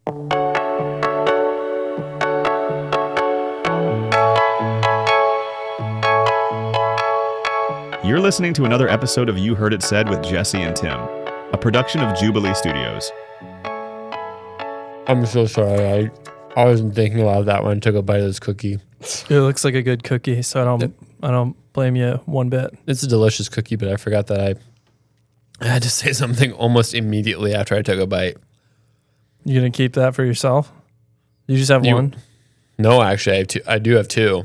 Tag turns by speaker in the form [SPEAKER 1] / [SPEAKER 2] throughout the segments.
[SPEAKER 1] You're listening to another episode of You Heard It Said with Jesse and Tim, a production of Jubilee Studios.
[SPEAKER 2] I'm so sorry. I wasn't thinking about that when I took a bite of this cookie.
[SPEAKER 3] It looks like a good cookie, so I don't blame you one bit.
[SPEAKER 2] It's a delicious cookie, but I forgot that I had to say something almost immediately after I took a bite.
[SPEAKER 3] You gonna keep that for yourself? You just have one?
[SPEAKER 2] No, actually, I have two. I do have two.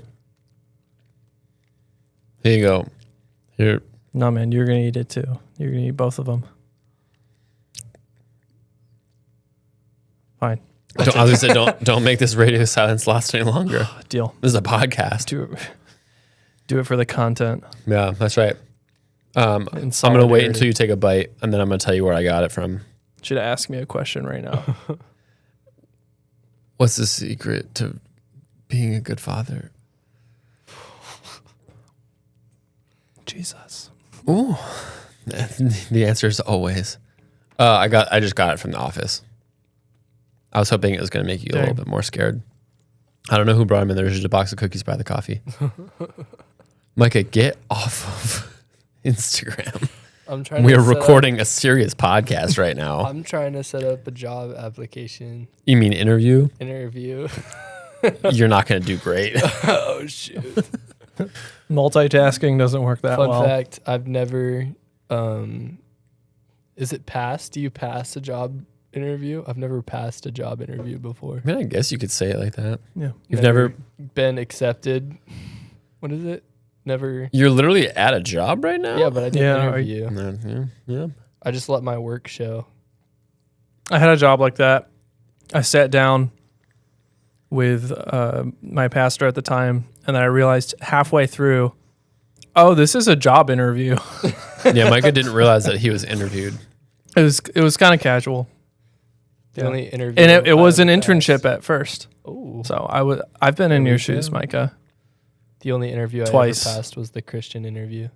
[SPEAKER 2] Here you go. Here.
[SPEAKER 3] No, man, you're gonna eat it too. You're gonna eat both of them. Fine.
[SPEAKER 2] I was gonna say, don't make this radio silence last any longer.
[SPEAKER 3] Deal.
[SPEAKER 2] This is a podcast.
[SPEAKER 3] Do it for the content.
[SPEAKER 2] Yeah, that's right. I'm gonna wait until you take a bite, and then I'm gonna tell you where I got it from.
[SPEAKER 3] Should ask me a question right now.
[SPEAKER 2] What's the secret to being a good father?
[SPEAKER 3] Jesus.
[SPEAKER 2] Ooh. The answer is always. I just got it from the office. I was hoping it was going to make you a little bit more scared. I don't know who brought them in. There's just a box of cookies by the coffee. Micah, get off of Instagram. We are recording a serious podcast right now.
[SPEAKER 4] I'm trying to set up a job application.
[SPEAKER 2] You mean interview?
[SPEAKER 4] Interview.
[SPEAKER 2] You're not going to do great.
[SPEAKER 4] Oh, shoot.
[SPEAKER 3] Multitasking doesn't work that well.
[SPEAKER 4] Fun fact, I've never, is it pass? Do you pass a job interview? I've never passed a job interview before.
[SPEAKER 2] I mean, I guess you could say it like that.
[SPEAKER 3] Yeah.
[SPEAKER 2] You've never
[SPEAKER 4] been accepted. What is it? Never.
[SPEAKER 2] You're literally at a job right now?
[SPEAKER 4] Yeah, but I did an interview.
[SPEAKER 2] Yeah.
[SPEAKER 4] I just let my work show.
[SPEAKER 3] I had a job like that. I sat down with my pastor at the time, and then I realized halfway through, oh, this is a job interview.
[SPEAKER 2] Yeah, Micah didn't realize that he was interviewed.
[SPEAKER 3] It was kind of casual.
[SPEAKER 4] The only interview,
[SPEAKER 3] and it was an internship at first.
[SPEAKER 4] Oh,
[SPEAKER 3] so I've been in your shoes, Micah.
[SPEAKER 4] The only interview
[SPEAKER 3] Twice.
[SPEAKER 4] I ever passed was the Christian interview.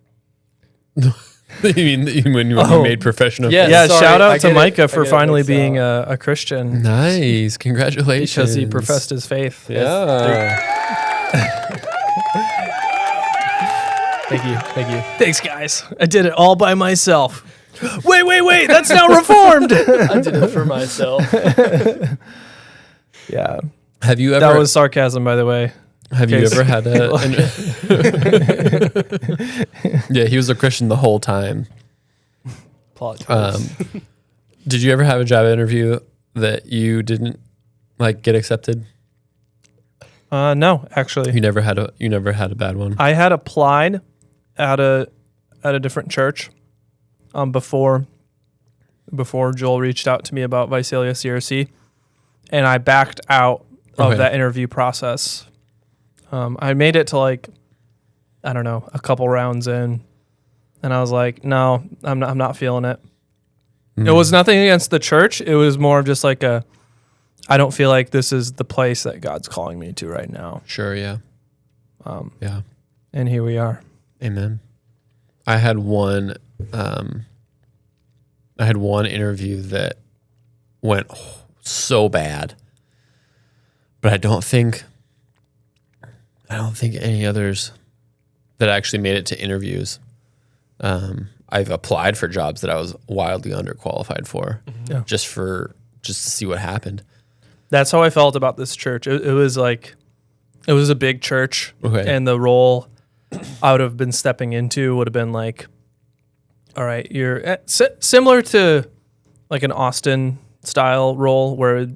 [SPEAKER 2] You mean when you made profession of
[SPEAKER 3] yeah, shout out to Micah for finally being a Christian.
[SPEAKER 2] Nice, congratulations.
[SPEAKER 3] Because he professed his faith.
[SPEAKER 2] Yeah.
[SPEAKER 4] Thank you.
[SPEAKER 3] Thanks, guys. I did it all by myself. Wait, that's now reformed.
[SPEAKER 4] I did it for myself.
[SPEAKER 3] Yeah.
[SPEAKER 2] Have you ever?
[SPEAKER 3] That was sarcasm, by the way.
[SPEAKER 2] Have you ever had a? Yeah, he was a Christian the whole time.
[SPEAKER 4] Plot twist.
[SPEAKER 2] Did you ever have a job interview that you didn't get accepted?
[SPEAKER 3] No, actually.
[SPEAKER 2] You never had a bad one.
[SPEAKER 3] I had applied at a different church before Joel reached out to me about Visalia CRC, and I backed out of that interview process. I made it to I don't know, a couple rounds in, and I was like, no, I'm not feeling it. It was nothing against the church. It was more of just I don't feel like this is the place that God's calling me to right now.
[SPEAKER 2] Sure, yeah. Yeah.
[SPEAKER 3] And here we are.
[SPEAKER 2] Amen. I had one interview that went so bad, but I don't think any others that actually made it to interviews. I've applied for jobs that I was wildly underqualified for, just to see what happened.
[SPEAKER 3] That's how I felt about this church. It was it was a big church, and the role I would have been stepping into would have been all right, you're similar to an Austin style role where it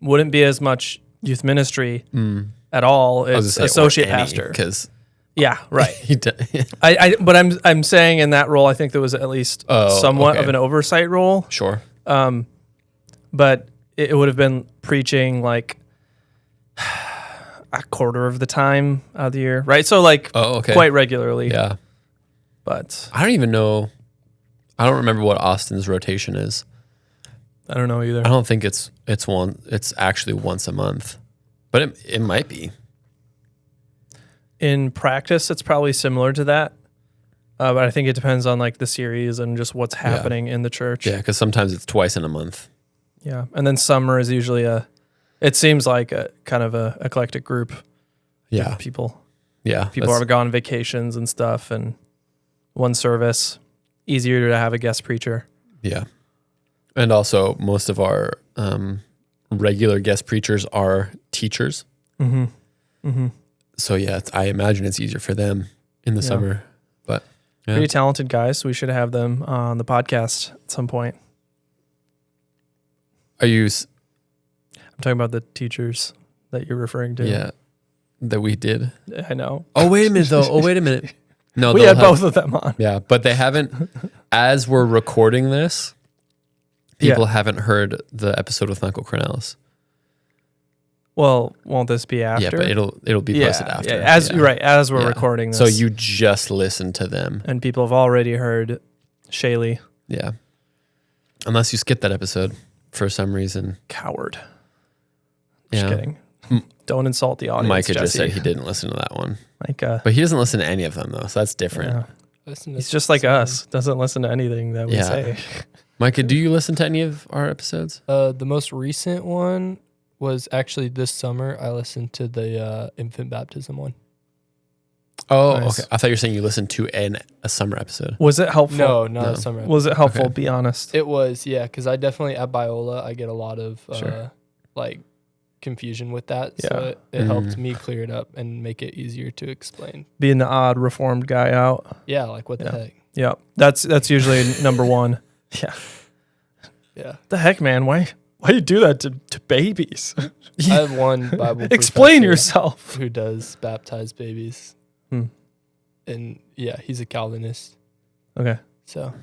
[SPEAKER 3] wouldn't be as much youth ministry at all. It's associate pastor.
[SPEAKER 2] Because
[SPEAKER 3] yeah, right. But I'm saying in that role, I think there was at least somewhat of an oversight role.
[SPEAKER 2] Sure.
[SPEAKER 3] But it would have been preaching a quarter of the time out of the year, right? So quite regularly.
[SPEAKER 2] Yeah.
[SPEAKER 3] But
[SPEAKER 2] I don't even know. I don't remember what Austin's rotation is.
[SPEAKER 3] I don't know either.
[SPEAKER 2] I don't think it's actually once a month, but it might be.
[SPEAKER 3] In practice, it's probably similar to that. But I think it depends on the series and just what's happening in the church.
[SPEAKER 2] Yeah, because sometimes it's twice in a month.
[SPEAKER 3] Yeah. And then summer is usually a It seems like a kind of a eclectic group.
[SPEAKER 2] Yeah.
[SPEAKER 3] Of people.
[SPEAKER 2] Yeah.
[SPEAKER 3] People are gone on vacations and stuff, and one service, easier to have a guest preacher.
[SPEAKER 2] Yeah. And also, most of our regular guest preachers are teachers.
[SPEAKER 3] Mm-hmm. Mm-hmm.
[SPEAKER 2] So, yeah, I imagine it's easier for them in the summer. But yeah.
[SPEAKER 3] Pretty talented guys. We should have them on the podcast at some point.
[SPEAKER 2] Are you?
[SPEAKER 3] I'm talking about the teachers that you're referring to.
[SPEAKER 2] Yeah. That we did.
[SPEAKER 3] I know.
[SPEAKER 2] Oh, wait a minute, though. Oh, wait a minute. No,
[SPEAKER 3] We had both of them on.
[SPEAKER 2] Yeah, but they haven't, as we're recording this, people haven't heard the episode with Michael Cornelis.
[SPEAKER 3] Well, won't this be after?
[SPEAKER 2] Yeah, but it'll be posted after.
[SPEAKER 3] Yeah, as we're
[SPEAKER 2] Yeah.
[SPEAKER 3] recording this.
[SPEAKER 2] So you just listened to them.
[SPEAKER 3] and people have already heard Shaylee.
[SPEAKER 2] Yeah. Unless you skipped that episode for some reason.
[SPEAKER 3] Coward. Just
[SPEAKER 2] Yeah.
[SPEAKER 3] kidding. Don't insult the audience.
[SPEAKER 2] Micah just
[SPEAKER 3] Jesse.
[SPEAKER 2] said he didn't listen to that one.
[SPEAKER 3] Micah.
[SPEAKER 2] But he doesn't listen to any of them, though, so that's different.
[SPEAKER 3] Yeah.
[SPEAKER 4] Listen to
[SPEAKER 3] He's just like
[SPEAKER 4] some-
[SPEAKER 3] us. Doesn't listen to anything that we
[SPEAKER 2] Yeah.
[SPEAKER 3] say.
[SPEAKER 2] Micah, do you listen to any of our episodes?
[SPEAKER 4] The most recent one was actually this summer. I listened to the infant baptism one.
[SPEAKER 2] Oh,
[SPEAKER 3] Nice.
[SPEAKER 2] okay. I thought you were saying you listened to a summer episode.
[SPEAKER 3] Was it helpful?
[SPEAKER 4] No, not
[SPEAKER 2] No.
[SPEAKER 4] a summer.
[SPEAKER 3] Was it helpful?
[SPEAKER 2] Okay.
[SPEAKER 3] Be honest.
[SPEAKER 4] It was, yeah, because I definitely at Biola I get a lot of
[SPEAKER 3] Sure.
[SPEAKER 4] like confusion with that.
[SPEAKER 3] Yeah.
[SPEAKER 4] So it
[SPEAKER 2] Mhm.
[SPEAKER 4] helped me clear it up and make it easier to explain.
[SPEAKER 3] Being the odd reformed guy out.
[SPEAKER 4] Yeah, like what the
[SPEAKER 3] Yeah.
[SPEAKER 4] heck?
[SPEAKER 3] Yeah. That's usually number one. Yeah.
[SPEAKER 4] Yeah.
[SPEAKER 3] The heck, man? Why you do that to babies?
[SPEAKER 4] I have one Bible
[SPEAKER 3] Explain
[SPEAKER 4] professor
[SPEAKER 3] yourself.
[SPEAKER 4] who does baptize babies.
[SPEAKER 3] Hmm.
[SPEAKER 4] And yeah, he's a Calvinist.
[SPEAKER 3] Okay.
[SPEAKER 4] So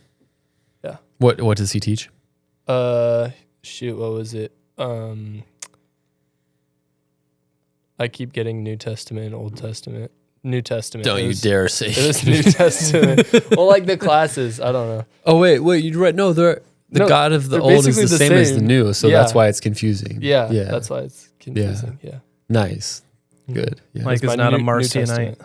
[SPEAKER 2] What does he teach?
[SPEAKER 4] shoot, what was it? I keep getting New Testament, Old Testament. New Testament.
[SPEAKER 2] Don't
[SPEAKER 4] It
[SPEAKER 2] you
[SPEAKER 4] was-
[SPEAKER 2] dare say.
[SPEAKER 4] It was New Testament. Well, like the classes, I don't know.
[SPEAKER 2] Oh, wait, you're right. No, the
[SPEAKER 4] No,
[SPEAKER 2] God of the
[SPEAKER 4] they're
[SPEAKER 2] old is
[SPEAKER 4] basically
[SPEAKER 2] the
[SPEAKER 4] the
[SPEAKER 2] same as the
[SPEAKER 4] same.
[SPEAKER 2] new, so
[SPEAKER 4] Yeah.
[SPEAKER 2] that's why it's confusing.
[SPEAKER 4] Yeah,
[SPEAKER 2] Yeah.
[SPEAKER 4] that's why it's confusing. Yeah.
[SPEAKER 2] Nice. Good. Yeah.
[SPEAKER 3] Mike
[SPEAKER 4] my
[SPEAKER 3] is not a
[SPEAKER 4] New
[SPEAKER 3] Marcionite.
[SPEAKER 4] Testament.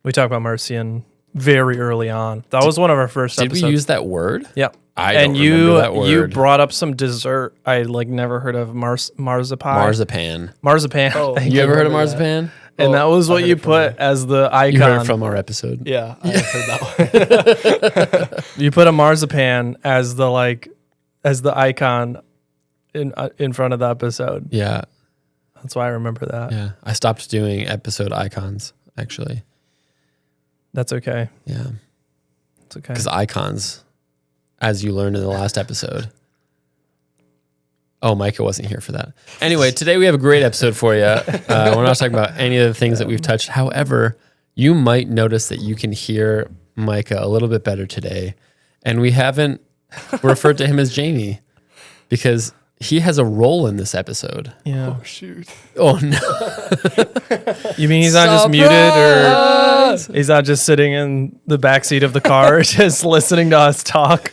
[SPEAKER 3] We talked about Marcion very early on. That was one of our first
[SPEAKER 2] Did
[SPEAKER 3] episodes.
[SPEAKER 2] we use that word?
[SPEAKER 3] Yep.
[SPEAKER 2] I
[SPEAKER 3] And
[SPEAKER 2] don't remember that word.
[SPEAKER 3] you brought up some dessert I like never heard of, marzipan.
[SPEAKER 2] Marzipan.
[SPEAKER 4] Oh,
[SPEAKER 3] Thank
[SPEAKER 2] You ever heard of
[SPEAKER 4] remember that.
[SPEAKER 2] marzipan?
[SPEAKER 3] And
[SPEAKER 4] Oh,
[SPEAKER 3] that was
[SPEAKER 4] I
[SPEAKER 3] what
[SPEAKER 4] heard
[SPEAKER 3] you
[SPEAKER 4] it from
[SPEAKER 3] put as the icon.
[SPEAKER 2] You heard it from our episode.
[SPEAKER 4] Yeah, I heard that one.
[SPEAKER 3] You put a marzipan as the icon in front of the episode.
[SPEAKER 2] Yeah.
[SPEAKER 3] That's why I remember that.
[SPEAKER 2] Yeah. I stopped doing episode icons, actually.
[SPEAKER 3] That's okay.
[SPEAKER 2] Yeah.
[SPEAKER 3] It's okay.
[SPEAKER 2] Because icons, as you learned in the last episode. Oh, Micah wasn't here for that. Anyway, today we have a great episode for you. We're not talking about any of the things that we've touched. However, you might notice that you can hear Micah a little bit better today. And we haven't referred to him as Jamie because he has a role in this episode.
[SPEAKER 3] Yeah.
[SPEAKER 4] Oh shoot!
[SPEAKER 2] Oh, no.
[SPEAKER 3] You mean he's not just muted, or he's not just sitting in the backseat of the car just listening to us talk?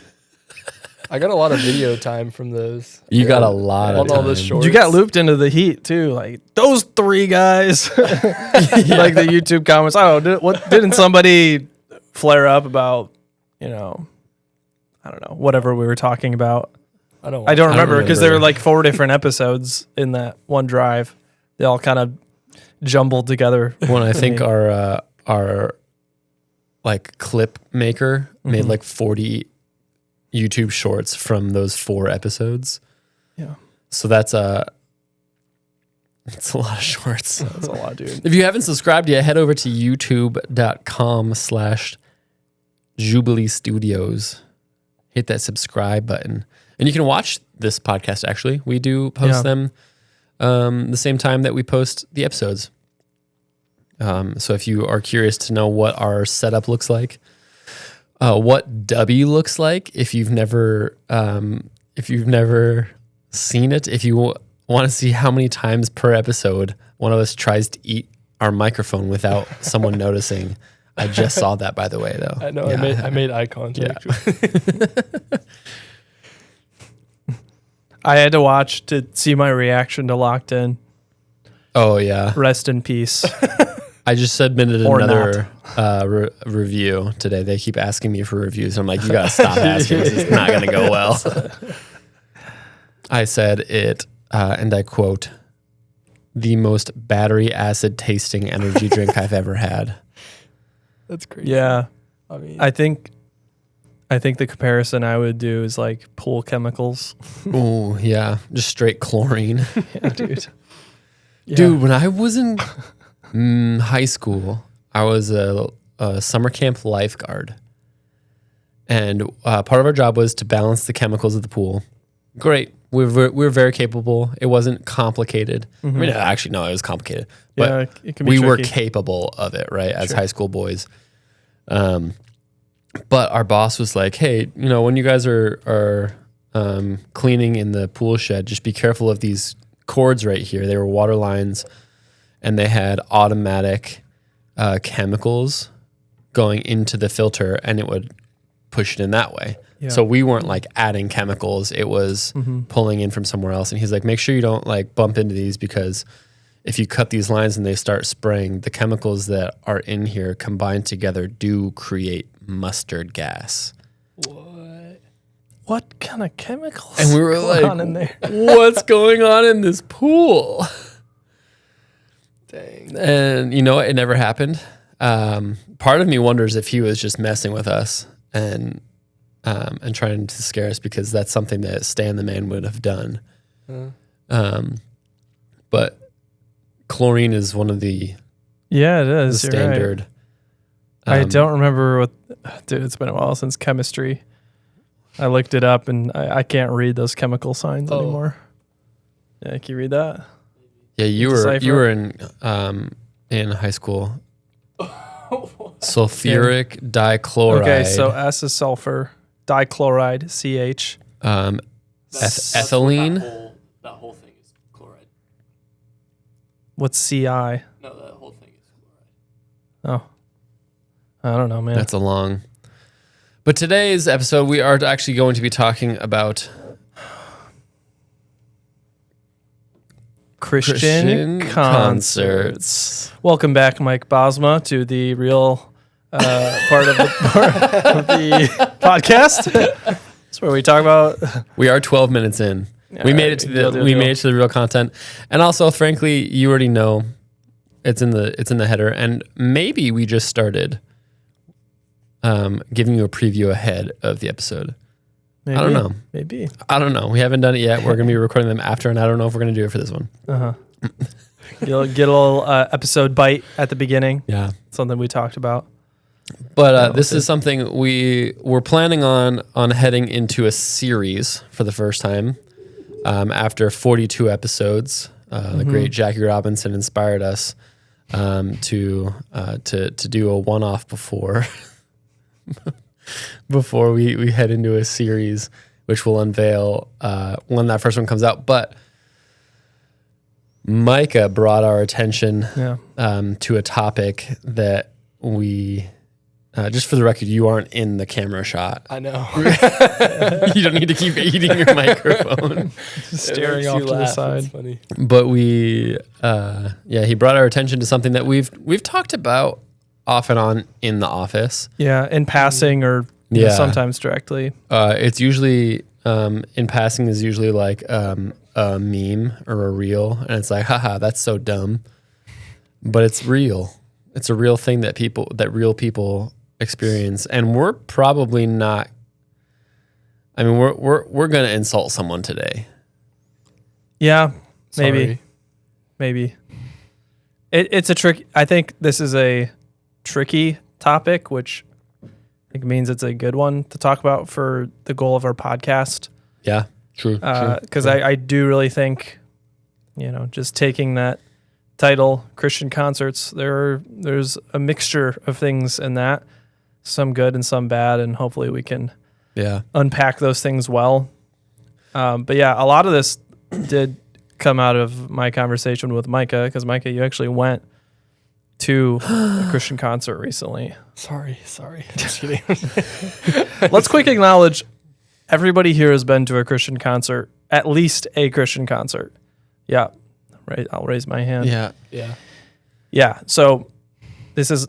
[SPEAKER 4] I got a lot of video time from those.
[SPEAKER 2] You got a lot of
[SPEAKER 4] On all the
[SPEAKER 2] time.
[SPEAKER 4] shorts.
[SPEAKER 3] You got looped into the heat too, like those three guys, like the YouTube comments. Oh, didn't somebody flare up about, I don't know, whatever we were talking about?
[SPEAKER 4] I don't
[SPEAKER 3] remember because there were
[SPEAKER 2] remember.
[SPEAKER 3] like 4 different episodes in that one drive. They all kind of jumbled together.
[SPEAKER 2] When I think our like clip maker made like 40 YouTube shorts from those 4 episodes.
[SPEAKER 3] Yeah,
[SPEAKER 2] So it's a lot of shorts.
[SPEAKER 3] that's a lot, dude.
[SPEAKER 2] If you haven't subscribed yet, head over to youtube.com/Jubilee Studios. Hit that subscribe button. And you can watch this podcast, actually. We do post them the same time that we post the episodes. So if you are curious to know what our setup looks like, what Dubby looks like, if you've never seen it, if you want to see how many times per episode one of us tries to eat our microphone without someone noticing. I just saw that, by the way, though.
[SPEAKER 4] I know.
[SPEAKER 2] Yeah.
[SPEAKER 4] I made eye contact.
[SPEAKER 3] I had to watch to see my reaction to Locked In.
[SPEAKER 2] Oh, yeah.
[SPEAKER 3] Rest in peace.
[SPEAKER 2] I just submitted
[SPEAKER 3] Or
[SPEAKER 2] another review today. They keep asking me for reviews. I'm like, you got to stop asking. This is not going to go well. I said it, and I quote, the most battery acid tasting energy drink I've ever had.
[SPEAKER 4] That's crazy.
[SPEAKER 3] Yeah.
[SPEAKER 4] I mean,
[SPEAKER 3] I think the comparison I would do is like pool chemicals.
[SPEAKER 2] Oh, yeah. Just straight chlorine.
[SPEAKER 3] Yeah, dude. Yeah.
[SPEAKER 2] Dude, when I was in high school, I was a summer camp lifeguard. And part of our job was to balance the chemicals of the pool. Great. We were very capable. It wasn't complicated. I mean, actually, no, it was complicated. But
[SPEAKER 3] Yeah, it can be
[SPEAKER 2] we were
[SPEAKER 3] tricky.
[SPEAKER 2] capable of it, right, as
[SPEAKER 3] Sure.
[SPEAKER 2] high school boys. But our boss was like, hey, when you guys are cleaning in the pool shed, just be careful of these cords right here. They were water lines, and they had automatic chemicals going into the filter, and it would push it in that way.
[SPEAKER 3] Yeah.
[SPEAKER 2] So we weren't like adding chemicals. It was pulling in from somewhere else. And he's like, make sure you don't like bump into these, because if you cut these lines and they start spraying, the chemicals that are in here combined together do create mustard gas.
[SPEAKER 3] What kind of chemicals?
[SPEAKER 2] And we were
[SPEAKER 3] going
[SPEAKER 2] like,
[SPEAKER 3] on in there?
[SPEAKER 2] what's going on in this pool?
[SPEAKER 4] dang.
[SPEAKER 2] And it never happened. Part of me wonders if he was just messing with us and trying to scare us, because that's something that Stan the Man would have done. But chlorine is one of the
[SPEAKER 3] Yeah, it is. You're right.
[SPEAKER 2] standard.
[SPEAKER 3] I don't remember what. Dude, it's been a while since chemistry. I looked it up, and I can't read those chemical signs anymore. Yeah, can you read that?
[SPEAKER 2] Yeah, you
[SPEAKER 3] Decipher.
[SPEAKER 2] were in high school. Sulfuric dichloride.
[SPEAKER 3] Okay, so S is sulfur, dichloride, CH.
[SPEAKER 2] Ethylene.
[SPEAKER 4] That whole thing is chloride.
[SPEAKER 3] What's CI?
[SPEAKER 4] No, that whole thing is chloride.
[SPEAKER 3] Oh, I don't know, man.
[SPEAKER 2] That's a long. But today's episode, we are actually going to be talking about
[SPEAKER 3] Christian concerts. Welcome back, Mike Bosma, to the real part of the podcast. That's where we talk about.
[SPEAKER 2] We are 12 minutes in.
[SPEAKER 3] Yeah,
[SPEAKER 2] We made it to
[SPEAKER 3] deal.
[SPEAKER 2] the real content, and also, frankly, you already know it's in the header, and maybe we just started giving you a preview ahead of the episode.
[SPEAKER 3] Maybe,
[SPEAKER 2] I don't know.
[SPEAKER 3] Maybe.
[SPEAKER 2] I don't know. We haven't done it yet. We're gonna be recording them after, and I don't know if we're gonna do it for this one.
[SPEAKER 3] You'll get a little episode bite at the beginning.
[SPEAKER 2] Yeah.
[SPEAKER 3] Something we talked about.
[SPEAKER 2] But this is something we're planning on heading into a series for the first time after 42 episodes. The great Jackie Robinson inspired us to do a one-off before we head into a series, which we'll unveil when that first one comes out. But Micah brought our attention to a topic that we, just for the record, you aren't in the camera shot.
[SPEAKER 4] I know.
[SPEAKER 2] You don't need to keep eating your microphone.
[SPEAKER 3] Staring off to the side.
[SPEAKER 4] It's funny.
[SPEAKER 2] But he brought our attention to something that we've talked about off and on in the office.
[SPEAKER 3] Yeah, in passing or sometimes directly.
[SPEAKER 2] It's usually in passing is usually like a meme or a reel, and it's like, haha, that's so dumb. But it's real. It's a real thing that real people experience, and we're probably not. I mean, we're gonna insult someone today.
[SPEAKER 3] Yeah, maybe.
[SPEAKER 4] Sorry.
[SPEAKER 3] Maybe. It's a trick. I think this is a tricky topic, which I think means it's a good one to talk about for the goal of our podcast.
[SPEAKER 2] Yeah, true.
[SPEAKER 3] Because I do really think, just taking that title, Christian concerts, there's a mixture of things in that, some good and some bad, and hopefully we can unpack those things well. But yeah, a lot of this did come out of my conversation with Micah, because Micah, you actually went to a Christian concert recently.
[SPEAKER 4] Sorry. Just kidding.
[SPEAKER 3] Let's quick acknowledge everybody here has been to a Christian concert, at least a Christian concert. Yeah. Right. I'll raise my hand.
[SPEAKER 4] Yeah.
[SPEAKER 3] Yeah. So this is,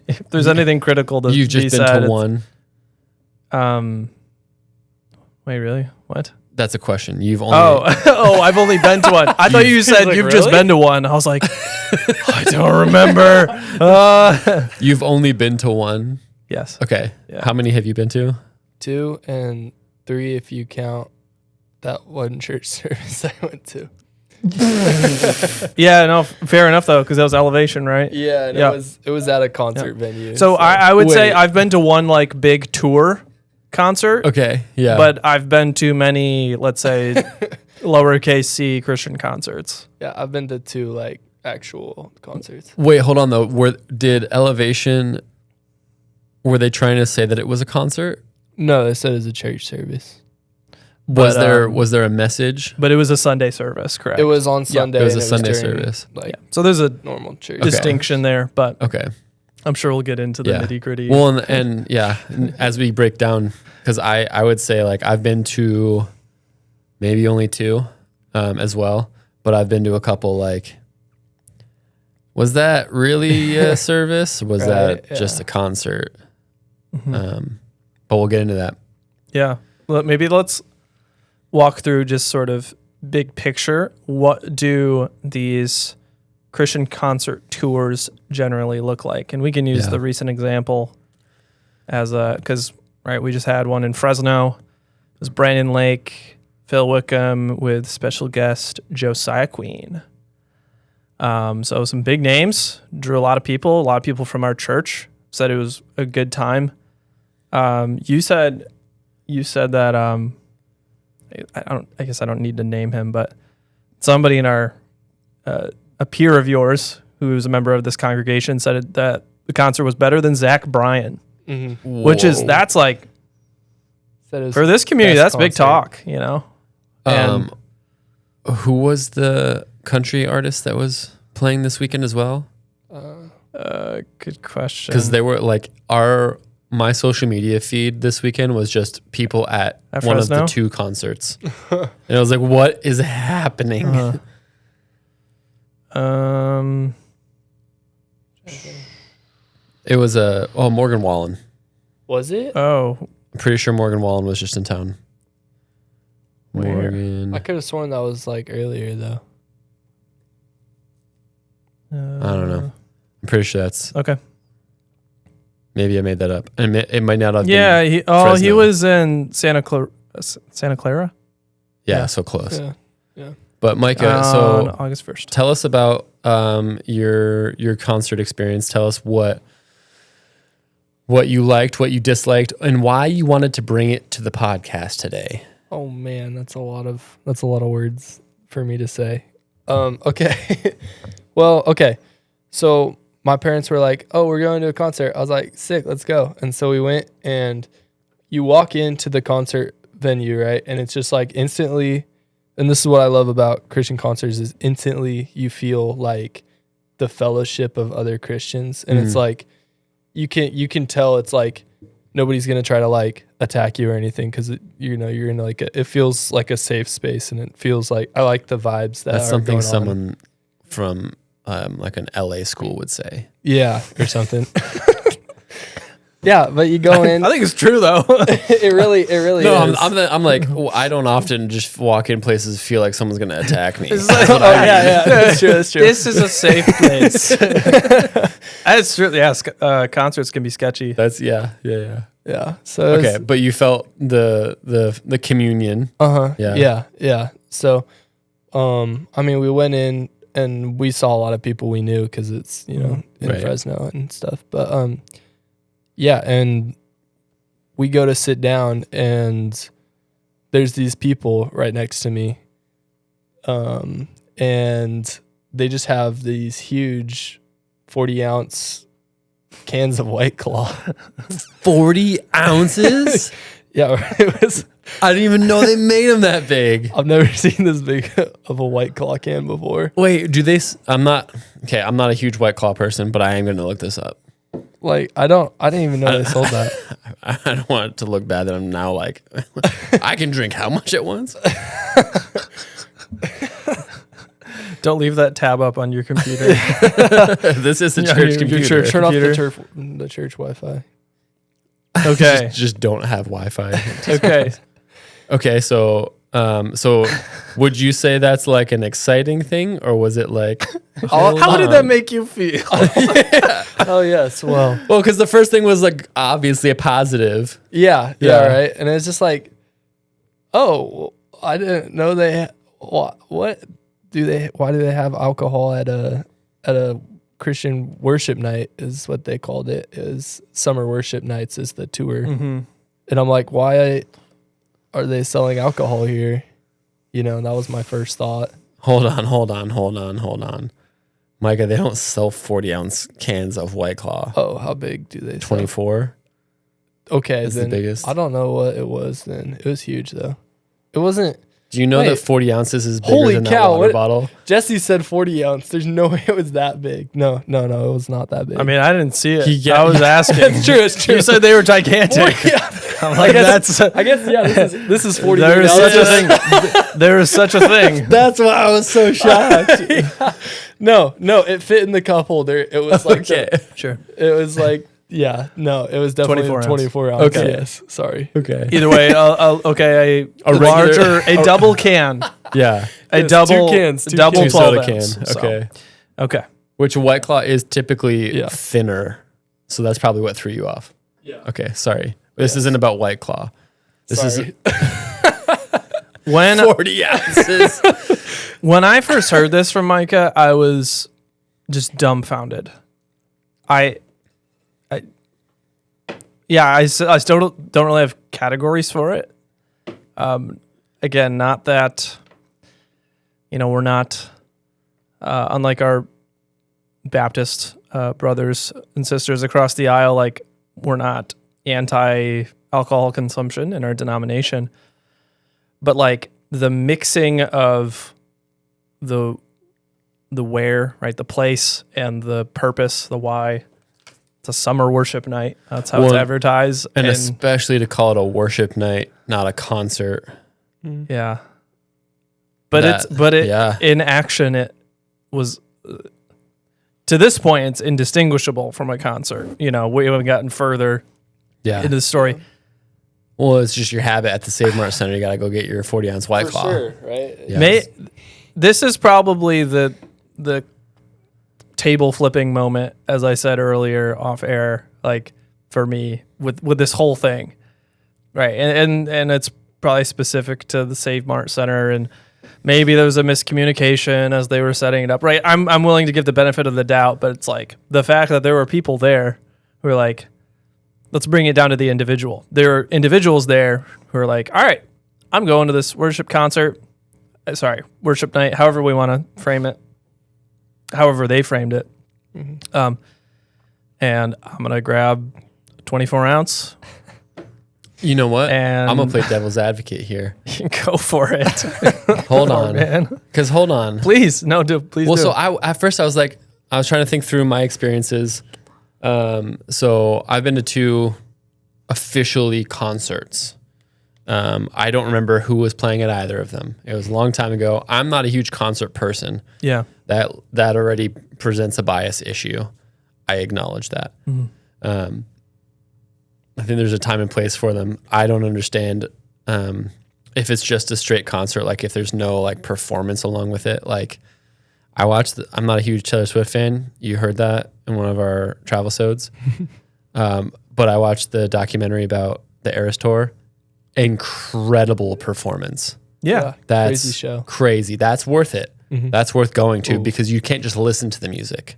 [SPEAKER 3] if there's anything critical to
[SPEAKER 2] You've
[SPEAKER 3] be
[SPEAKER 2] just been
[SPEAKER 3] said,
[SPEAKER 2] to one.
[SPEAKER 3] Wait, really? What?
[SPEAKER 2] That's a question. You've only
[SPEAKER 3] Oh, I've only been to one. I thought you said
[SPEAKER 4] like,
[SPEAKER 3] you've just
[SPEAKER 4] really?
[SPEAKER 3] been to one. I was like, I don't remember.
[SPEAKER 2] you've only been to one.
[SPEAKER 3] Yes.
[SPEAKER 2] Okay.
[SPEAKER 3] Yeah.
[SPEAKER 2] How many have you been to?
[SPEAKER 4] 2 and 3 if you count that one church service I went to.
[SPEAKER 3] Yeah, no, fair enough though, because that was Elevation, right?
[SPEAKER 4] Yeah, and
[SPEAKER 3] Yeah.
[SPEAKER 4] it was at a concert venue.
[SPEAKER 3] So I would say
[SPEAKER 2] Wait.
[SPEAKER 3] I've been to one like big tour concert,
[SPEAKER 2] Okay. Yeah.
[SPEAKER 3] but I've been to many, let's say, lowercase c Christian concerts.
[SPEAKER 4] yeah, I've been to 2 like actual concerts.
[SPEAKER 2] wait, hold on though. Did Elevation? Were they trying to say that it was a concert?
[SPEAKER 4] No, they said it was a church service.
[SPEAKER 2] Was
[SPEAKER 3] But,
[SPEAKER 2] was there a message?
[SPEAKER 3] But it was a Sunday service, correct?
[SPEAKER 4] It was on Sunday.
[SPEAKER 2] it was
[SPEAKER 4] and
[SPEAKER 2] a Sunday
[SPEAKER 4] during,
[SPEAKER 2] service.
[SPEAKER 4] like
[SPEAKER 3] Yeah. So there's a
[SPEAKER 4] normal church.
[SPEAKER 3] distinction there, but
[SPEAKER 2] Okay.
[SPEAKER 3] I'm sure we'll get into the
[SPEAKER 2] Yeah.
[SPEAKER 3] nitty gritty.
[SPEAKER 2] Well, and yeah, as we break down, because I would say like I've been to maybe only 2 as well, but I've been to a couple like. Was that really a service? Or was
[SPEAKER 4] Right,
[SPEAKER 2] that just
[SPEAKER 4] yeah.
[SPEAKER 2] a concert?
[SPEAKER 3] Mhm.
[SPEAKER 2] But we'll get into that.
[SPEAKER 3] Yeah. Well, maybe let's walk through just sort of big picture. What do these Christian concert tours generally look like? And we can use
[SPEAKER 2] Yeah.
[SPEAKER 3] the recent example as because, right, we just had one in Fresno. It was Brandon Lake, Phil Wickham with special guest Josiah Queen. So some big names, drew a lot of people from our church said it was a good time. You said that I guess I don't need to name him, but somebody in our a peer of yours who was a member of this congregation said that the concert was better than Zach Bryan,
[SPEAKER 4] Mm-hmm.
[SPEAKER 3] which is
[SPEAKER 2] Whoa.
[SPEAKER 3] that's like
[SPEAKER 4] Said it was
[SPEAKER 3] for this community
[SPEAKER 4] best
[SPEAKER 3] that's big
[SPEAKER 4] concert.
[SPEAKER 3] talk, you know. And
[SPEAKER 2] Who was the country artist that was playing this weekend as well?
[SPEAKER 3] good question.
[SPEAKER 2] Because they were like my social media feed this weekend was just people at one of the
[SPEAKER 3] Fresno?
[SPEAKER 2] 2 concerts, and I was like, "What is happening?" It was Morgan Wallen.
[SPEAKER 4] Was it?
[SPEAKER 3] Oh,
[SPEAKER 2] I'm pretty sure Morgan Wallen was just in town.
[SPEAKER 3] Where?
[SPEAKER 2] Morgan.
[SPEAKER 4] I could have sworn that was like earlier though.
[SPEAKER 2] I don't know. I'm pretty sure that's
[SPEAKER 3] Okay.
[SPEAKER 2] maybe I made that up, and it might not have.
[SPEAKER 3] Yeah.
[SPEAKER 2] been
[SPEAKER 3] He
[SPEAKER 2] Fresno.
[SPEAKER 3] was in Santa Clara.
[SPEAKER 2] Yeah, so close.
[SPEAKER 4] Yeah.
[SPEAKER 2] But Micah,
[SPEAKER 3] on
[SPEAKER 2] so
[SPEAKER 3] August 1st.
[SPEAKER 2] tell us about your concert experience. Tell us what you liked, what you disliked, and why you wanted to bring it to the podcast today.
[SPEAKER 4] Oh man, that's a lot of words for me to say. Okay. Well, okay. So my parents were like, "Oh, we're going to a concert." I was like, "Sick, let's go." And so we went, and you walk into the concert venue, right? And it's just like instantly, and this is what I love about Christian concerts is instantly you feel like the fellowship of other Christians. And it's like you can tell it's like nobody's gonna try to like attack you or anything because you're in like it feels like a safe space, and it feels like I like the vibes that
[SPEAKER 2] That's
[SPEAKER 4] are
[SPEAKER 2] something
[SPEAKER 4] going on.
[SPEAKER 2] someone from like an LA school would say.
[SPEAKER 4] Yeah, or something. Yeah, but you go in.
[SPEAKER 3] I think it's true though.
[SPEAKER 4] it really
[SPEAKER 2] No,
[SPEAKER 4] is.
[SPEAKER 2] I'm like I don't often just walk in places feel like someone's gonna attack me.
[SPEAKER 3] It's like-
[SPEAKER 4] Oh, yeah, that's true. That's true.
[SPEAKER 3] This is a safe place. That's true. Yeah, concerts can be sketchy.
[SPEAKER 2] That's yeah.
[SPEAKER 4] Yeah. So
[SPEAKER 2] Okay, but you felt the communion.
[SPEAKER 4] Yeah. So, I mean, we went in and we saw a lot of people we knew because it's in
[SPEAKER 2] Right.
[SPEAKER 4] Fresno and stuff. But yeah, and we go to sit down and there's these people right next to me, and they just have these huge 40-ounce cans of White Claw.
[SPEAKER 2] 40 ounces?
[SPEAKER 4] Yeah, it was.
[SPEAKER 2] I didn't even know they made them that big.
[SPEAKER 4] I've never seen this big of a White Claw can before.
[SPEAKER 2] Wait, do they? I'm not a huge White Claw person, but I am going to look this up.
[SPEAKER 4] Like I didn't even know they sold that.
[SPEAKER 2] I don't want it to look bad that I'm now like, I can drink how much at once?
[SPEAKER 3] Don't leave that tab up on your computer.
[SPEAKER 2] This is the
[SPEAKER 3] Yeah,
[SPEAKER 2] church
[SPEAKER 3] your
[SPEAKER 2] computer.
[SPEAKER 3] church
[SPEAKER 4] Turn off
[SPEAKER 3] computer.
[SPEAKER 4] the church Wi-Fi.
[SPEAKER 3] Okay.
[SPEAKER 2] Just don't have Wi-Fi.
[SPEAKER 3] Okay.
[SPEAKER 2] Okay, so So would you say that's like an exciting thing, or was it like,
[SPEAKER 3] How did that make you feel?
[SPEAKER 4] Oh yes, well,
[SPEAKER 2] well, because the first thing was like obviously a positive.
[SPEAKER 4] yeah,
[SPEAKER 2] Yeah.
[SPEAKER 4] right. And it's just like, oh, I didn't know they. What do they? Why do they have alcohol at a Christian worship night? Is what they called it. Is summer worship nights is the tour.
[SPEAKER 3] Mm-hmm.
[SPEAKER 4] And I'm like, why are they selling alcohol here? You know, and that was my first thought.
[SPEAKER 2] Hold on. Micah, they don't sell 40-ounce cans of White Claw.
[SPEAKER 4] Oh, how big do they sell?
[SPEAKER 2] 24.
[SPEAKER 4] Okay,
[SPEAKER 2] is the
[SPEAKER 4] then
[SPEAKER 2] biggest.
[SPEAKER 4] I don't know what it was then. It was huge though. It wasn't.
[SPEAKER 2] Do you know
[SPEAKER 4] Wait.
[SPEAKER 2] that 40 ounces is bigger
[SPEAKER 4] Holy
[SPEAKER 2] than that
[SPEAKER 4] cow,
[SPEAKER 2] water
[SPEAKER 4] what-
[SPEAKER 2] bottle?
[SPEAKER 4] Jesse said 40 ounce. There's no way it was that big. No, it was not that big.
[SPEAKER 3] I mean, I didn't see it.
[SPEAKER 2] Yeah.
[SPEAKER 3] I was asking.
[SPEAKER 4] it's true.
[SPEAKER 3] You said they were gigantic. I'm like,
[SPEAKER 4] I guess yeah. This is 40.
[SPEAKER 3] there is such a
[SPEAKER 4] $40.
[SPEAKER 3] thing. There is such a thing.
[SPEAKER 2] That's why I was so shocked.
[SPEAKER 4] No, it fit in the cup holder. It was like
[SPEAKER 2] Okay.
[SPEAKER 3] Sure.
[SPEAKER 4] it was like yeah. No, it was definitely
[SPEAKER 3] 24 ounce.
[SPEAKER 4] 24 ounce.
[SPEAKER 2] Okay.
[SPEAKER 4] Yes. Sorry.
[SPEAKER 2] Okay.
[SPEAKER 3] Either way, okay, a
[SPEAKER 2] regular-
[SPEAKER 3] larger, a double can,
[SPEAKER 2] Yeah.
[SPEAKER 3] a
[SPEAKER 4] Yes,
[SPEAKER 3] double
[SPEAKER 4] two cans, two
[SPEAKER 3] double
[SPEAKER 2] Two
[SPEAKER 3] 12
[SPEAKER 2] soda
[SPEAKER 3] ounce.
[SPEAKER 2] can.
[SPEAKER 3] So,
[SPEAKER 2] Okay.
[SPEAKER 3] okay.
[SPEAKER 2] Which White Claw is typically
[SPEAKER 4] Yeah.
[SPEAKER 2] thinner. So that's probably what threw you off.
[SPEAKER 4] Yeah.
[SPEAKER 2] Okay. Sorry. This isn't about White Claw. This
[SPEAKER 4] Sorry.
[SPEAKER 3] When
[SPEAKER 2] 40 ounces.
[SPEAKER 3] when I first heard this from Micah, I was just dumbfounded. I still don't really have categories for it. Again, not that, we're not, unlike our Baptist brothers and sisters across the aisle, like we're not anti-alcohol consumption in our denomination. But like the mixing of the where, right, the place and the purpose, the why. It's a summer worship night. That's how it's
[SPEAKER 2] Well,
[SPEAKER 3] advertised.
[SPEAKER 2] And especially to call it a worship night, not a concert.
[SPEAKER 3] Yeah. But
[SPEAKER 2] yeah.
[SPEAKER 3] in action, it was, to this point, it's indistinguishable from a concert. We haven't gotten further
[SPEAKER 2] Yeah.
[SPEAKER 3] into the story.
[SPEAKER 2] Well, it's just your habit at the Save Mart Center. You got to go get your 40-ounce White Claw.
[SPEAKER 4] right?
[SPEAKER 2] Yeah.
[SPEAKER 3] This is probably the table flipping moment, as I said earlier off air, like for me with this whole thing, right? And it's probably specific to the Save Mart Center, and maybe there was a miscommunication as they were setting it up, right? I'm willing to give the benefit of the doubt, but it's like the fact that there were people there who were like, let's bring it down to the individual. There are individuals there who are like, all right, I'm going to this worship night, however we want to frame it, however they framed it.
[SPEAKER 4] Mm-hmm.
[SPEAKER 3] And I'm going to grab 24 ounce
[SPEAKER 2] You know what?
[SPEAKER 3] and
[SPEAKER 2] I'm going to play devil's advocate here.
[SPEAKER 3] go for it.
[SPEAKER 2] Hold
[SPEAKER 3] Oh,
[SPEAKER 2] on.
[SPEAKER 3] man.
[SPEAKER 2] Because hold on.
[SPEAKER 3] Please, please
[SPEAKER 2] Well,
[SPEAKER 3] do.
[SPEAKER 2] so at first I was trying to think through my experiences. So I've been to 2 officially concerts. I don't remember who was playing at either of them. It was a long time ago. I'm not a huge concert person.
[SPEAKER 3] Yeah.
[SPEAKER 2] That already presents a bias issue. I acknowledge that. I think there's a time and place for them. I don't understand if it's just a straight concert, like if there's no like performance along with it. Like I'm not a huge Taylor Swift fan. You heard that in one of our travel sods. But I watched the documentary about the Eras Tour. Incredible performance.
[SPEAKER 3] Yeah.
[SPEAKER 2] That's
[SPEAKER 4] Crazy show.
[SPEAKER 2] crazy. That's worth it.
[SPEAKER 4] Mhm.
[SPEAKER 2] That's worth going to
[SPEAKER 4] Ooh.
[SPEAKER 2] because you can't just listen to the music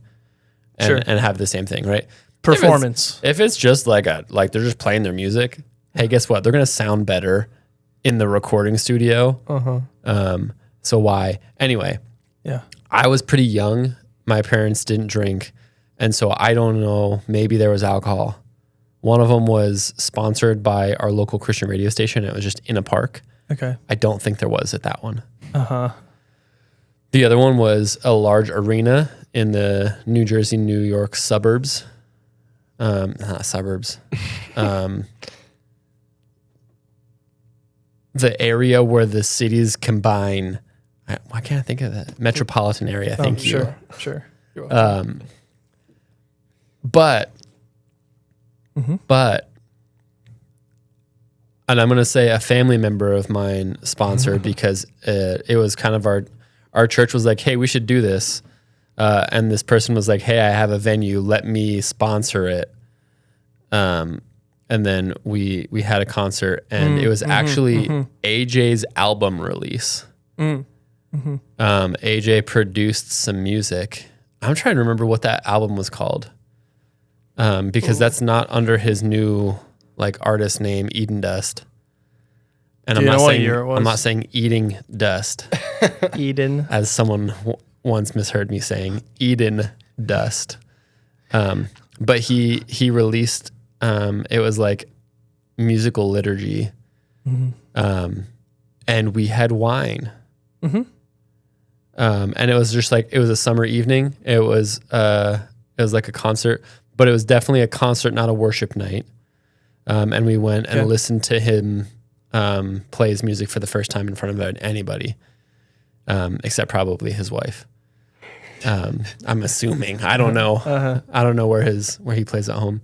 [SPEAKER 2] and,
[SPEAKER 3] Sure.
[SPEAKER 2] and have the same thing, right?
[SPEAKER 3] Performance.
[SPEAKER 2] If it's just like they're just playing their music, hey, guess what? They're gonna sound better in the recording studio. So why? Anyway,
[SPEAKER 3] Yeah.
[SPEAKER 2] I was pretty young. My parents didn't drink, and so I don't know. Maybe there was alcohol. One of them was sponsored by our local Christian radio station. It was just in a park.
[SPEAKER 3] Okay.
[SPEAKER 2] I don't think there was at that one.
[SPEAKER 3] Uh-huh.
[SPEAKER 2] The other one was a large arena in the New Jersey, New York suburbs. Not suburbs. The area where the cities combine. Why can't I think of that? Metropolitan area. Thank you.
[SPEAKER 3] Sure.
[SPEAKER 2] But and I'm going to say a family member of mine sponsored because it was kind of our church was like, hey, we should do this. And this person was like, hey, I have a venue. Let me sponsor it. And then we had a concert, and it was actually AJ's album release. AJ produced some music. I'm trying to remember what that album was called. Because that's not under his new like artist name, Eden Dust. And
[SPEAKER 3] Do you know what year it was?
[SPEAKER 2] I'm not saying eating dust,
[SPEAKER 3] Eden.
[SPEAKER 2] as someone once misheard me saying Eden Dust. But he released it was like musical liturgy, and we had wine. And it was just like it was a summer evening. It was like a concert. But it was definitely a concert, not a worship night. And we went and listened to him play his music for the first time in front of anybody, except probably his wife. I'm assuming. I don't know. I don't know where he plays at home.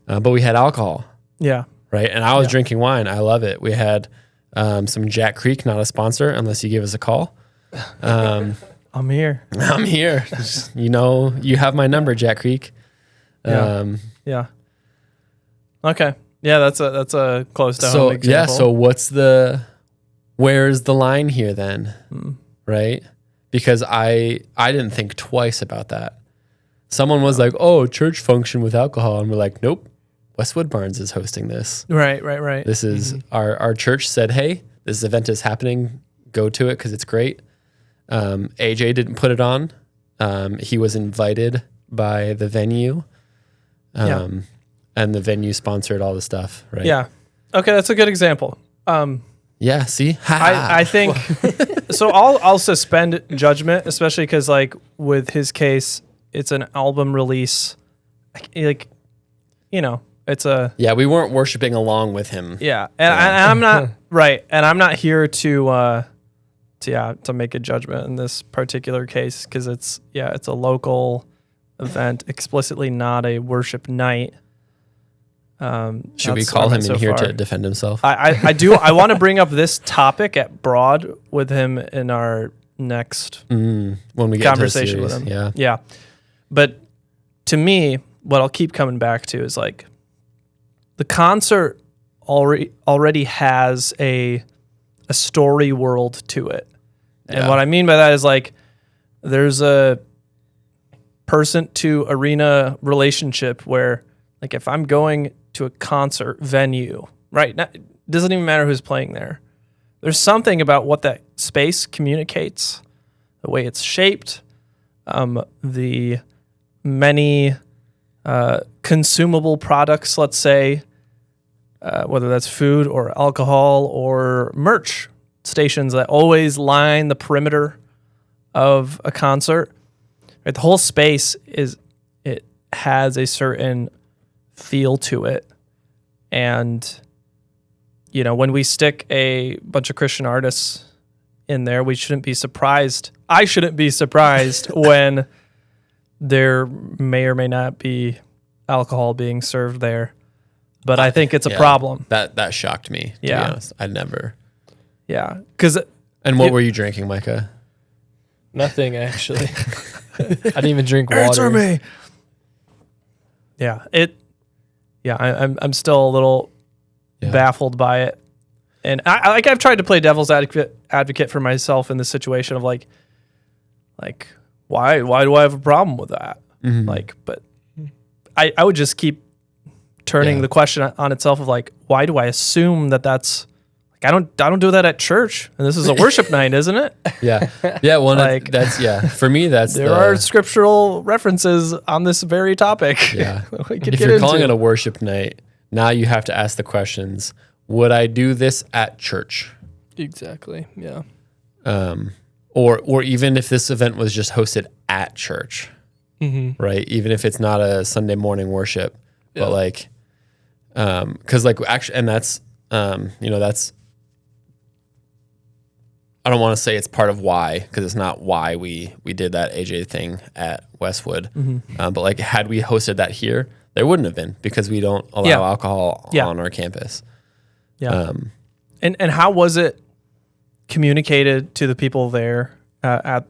[SPEAKER 2] But we had alcohol.
[SPEAKER 3] Yeah.
[SPEAKER 2] Right. And I was drinking wine. I love it. We had some Jack Creek, not a sponsor, unless you give us a call.
[SPEAKER 3] I'm here.
[SPEAKER 2] I'm here. You have my number, Jack Creek.
[SPEAKER 3] Yeah. Okay. Yeah, that's a close to home example.
[SPEAKER 2] Yeah, so where's the line here then? Right? Because I didn't think twice about that. Someone was like, "Oh, church function with alcohol." And we're like, "Nope. Westwood Barnes is hosting this."
[SPEAKER 3] Right.
[SPEAKER 2] This is our church said, "Hey, this event is happening. Go to it because it's great." AJ didn't put it on. He was invited by the venue. And the venue sponsored all the stuff, right?
[SPEAKER 3] Yeah. Okay, that's a good example.
[SPEAKER 2] Yeah, see?
[SPEAKER 3] I think so. I'll suspend judgment, especially because like with his case, it's an album release. Like, it's a
[SPEAKER 2] we weren't worshiping along with him.
[SPEAKER 3] and I'm not right, and I'm not here to make a judgment in this particular case because it's a local event, explicitly not a worship night.
[SPEAKER 2] Should we call him in here to defend himself?
[SPEAKER 3] I do. I want to bring up this topic at broad with him in our next
[SPEAKER 2] when we get
[SPEAKER 3] conversation with him. Yeah. But to me, what I'll keep coming back to is like the concert already has a story world to it, and what I mean by that is like there's a person to arena relationship where like if I'm going to a concert venue, right? Now, it doesn't even matter who's playing there. There's something about what that space communicates, the way it's shaped, the many consumable products, let's say, whether that's food or alcohol or merch stations that always line the perimeter of a concert. Right? The whole space has a certain feel to it. And, when we stick a bunch of Christian artists in there, we shouldn't be surprised. I shouldn't be surprised when there may or may not be alcohol being served there. But I think it's a problem.
[SPEAKER 2] That shocked me, to be honest. I'd never.
[SPEAKER 3] Yeah.
[SPEAKER 2] And what were you drinking, Micah?
[SPEAKER 4] Nothing, actually. I didn't even drink water.
[SPEAKER 3] Answer me. Yeah. I'm still a little baffled by it. And I've tried to play devil's advocate for myself in this situation of like why do I have a problem with that? But I would just keep turning the question on itself of like, why do I assume that's like, I don't do that at church, and this is a worship night, isn't it?
[SPEAKER 2] Yeah. Well, like, for me, there
[SPEAKER 3] are scriptural references on this very topic.
[SPEAKER 2] Yeah. If you're calling it a worship night, now you have to ask the questions, would I do this at church?
[SPEAKER 4] Exactly. Yeah.
[SPEAKER 2] Or even if this event was just hosted at church, right? Even if it's not a Sunday morning worship, but like, cause like actually, and that's, that's, I don't want to say it's part of why, because it's not why we did that AJ thing at Westwood. But like, had we hosted that here, there wouldn't have been, because we don't allow alcohol on our campus.
[SPEAKER 3] Yeah. And how was it communicated to the people there at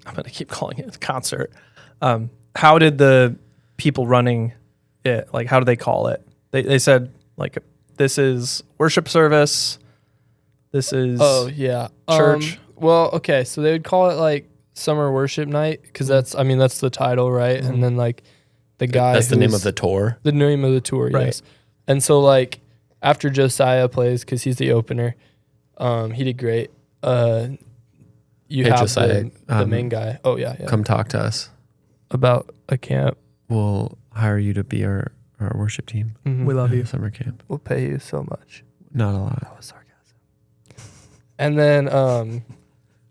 [SPEAKER 3] I'm going to keep calling it a concert. How did the people running it, like, how do they call it? They said, like, this is worship service. This is
[SPEAKER 4] church.
[SPEAKER 3] church.
[SPEAKER 4] Well, okay, so they would call it like summer worship night because that's the title, right?
[SPEAKER 3] Mm-hmm.
[SPEAKER 4] And then like the guy
[SPEAKER 2] That's the name of the tour.
[SPEAKER 4] the name of the tour,
[SPEAKER 3] Right.
[SPEAKER 4] yes. And so like after Josiah plays because he's the opener, he did great. You
[SPEAKER 2] Hey,
[SPEAKER 4] have
[SPEAKER 2] Josiah,
[SPEAKER 4] the main guy. Oh yeah.
[SPEAKER 2] Come talk to us.
[SPEAKER 4] About a camp.
[SPEAKER 2] We'll hire you to be our worship team.
[SPEAKER 3] We love you.
[SPEAKER 2] Summer camp.
[SPEAKER 4] We'll pay you so much.
[SPEAKER 2] Not a lot.
[SPEAKER 4] That was sarcasm. And then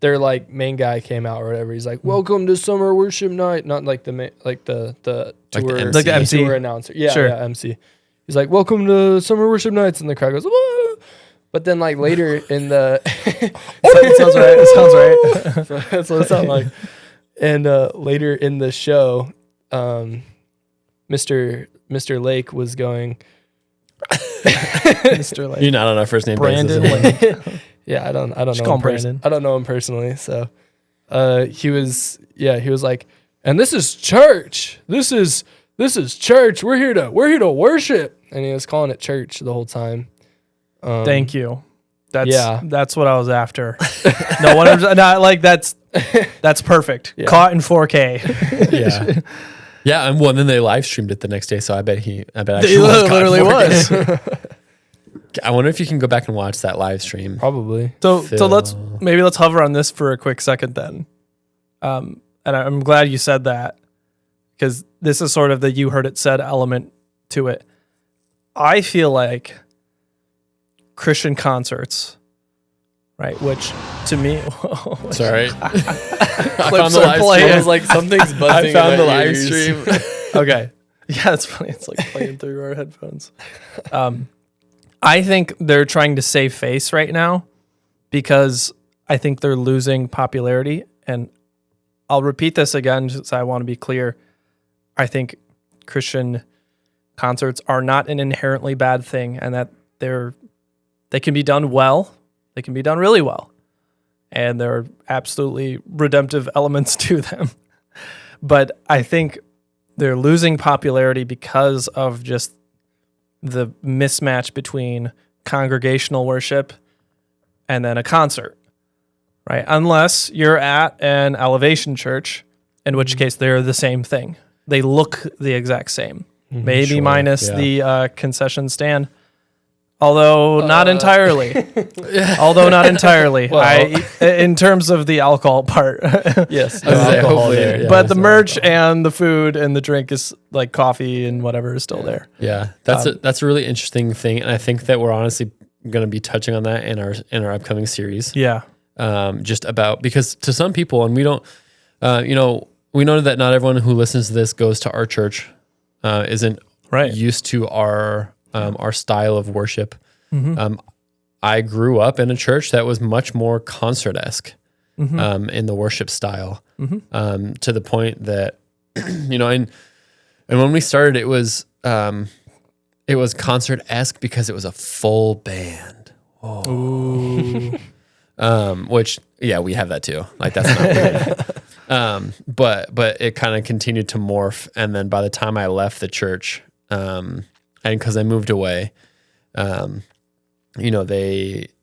[SPEAKER 4] their like main guy came out or whatever. He's like, "Welcome to summer worship night." Not like the the tour,
[SPEAKER 2] MC.
[SPEAKER 3] Like the MC.
[SPEAKER 4] tour announcer. Yeah,
[SPEAKER 3] Sure.
[SPEAKER 4] yeah, MC. He's like, "Welcome to summer worship nights," and the crowd goes, "Whoa!" But then like later in the,
[SPEAKER 3] It sounds right. It sounds right.
[SPEAKER 4] so that's what it sounded like. And later in the show, Mr. Lake was going.
[SPEAKER 3] Mr. Lake.
[SPEAKER 2] You're not on our first name
[SPEAKER 3] Brandon
[SPEAKER 2] basis.
[SPEAKER 3] Lake.
[SPEAKER 4] Yeah, I don't
[SPEAKER 3] Just
[SPEAKER 4] know
[SPEAKER 3] call
[SPEAKER 4] him
[SPEAKER 3] him Brandon.
[SPEAKER 4] I don't know him personally, so he was like, and this is church. This is church. We're here to worship, and he was calling it church the whole time.
[SPEAKER 3] Thank you.
[SPEAKER 4] Yeah.
[SPEAKER 3] That's what I was after. No wonder. Not like that's perfect.
[SPEAKER 4] Yeah.
[SPEAKER 3] Caught in 4K.
[SPEAKER 2] Yeah. Yeah, and then they live streamed it the next day, so I bet
[SPEAKER 3] It
[SPEAKER 2] actually was caught
[SPEAKER 3] literally
[SPEAKER 2] in 4K.
[SPEAKER 3] was.
[SPEAKER 2] I wonder if you can go back and watch that live stream.
[SPEAKER 4] Probably.
[SPEAKER 3] So
[SPEAKER 2] Phil.
[SPEAKER 3] let's hover on this for a quick second then. And I'm glad you said that because this is sort of the you heard it said element to it. I feel like Christian concerts, right? Which to me,
[SPEAKER 2] Sorry. I
[SPEAKER 3] Clips
[SPEAKER 2] found the
[SPEAKER 3] are
[SPEAKER 2] live
[SPEAKER 3] playing.
[SPEAKER 2] stream.
[SPEAKER 4] I was like, something's buzzing.
[SPEAKER 2] I found
[SPEAKER 4] in
[SPEAKER 2] the
[SPEAKER 4] my
[SPEAKER 2] live
[SPEAKER 4] ears.
[SPEAKER 2] stream.
[SPEAKER 3] okay. Yeah, it's funny. It's like playing through our headphones. I think they're trying to save face right now because I think they're losing popularity. And I'll repeat this again since I want to be clear. I think Christian concerts are not an inherently bad thing and that they can be done well. They can be done really well. And there are absolutely redemptive elements to them. But I think they're losing popularity because of just the mismatch between congregational worship and then a concert, right? Unless you're at an Elevation Church, in which case they're the same thing. They look the exact same, maybe
[SPEAKER 2] Sure,
[SPEAKER 3] minus
[SPEAKER 2] yeah.
[SPEAKER 3] the concession stand. Although not entirely. Although not entirely.
[SPEAKER 4] Well.
[SPEAKER 3] In terms of the alcohol part.
[SPEAKER 4] Yes.
[SPEAKER 2] I was gonna say,
[SPEAKER 4] alcohol
[SPEAKER 2] hopefully,
[SPEAKER 4] there.
[SPEAKER 2] yeah.
[SPEAKER 3] But the merch and the food and the drink is like coffee and whatever is still there.
[SPEAKER 2] Yeah, that's a really interesting thing, and I think that we're honestly going to be touching on that in our upcoming series.
[SPEAKER 3] Yeah.
[SPEAKER 2] Just about because to some people, and we don't, we know that not everyone who listens to this goes to our church, isn't
[SPEAKER 3] Right.
[SPEAKER 2] used to our style of worship. I grew up in a church that was much more concert-esque in the worship style, to the point that and when we started, it was concert-esque because it was a full band.
[SPEAKER 3] Ooh.
[SPEAKER 2] Which we have that too. Like that's not weird. But it kind of continued to morph, and then by the time I left the church, and because I moved away, they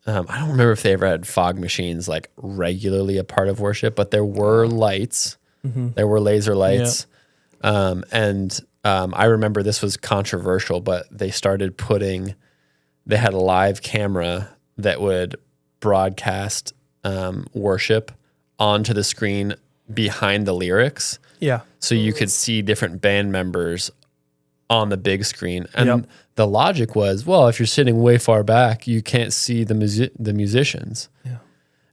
[SPEAKER 2] I don't remember if they ever had fog machines like regularly a part of worship, but there were lights, there were laser lights, and I remember this was controversial, but they started they had a live camera that would broadcast worship onto the screen behind the lyrics.
[SPEAKER 3] Yeah.
[SPEAKER 2] So you could see different band members on the big screen. And
[SPEAKER 3] Yep.
[SPEAKER 2] the logic was, well, if you're sitting way far back, you can't see the musicians.
[SPEAKER 3] Yeah.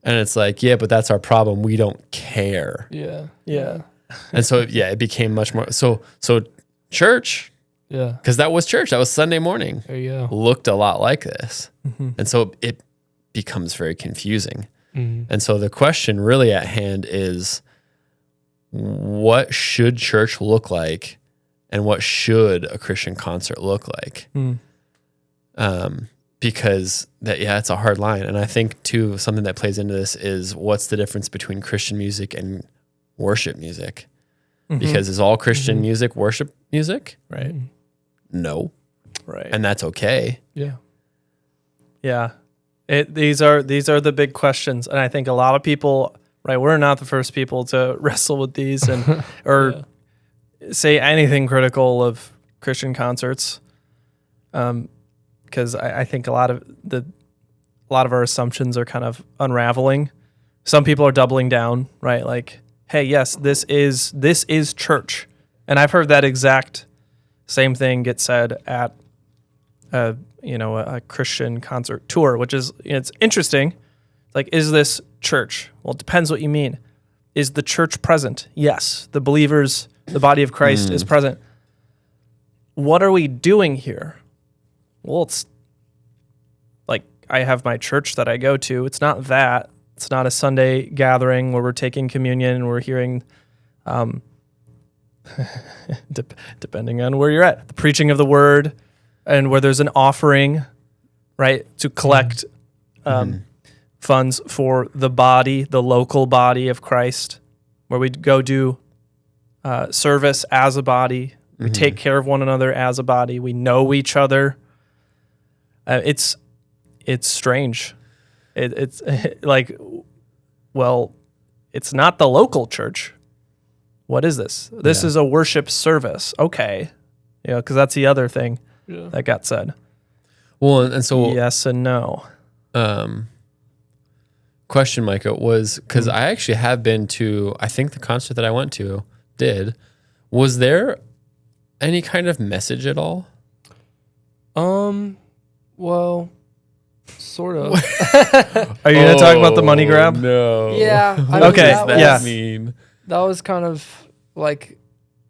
[SPEAKER 2] And it's like, yeah, but that's our problem. We don't care.
[SPEAKER 4] Yeah.
[SPEAKER 3] Yeah.
[SPEAKER 2] And so, it became much more. So church,
[SPEAKER 4] Yeah.
[SPEAKER 2] because that was church. That was Sunday morning.
[SPEAKER 4] There you go.
[SPEAKER 2] Looked a lot like this. And so it becomes very confusing. And so the question really at hand is, what should church look like, and what should a Christian concert look like? because it's a hard line. And I think too, something that plays into this is what's the difference between Christian music and worship music? Because is all Christian music worship music?
[SPEAKER 3] Right.
[SPEAKER 2] No.
[SPEAKER 3] Right.
[SPEAKER 2] And that's okay.
[SPEAKER 4] Yeah.
[SPEAKER 3] Yeah. These are the big questions. And I think a lot of people, right, we're not the first people to wrestle with these and or say anything critical of Christian concerts. Because I think a lot of our assumptions are kind of unraveling. Some people are doubling down, right? Like, hey, yes, this is church. And I've heard that exact same thing get said at a Christian concert tour, which is, it's interesting. Like, is this church? Well, it depends what you mean. Is the church present? Yes. The believers, the body of Christ is present. What are we doing here? Well, it's like, I have my church that I go to. It's not that. It's not a Sunday gathering where we're taking communion and we're hearing, depending on where you're at, the preaching of the word, and where there's an offering, right, to collect funds for the body, the local body of Christ, where we go do service as a body. We take care of one another as a body. We know each other. It's strange. It's like, well, it's not the local church. What is this? This is a worship service. Okay. Because that's the other thing that got said.
[SPEAKER 2] Well, and so
[SPEAKER 3] yes and no.
[SPEAKER 2] Question, Micah, was because I actually have been to, I think the concert that I went to was there any kind of message at all?
[SPEAKER 4] Well, sort of.
[SPEAKER 3] Are you going to talk about the money grab?
[SPEAKER 2] No.
[SPEAKER 4] Yeah.
[SPEAKER 3] Okay,
[SPEAKER 2] What does
[SPEAKER 3] yeah.
[SPEAKER 2] that mean?
[SPEAKER 4] That was kind of like,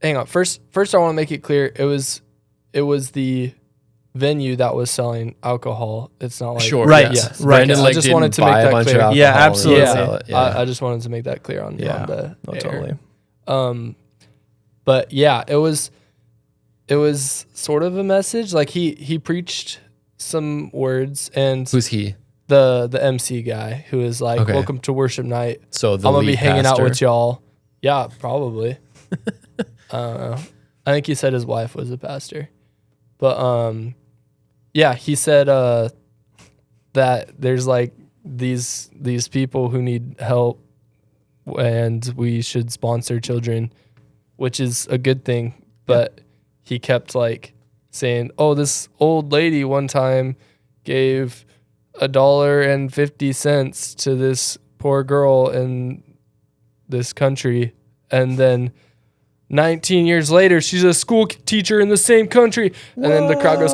[SPEAKER 4] hang on. First I want to make it clear. It was the venue that was selling alcohol. It's not like
[SPEAKER 2] Sure.
[SPEAKER 3] Right.
[SPEAKER 2] Yeah.
[SPEAKER 3] Yes. Right.
[SPEAKER 2] Brandon
[SPEAKER 4] I just
[SPEAKER 2] didn't
[SPEAKER 4] wanted to
[SPEAKER 2] buy
[SPEAKER 4] make
[SPEAKER 2] a
[SPEAKER 4] that
[SPEAKER 2] bunch
[SPEAKER 4] clear.
[SPEAKER 2] of alcohol
[SPEAKER 3] Yeah,
[SPEAKER 2] and
[SPEAKER 3] absolutely.
[SPEAKER 2] sell it.
[SPEAKER 4] I just wanted to make that clear on the air.
[SPEAKER 3] Totally.
[SPEAKER 4] But yeah, it was sort of a message. Like he preached some words, and
[SPEAKER 2] Who's he?
[SPEAKER 4] the MC guy who is like,
[SPEAKER 2] Okay.
[SPEAKER 4] welcome to worship night.
[SPEAKER 2] So the
[SPEAKER 4] I'm gonna be
[SPEAKER 2] lead
[SPEAKER 4] hanging out
[SPEAKER 2] pastor?
[SPEAKER 4] with y'all. Yeah, probably. I don't know. I think he said his wife was a pastor. But yeah, he said that there's like these people who need help and we should sponsor children, which is a good thing. But he kept like saying, oh, this old lady one time gave $1.50 to this poor girl in this country, and then 19 years later she's a school teacher in the same country. And then the crowd goes,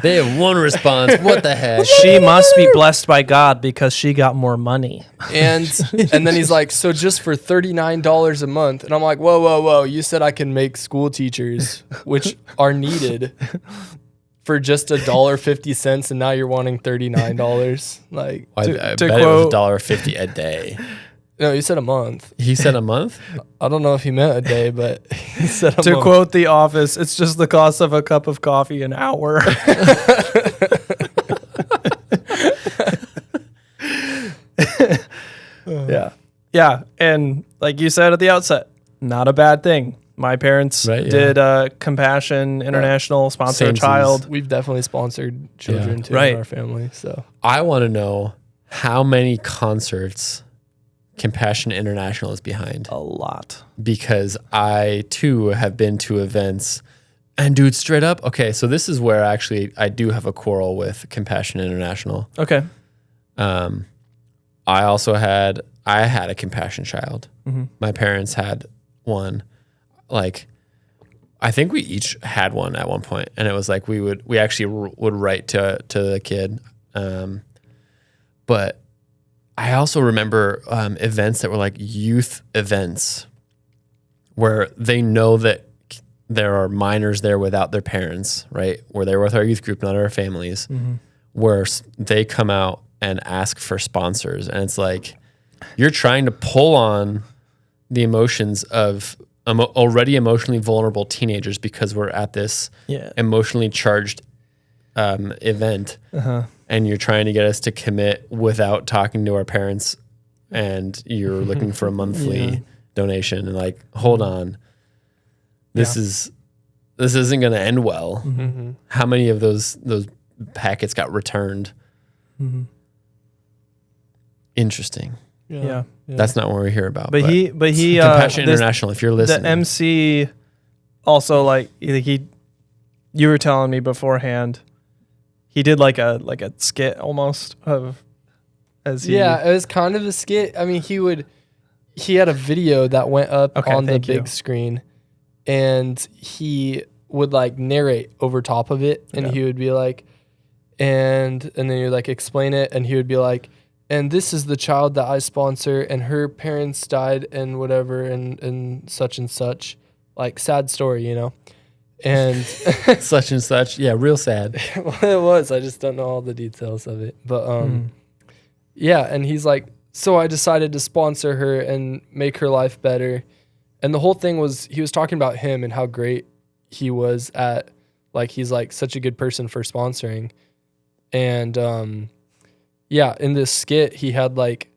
[SPEAKER 2] They have one response. What the heck?
[SPEAKER 3] She must be blessed by God because she got more money.
[SPEAKER 4] and then he's like, so just for $39 a month. And I'm like, whoa, you said I can make school teachers, which are needed, for just $1.50, and now you're wanting $39. Like,
[SPEAKER 2] I
[SPEAKER 3] To
[SPEAKER 2] bet it
[SPEAKER 3] quote-
[SPEAKER 2] was $1.50 a day.
[SPEAKER 4] no, you said a month.
[SPEAKER 2] He said a month?
[SPEAKER 4] I don't know if he meant a day, but he said a
[SPEAKER 3] To
[SPEAKER 4] month.
[SPEAKER 3] quote The Office, it's just the cost of a cup of coffee an hour. Yeah. And like you said at the outset, not a bad thing. My parents
[SPEAKER 2] Right, yeah.
[SPEAKER 3] did Compassion International sponsor a
[SPEAKER 2] Samesies.
[SPEAKER 3] child.
[SPEAKER 4] We've definitely sponsored children too
[SPEAKER 3] Right.
[SPEAKER 4] in our family. So
[SPEAKER 2] I want to know how many concerts Compassion International is behind,
[SPEAKER 3] A lot.
[SPEAKER 2] because I too have been to events. And dude, straight up, okay, so this is where actually I do have a quarrel with Compassion International.
[SPEAKER 3] Okay.
[SPEAKER 2] I had a compassion child. My parents had one. Like, I think we each had one at one point, and it was like we actually would write to the kid. But I also remember events that were like youth events, where they know that there are minors there without their parents, right? Where they're with our youth group, not our families, where they come out and ask for sponsors. And it's like, you're trying to pull on the emotions of already emotionally vulnerable teenagers because we're at this
[SPEAKER 3] Yeah.
[SPEAKER 2] emotionally charged event, and you're trying to get us to commit without talking to our parents, and you're looking for a monthly donation, and like, hold on, this isn't going to end well.
[SPEAKER 4] Mm-hmm.
[SPEAKER 2] How many of those packets got returned? Interesting.
[SPEAKER 3] Yeah.
[SPEAKER 2] That's not what we're here about.
[SPEAKER 3] But he
[SPEAKER 2] Compassion
[SPEAKER 3] this-
[SPEAKER 2] International, if you're listening.
[SPEAKER 3] the MC also like he you were telling me beforehand he did like a skit almost of as he
[SPEAKER 4] Yeah, it was kind of a skit. I mean, he had a video that went up
[SPEAKER 3] Okay,
[SPEAKER 4] on the
[SPEAKER 3] thank
[SPEAKER 4] big
[SPEAKER 3] you.
[SPEAKER 4] screen, and he would like narrate over top of it, and
[SPEAKER 3] Yeah.
[SPEAKER 4] he would be like, and then you like explain it, and he would be like, and this is the child that I sponsor, and her parents died and whatever, and such, like sad story, you know, and
[SPEAKER 2] such and such. Yeah, real sad.
[SPEAKER 4] well, it was. I just don't know all the details of it. But yeah, and he's like, so I decided to sponsor her and make her life better. And the whole thing was he was talking about him and how great he was at, like, he's like such a good person for sponsoring. And yeah, in this skit he had like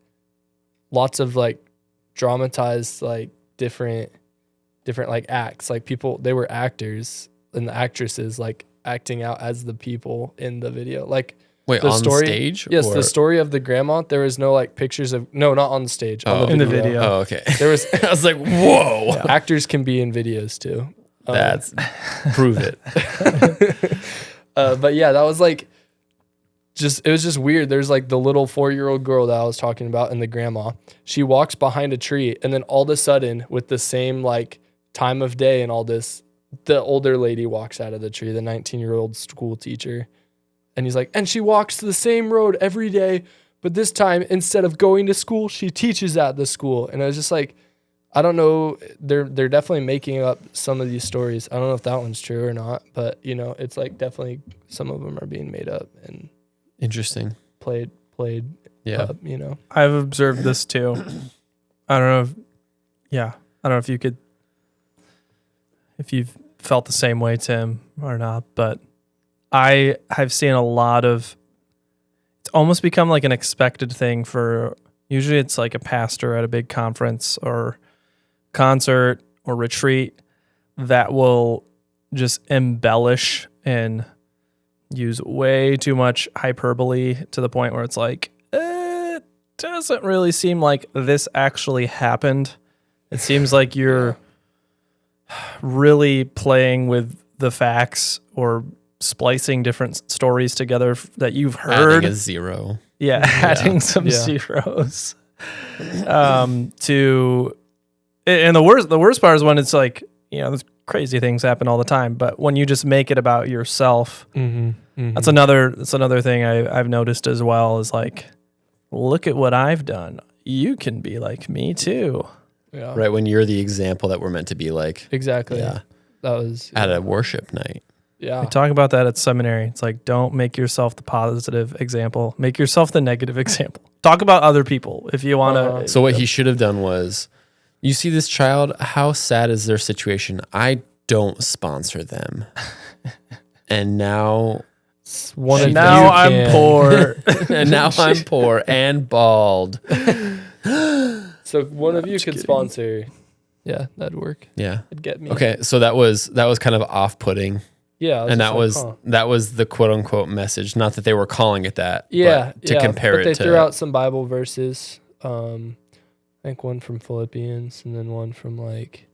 [SPEAKER 4] lots of like dramatized like different like acts, like people, they were actors and the actresses like acting out as the people in the video. Like,
[SPEAKER 2] Wait,
[SPEAKER 4] the
[SPEAKER 2] on
[SPEAKER 4] story,
[SPEAKER 2] stage?
[SPEAKER 4] yes,
[SPEAKER 2] or?
[SPEAKER 4] the story of the grandma, there was no like pictures of, no, not on the stage, on
[SPEAKER 3] in the video.
[SPEAKER 2] Oh, okay.
[SPEAKER 4] There was
[SPEAKER 2] I was like, whoa.
[SPEAKER 4] actors can be in videos too.
[SPEAKER 2] That's prove it.
[SPEAKER 4] But yeah, that was like it was just weird. There's like the little 4-year-old girl that I was talking about and the grandma. She walks behind a tree, and then all of a sudden, with the same like time of day and all this, the older lady walks out of the tree, the 19-year-old school teacher. And he's like, and she walks the same road every day, but this time, instead of going to school, she teaches at the school. And I was just like, I don't know. They're definitely making up some of these stories. I don't know if that one's true or not, but you know, it's like definitely some of them are being made up and
[SPEAKER 2] Interesting.
[SPEAKER 4] played
[SPEAKER 2] Yeah.
[SPEAKER 4] up, you know.
[SPEAKER 3] I've observed this too. I don't know if you've felt the same way, Tim, or not, but I have seen a lot of, it's almost become like an expected thing for, usually it's like a pastor at a big conference or concert or retreat that will just embellish and use way too much hyperbole to the point where it's like, it doesn't really seem like this actually happened. It seems like you're really playing with the facts or splicing different stories together that you've heard.
[SPEAKER 2] Adding a zero.
[SPEAKER 3] Yeah, adding some
[SPEAKER 4] Yeah.
[SPEAKER 3] zeros. To and the worst part is when it's like, you know, there's crazy things happen all the time, but when you just make it about yourself, that's another thing I've noticed as well, is like, look at what I've done. You can be like me too.
[SPEAKER 4] Yeah.
[SPEAKER 2] Right, when you're the example that we're meant to be like.
[SPEAKER 4] Exactly.
[SPEAKER 2] Yeah.
[SPEAKER 4] That was
[SPEAKER 2] At a worship night.
[SPEAKER 4] yeah.
[SPEAKER 3] I talk about that at seminary. It's like, don't make yourself the positive example. Make yourself the negative example. Talk about other people if you want to.
[SPEAKER 2] So what he should have done was, you see this child, how sad is their situation? I don't sponsor them. And now
[SPEAKER 4] One
[SPEAKER 2] She-
[SPEAKER 4] of
[SPEAKER 3] now
[SPEAKER 4] you
[SPEAKER 3] I'm
[SPEAKER 4] can.
[SPEAKER 3] poor.
[SPEAKER 2] and now I'm poor and bald.
[SPEAKER 4] So one of you could sponsor. Yeah, that'd work.
[SPEAKER 2] Yeah.
[SPEAKER 4] It'd get me.
[SPEAKER 2] Okay, so that was kind of off-putting.
[SPEAKER 4] Yeah.
[SPEAKER 2] And that was the quote unquote message. Not that they were calling it that.
[SPEAKER 4] Yeah.
[SPEAKER 2] But to
[SPEAKER 4] yeah,
[SPEAKER 2] compare
[SPEAKER 4] but
[SPEAKER 2] it
[SPEAKER 4] they
[SPEAKER 2] to
[SPEAKER 4] threw out some Bible verses. I think one from Philippians and then one from like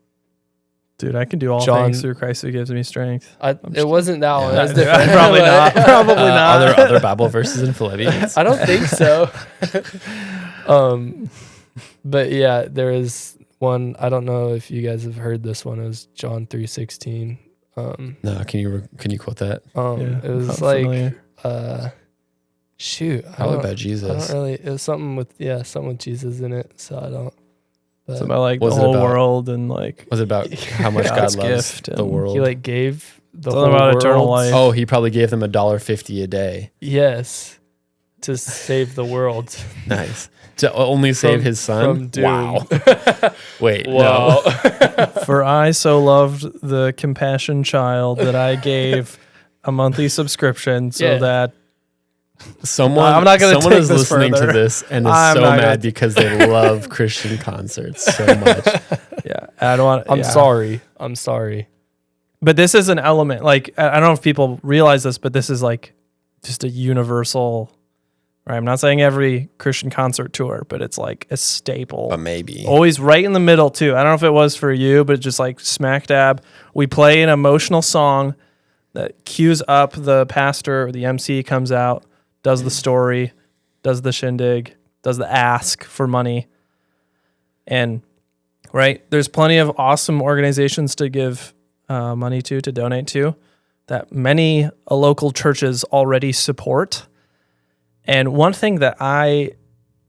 [SPEAKER 3] Dude, I can do all
[SPEAKER 4] John-
[SPEAKER 3] things through Christ who gives me strength.
[SPEAKER 4] it wasn't that one.
[SPEAKER 2] Yeah.
[SPEAKER 4] That's different.
[SPEAKER 3] Probably not. Probably not.
[SPEAKER 2] Are there other Bible verses in Philippians?
[SPEAKER 4] I don't think so. But yeah, there is one. I don't know if you guys have heard this one. It was John 3:16.
[SPEAKER 2] No, can you quote that?
[SPEAKER 3] Yeah,
[SPEAKER 4] It was
[SPEAKER 3] not
[SPEAKER 4] like
[SPEAKER 3] familiar.
[SPEAKER 4] shoot.
[SPEAKER 2] Probably about
[SPEAKER 4] I don't
[SPEAKER 2] Jesus.
[SPEAKER 4] really. It was something with Jesus in it. So I don't. But
[SPEAKER 3] It's about like the
[SPEAKER 2] Was it
[SPEAKER 3] whole
[SPEAKER 2] about-
[SPEAKER 3] world and like
[SPEAKER 2] Was it about how much God
[SPEAKER 3] God's
[SPEAKER 2] loves
[SPEAKER 3] gift
[SPEAKER 2] the
[SPEAKER 3] and-
[SPEAKER 2] world?
[SPEAKER 4] he like gave the
[SPEAKER 3] Something
[SPEAKER 4] whole
[SPEAKER 3] about eternal
[SPEAKER 4] world-
[SPEAKER 3] life.
[SPEAKER 2] Oh, he probably gave them $1.50 a day.
[SPEAKER 4] Yes. to save the world.
[SPEAKER 2] Nice. To only save his son?
[SPEAKER 4] from doom.
[SPEAKER 2] Wow. Wait,
[SPEAKER 4] Wow.
[SPEAKER 2] no.
[SPEAKER 3] For I so loved the compassion child that I gave a monthly subscription so
[SPEAKER 4] Yeah.
[SPEAKER 3] that
[SPEAKER 2] Someone,
[SPEAKER 3] I'm not gonna
[SPEAKER 2] someone
[SPEAKER 3] take
[SPEAKER 2] is
[SPEAKER 3] this
[SPEAKER 2] listening
[SPEAKER 3] further.
[SPEAKER 2] to this and is
[SPEAKER 3] I'm
[SPEAKER 2] so
[SPEAKER 3] not
[SPEAKER 2] mad
[SPEAKER 3] gonna-
[SPEAKER 2] because they love Christian concerts so much.
[SPEAKER 3] yeah, I don't want.
[SPEAKER 4] I'm
[SPEAKER 3] yeah.
[SPEAKER 4] sorry. I'm sorry.
[SPEAKER 3] But this is an element. Like I don't know if people realize this, but this is like just a universal. Right, I'm not saying every Christian concert tour, but it's like a staple.
[SPEAKER 2] But maybe.
[SPEAKER 3] Always right in the middle too. I don't know if it was for you, but just like smack dab, we play an emotional song that cues up the pastor or the MC comes out, does the story, does the shindig, does the ask for money. And right, there's plenty of awesome organizations to give money to donate to that many local churches already support. And one thing that I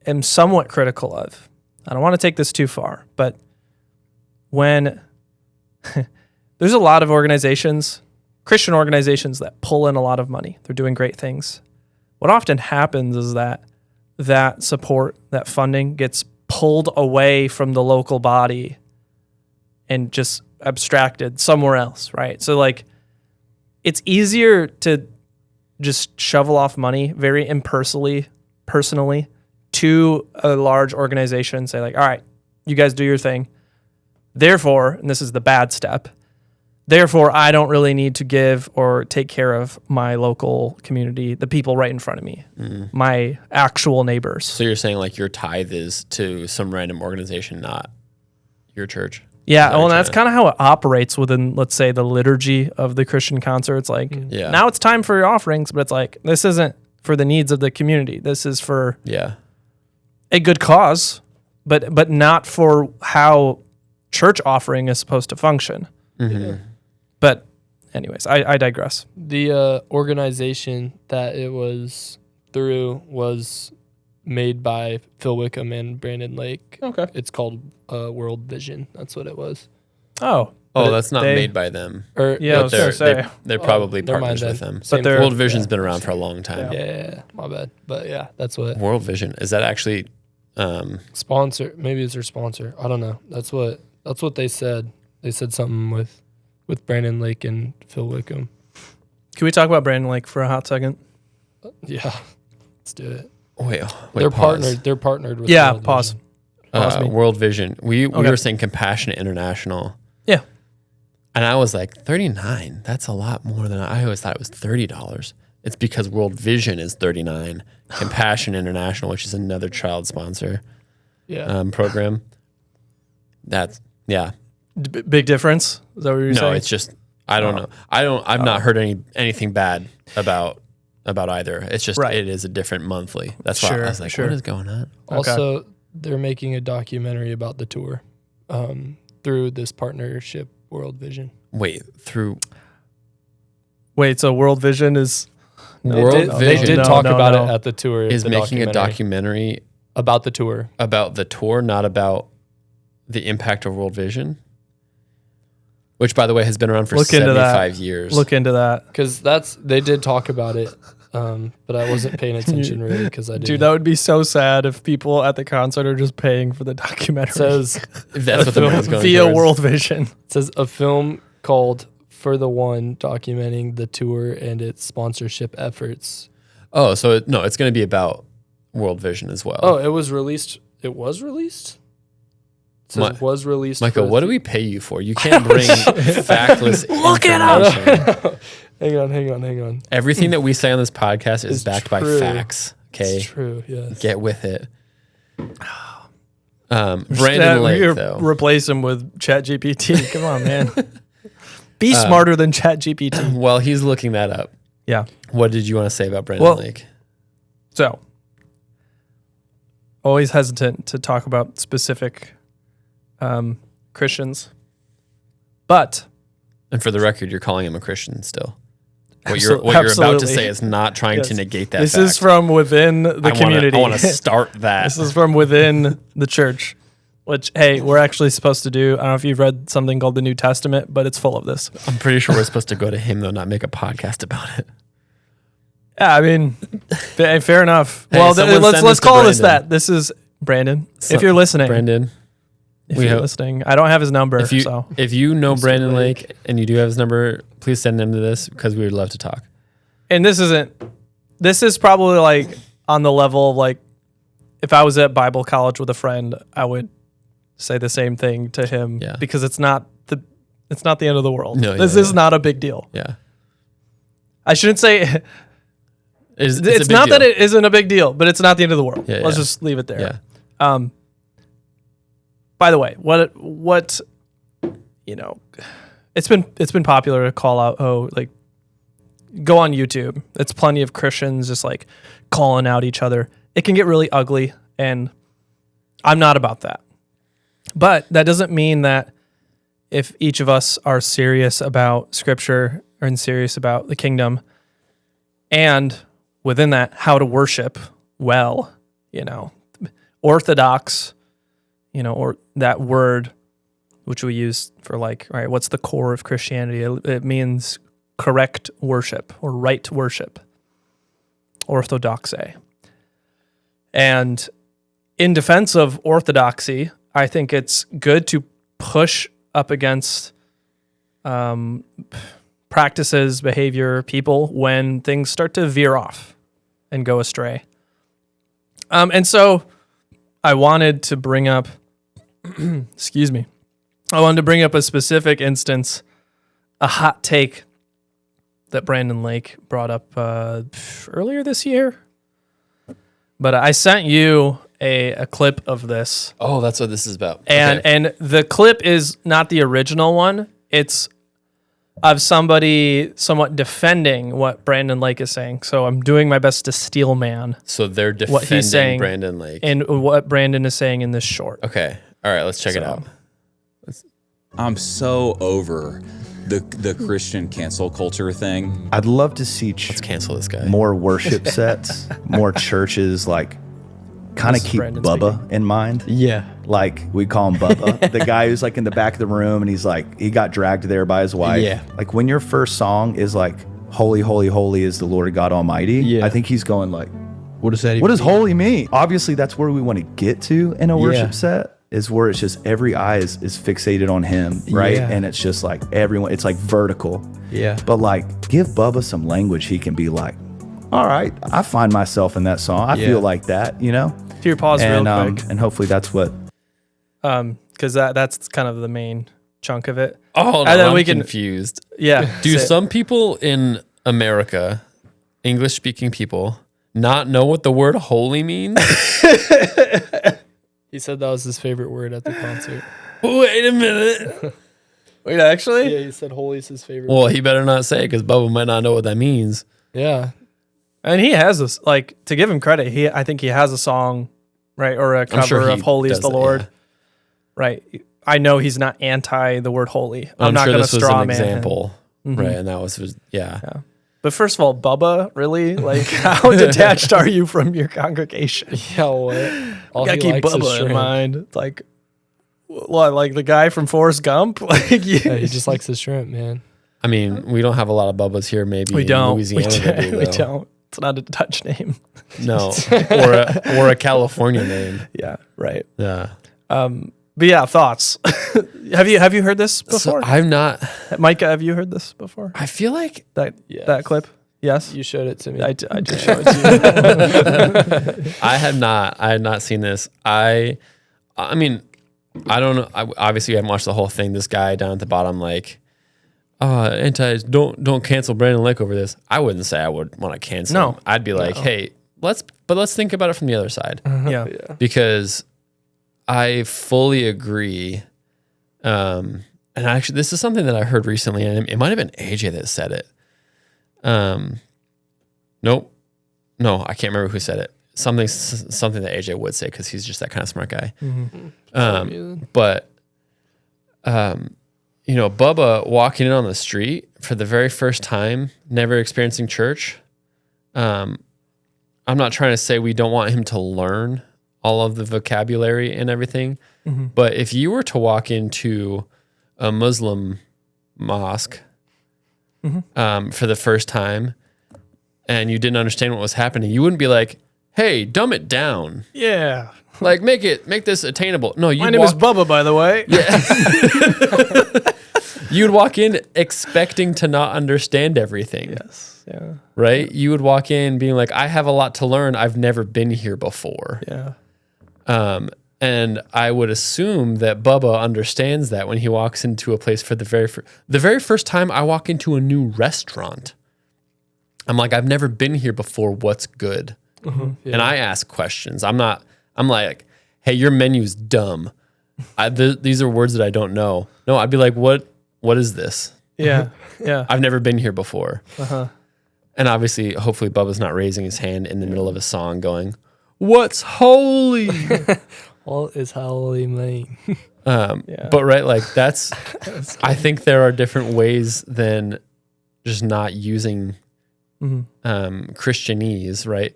[SPEAKER 3] am somewhat critical of, I don't want to take this too far, but when there's a lot of organizations, Christian organizations that pull in a lot of money, they're doing great things. What often happens is that support, that funding gets pulled away from the local body and just abstracted somewhere else, right? So like it's easier to just shovel off money very personally to a large organization and say like, all right, you guys do your thing. Therefore, and this is the bad step, therefore, I don't really need to give or take care of my local community, the people right in front of me, my actual neighbors.
[SPEAKER 2] So you're saying like your tithe is to some random organization, not your church?
[SPEAKER 3] Yeah,
[SPEAKER 2] Sorry,
[SPEAKER 3] well, that's
[SPEAKER 2] China.
[SPEAKER 3] kind of how it operates within, let's say, the liturgy of the Christian concert. It's like,
[SPEAKER 2] Yeah.
[SPEAKER 3] now it's time for your offerings, but it's like, this isn't for the needs of the community. This is for
[SPEAKER 2] Yeah.
[SPEAKER 3] a good cause, but not for how church offering is supposed to function.
[SPEAKER 2] Mm-hmm.
[SPEAKER 3] But anyways, I digress.
[SPEAKER 4] The organization that it was through was made by Phil Wickham and Brandon Lake.
[SPEAKER 3] Okay.
[SPEAKER 4] It's called World Vision. That's what it was.
[SPEAKER 3] Oh.
[SPEAKER 2] Oh,
[SPEAKER 3] but
[SPEAKER 2] that's not
[SPEAKER 3] they-
[SPEAKER 2] made by them.
[SPEAKER 4] Or
[SPEAKER 3] Yeah, I
[SPEAKER 2] But
[SPEAKER 3] was gonna say.
[SPEAKER 2] they're
[SPEAKER 4] Oh,
[SPEAKER 2] probably
[SPEAKER 4] never mind
[SPEAKER 2] partners
[SPEAKER 4] then.
[SPEAKER 2] with them.
[SPEAKER 4] Same
[SPEAKER 3] they're-
[SPEAKER 4] thing.
[SPEAKER 2] World Vision's
[SPEAKER 4] Yeah.
[SPEAKER 2] been around for a long time.
[SPEAKER 4] Yeah, my bad. But yeah, that's what
[SPEAKER 2] World Vision, is that actually
[SPEAKER 4] sponsor. Maybe it's their sponsor. I don't know. That's what they said. They said something with Brandon Lake and Phil Wickham.
[SPEAKER 3] Can we talk about Brandon Lake for a hot second?
[SPEAKER 4] Yeah, let's do it.
[SPEAKER 2] wait,
[SPEAKER 4] They're
[SPEAKER 2] pause.
[SPEAKER 4] partnered. They're partnered with.
[SPEAKER 3] Yeah,
[SPEAKER 4] World
[SPEAKER 3] pause.
[SPEAKER 4] Vision.
[SPEAKER 3] Pause me.
[SPEAKER 2] World Vision. We
[SPEAKER 3] Okay.
[SPEAKER 2] were saying Compassionate International.
[SPEAKER 3] Yeah.
[SPEAKER 2] And I was like, $39. That's a lot more than I always thought it was $30. It's because World Vision is $39. Compassion International, which is another child sponsor
[SPEAKER 4] Yeah.
[SPEAKER 2] program. That's yeah.
[SPEAKER 3] Big difference? Is that what you're
[SPEAKER 2] No,
[SPEAKER 3] saying?
[SPEAKER 2] it's just I don't know. I've not heard anything bad about either. It's just
[SPEAKER 3] Right.
[SPEAKER 2] it is a different monthly. That's why
[SPEAKER 3] Sure,
[SPEAKER 2] I was like,
[SPEAKER 3] sure.
[SPEAKER 2] what is going on?
[SPEAKER 4] Also, they're making a documentary about the tour through this partnership, World Vision.
[SPEAKER 2] Wait, through
[SPEAKER 3] Wait, so World Vision is
[SPEAKER 2] World
[SPEAKER 4] They
[SPEAKER 2] Vision
[SPEAKER 4] did
[SPEAKER 3] No,
[SPEAKER 4] talk
[SPEAKER 3] no,
[SPEAKER 4] about
[SPEAKER 3] no.
[SPEAKER 4] it at the tour.
[SPEAKER 2] is
[SPEAKER 4] the
[SPEAKER 2] making a documentary
[SPEAKER 4] about the tour.
[SPEAKER 2] about the tour, not about the impact of World Vision, which, by the way, has been around for
[SPEAKER 3] Look into that.
[SPEAKER 2] 75 years.
[SPEAKER 3] look into that.
[SPEAKER 4] Because they did talk about it, but I wasn't paying attention really because I didn't.
[SPEAKER 3] Dude, that would be so sad if people at the concert are just paying for the documentary.
[SPEAKER 4] It says
[SPEAKER 2] If that's what the money's going
[SPEAKER 3] via
[SPEAKER 2] towards.
[SPEAKER 3] World Vision.
[SPEAKER 4] it says a film called For the One, documenting the tour and its sponsorship efforts.
[SPEAKER 2] Oh, so it's going to be about World Vision as well.
[SPEAKER 4] Oh, it was released. It was released. It says
[SPEAKER 2] Mi-
[SPEAKER 4] was released.
[SPEAKER 2] Michael,
[SPEAKER 4] for
[SPEAKER 2] what do we pay you for? You can't bring factless
[SPEAKER 3] Look it up.
[SPEAKER 2] information.
[SPEAKER 4] Hang on.
[SPEAKER 2] Everything that we say on this podcast is
[SPEAKER 4] It's
[SPEAKER 2] backed by
[SPEAKER 4] true.
[SPEAKER 2] facts. Okay,
[SPEAKER 4] It's true. Yes.
[SPEAKER 2] get with it. Brandon Lake,
[SPEAKER 3] You
[SPEAKER 2] though.
[SPEAKER 3] replace him with ChatGPT. Come on, man. Be smarter than ChatGPT.
[SPEAKER 2] Well, he's looking that up.
[SPEAKER 3] Yeah.
[SPEAKER 2] What did you want to say about Brandon
[SPEAKER 3] Well,
[SPEAKER 2] Lake?
[SPEAKER 3] So, always hesitant to talk about specific Christians, but
[SPEAKER 2] And for the record, you're calling him a Christian still. What
[SPEAKER 3] Absol-
[SPEAKER 2] you're about to
[SPEAKER 3] absolutely.
[SPEAKER 2] say is not trying to
[SPEAKER 3] Yes.
[SPEAKER 2] negate that.
[SPEAKER 3] this
[SPEAKER 2] fact.
[SPEAKER 3] is from within the community.
[SPEAKER 2] I want to start that.
[SPEAKER 3] This is from within the church, which, hey, we're actually supposed to do. I don't know if you've read something called the New Testament, but it's full of this.
[SPEAKER 2] I'm pretty sure we're supposed to go to him though, not make a podcast about it.
[SPEAKER 3] Yeah, I mean, fair enough.
[SPEAKER 2] Hey,
[SPEAKER 3] well,
[SPEAKER 2] someone
[SPEAKER 3] let's
[SPEAKER 2] send this to
[SPEAKER 3] call this
[SPEAKER 2] Brandon.
[SPEAKER 3] that. This is Brandon.
[SPEAKER 2] So-
[SPEAKER 3] if you're listening,
[SPEAKER 2] Brandon,
[SPEAKER 3] if
[SPEAKER 2] we
[SPEAKER 3] you're
[SPEAKER 2] hope-
[SPEAKER 3] listening, I don't have his number.
[SPEAKER 2] if you
[SPEAKER 3] so
[SPEAKER 2] if you know
[SPEAKER 3] Mr.
[SPEAKER 2] Brandon
[SPEAKER 3] Blake.
[SPEAKER 2] Lake and you do have his number, please send him to this because we would love to talk.
[SPEAKER 3] and this is probably like on the level of like if I was at Bible college with a friend, I would say the same thing to him
[SPEAKER 2] Yeah.
[SPEAKER 3] because it's not the end of the world.
[SPEAKER 2] No,
[SPEAKER 3] this
[SPEAKER 2] yeah,
[SPEAKER 3] is
[SPEAKER 2] yeah.
[SPEAKER 3] not a big deal.
[SPEAKER 2] Yeah,
[SPEAKER 3] I shouldn't say
[SPEAKER 2] it's
[SPEAKER 3] it's not that it isn't a big deal, but it's not the end of the world.
[SPEAKER 2] Yeah,
[SPEAKER 3] Let's
[SPEAKER 2] yeah.
[SPEAKER 3] just leave it there.
[SPEAKER 2] Yeah,
[SPEAKER 3] By the way, what you know, it's been popular to call out like go on YouTube. It's plenty of Christians just like calling out each other. It can get really ugly, and I'm not about that. But that doesn't mean that if each of us are serious about Scripture and serious about the kingdom, and within that, how to worship well, orthodox, or that word which we use for like, all right, what's the core of Christianity? It means correct worship or right worship, orthodoxy. And in defense of orthodoxy, I think it's good to push up against practices, behavior, people when things start to veer off and go astray. And so I wanted to bring up, excuse me, I wanted to bring up a specific instance, a hot take that Brandon Lake brought up earlier this year. But I sent you a clip of this.
[SPEAKER 2] Oh, that's what this is about.
[SPEAKER 3] And
[SPEAKER 2] Okay.
[SPEAKER 3] and the clip is not the original one. It's of somebody somewhat defending what Brandon Lake is saying. So I'm doing my best to steel man
[SPEAKER 2] So they're defending
[SPEAKER 3] what he's saying
[SPEAKER 2] Brandon Lake.
[SPEAKER 3] and what Brandon is saying in this short.
[SPEAKER 2] Okay. All right, let's check it
[SPEAKER 3] So-
[SPEAKER 2] out.
[SPEAKER 5] I'm so over the Christian cancel culture thing.
[SPEAKER 6] I'd love to see
[SPEAKER 2] Let's cancel this guy.
[SPEAKER 6] more worship sets, more churches, like kind of
[SPEAKER 3] This is
[SPEAKER 6] keep
[SPEAKER 3] Brandon
[SPEAKER 6] Bubba in mind.
[SPEAKER 2] Yeah.
[SPEAKER 6] Like we call him Bubba, the guy who's like in the back of the room and he's like, he got dragged there by his wife.
[SPEAKER 2] Yeah.
[SPEAKER 6] Like when your first song is like, holy, holy, holy is the Lord God Almighty.
[SPEAKER 7] Yeah.
[SPEAKER 6] I think he's going like,
[SPEAKER 7] What does that even
[SPEAKER 6] what does
[SPEAKER 7] mean?
[SPEAKER 6] holy mean? Obviously that's where we want to get to in a worship
[SPEAKER 7] Yeah.
[SPEAKER 6] set, is where it's just every eye is fixated on him. Right.
[SPEAKER 7] Yeah.
[SPEAKER 6] And it's just like everyone, it's like vertical.
[SPEAKER 7] Yeah.
[SPEAKER 6] But like, give Bubba some language. He can be like, all right, I find myself in that song. I
[SPEAKER 7] Yeah.
[SPEAKER 6] feel like that, you know?
[SPEAKER 3] Here, pause
[SPEAKER 6] And
[SPEAKER 3] real quick.
[SPEAKER 6] and hopefully that's what
[SPEAKER 3] Because that's kind of the main chunk of it.
[SPEAKER 2] Oh, no,
[SPEAKER 3] And then
[SPEAKER 2] I'm
[SPEAKER 3] we can-
[SPEAKER 2] confused.
[SPEAKER 3] Yeah.
[SPEAKER 2] Do
[SPEAKER 3] say-
[SPEAKER 2] some people in America, English-speaking people, not know what the word holy means?
[SPEAKER 4] He said that was his favorite word at the concert.
[SPEAKER 2] Wait a minute.
[SPEAKER 3] Wait, actually?
[SPEAKER 4] Yeah, he said holy is his favorite
[SPEAKER 2] Well,
[SPEAKER 4] word.
[SPEAKER 2] he better not say it because Bubba might not know what that means.
[SPEAKER 4] Yeah.
[SPEAKER 3] And he has this, like, to give him credit, I think he has a song, right, or a
[SPEAKER 2] I'm sure
[SPEAKER 3] cover
[SPEAKER 2] he
[SPEAKER 3] of "Holy is
[SPEAKER 2] does
[SPEAKER 3] the
[SPEAKER 2] that,
[SPEAKER 3] Lord,"
[SPEAKER 2] yeah.
[SPEAKER 3] right? I know he's not anti the word "holy."
[SPEAKER 2] I'm
[SPEAKER 3] not
[SPEAKER 2] sure
[SPEAKER 3] going to
[SPEAKER 2] this was
[SPEAKER 3] straw
[SPEAKER 2] an
[SPEAKER 3] man him.
[SPEAKER 2] example,
[SPEAKER 3] Mhm.
[SPEAKER 2] right? And that was yeah.
[SPEAKER 3] But first of all, Bubba, really, like, how detached are you from your congregation?
[SPEAKER 4] Yeah, what? All
[SPEAKER 3] You gotta
[SPEAKER 4] he
[SPEAKER 3] keep
[SPEAKER 4] likes is
[SPEAKER 3] Bubba in
[SPEAKER 4] shrimp.
[SPEAKER 3] mind. It's like, what, like the guy from Forrest Gump? Like,
[SPEAKER 4] Yeah, he just likes his shrimp, man.
[SPEAKER 2] I mean, we don't have a lot of Bubbas here. Maybe
[SPEAKER 3] we
[SPEAKER 2] in
[SPEAKER 3] don't.
[SPEAKER 2] Louisiana, they do,
[SPEAKER 3] We
[SPEAKER 2] though.
[SPEAKER 3] don't. It's not a Dutch name.
[SPEAKER 2] No, or a California name.
[SPEAKER 3] Yeah, right.
[SPEAKER 2] Yeah.
[SPEAKER 3] But yeah, thoughts. have you heard this
[SPEAKER 2] So
[SPEAKER 3] before?
[SPEAKER 2] I'm not.
[SPEAKER 3] Micah, have you heard this before?
[SPEAKER 2] I feel like
[SPEAKER 3] That clip? Yes.
[SPEAKER 4] You showed it to me.
[SPEAKER 3] I did show it to you.
[SPEAKER 2] I had not seen this. I mean, I don't know. Obviously, I haven't watched the whole thing. This guy down at the bottom, like, don't cancel Brandon Lake over this. I wouldn't say I would want to cancel
[SPEAKER 3] No.
[SPEAKER 2] him. I'd be like, hey, let's think about it from the other side,
[SPEAKER 3] Yeah.
[SPEAKER 2] because I fully agree. And actually, this is something that I heard recently, and it might have been AJ that said it. Nope. No, I can't remember who said it. Something that AJ would say because he's just that kind of smart guy. But Bubba walking in on the street for the very first time, never experiencing church. I'm not trying to say we don't want him to learn all of the vocabulary and everything, but if you were to walk into a Muslim mosque for the first time, and you didn't understand what was happening, you wouldn't be like, "Hey, dumb it down.
[SPEAKER 3] Yeah.
[SPEAKER 2] Like make this attainable." No, you
[SPEAKER 3] My name is Bubba, by the way.
[SPEAKER 2] you'd walk in expecting to not understand everything.
[SPEAKER 3] Yes. Yeah.
[SPEAKER 2] Right? You would walk in being like, "I have a lot to learn. I've never been here before."
[SPEAKER 3] Yeah.
[SPEAKER 2] And I would assume that Bubba understands that when he walks into a place for the very first time I walk into a new restaurant. I'm like, "I've never been here before. What's good?"
[SPEAKER 4] Yeah.
[SPEAKER 2] And I ask questions. I'm like, "Hey, your menu's dumb. These are words that I don't know." No, I'd be like, what is this?
[SPEAKER 3] Yeah. Yeah.
[SPEAKER 2] I've never been here before.
[SPEAKER 3] Uh-huh.
[SPEAKER 2] And obviously, hopefully Bubba's not raising his hand in the middle of a song going, "What's holy?"
[SPEAKER 4] What is holy mean?
[SPEAKER 3] Yeah.
[SPEAKER 2] But right, like that's I think there are different ways than just not using Christianese, right?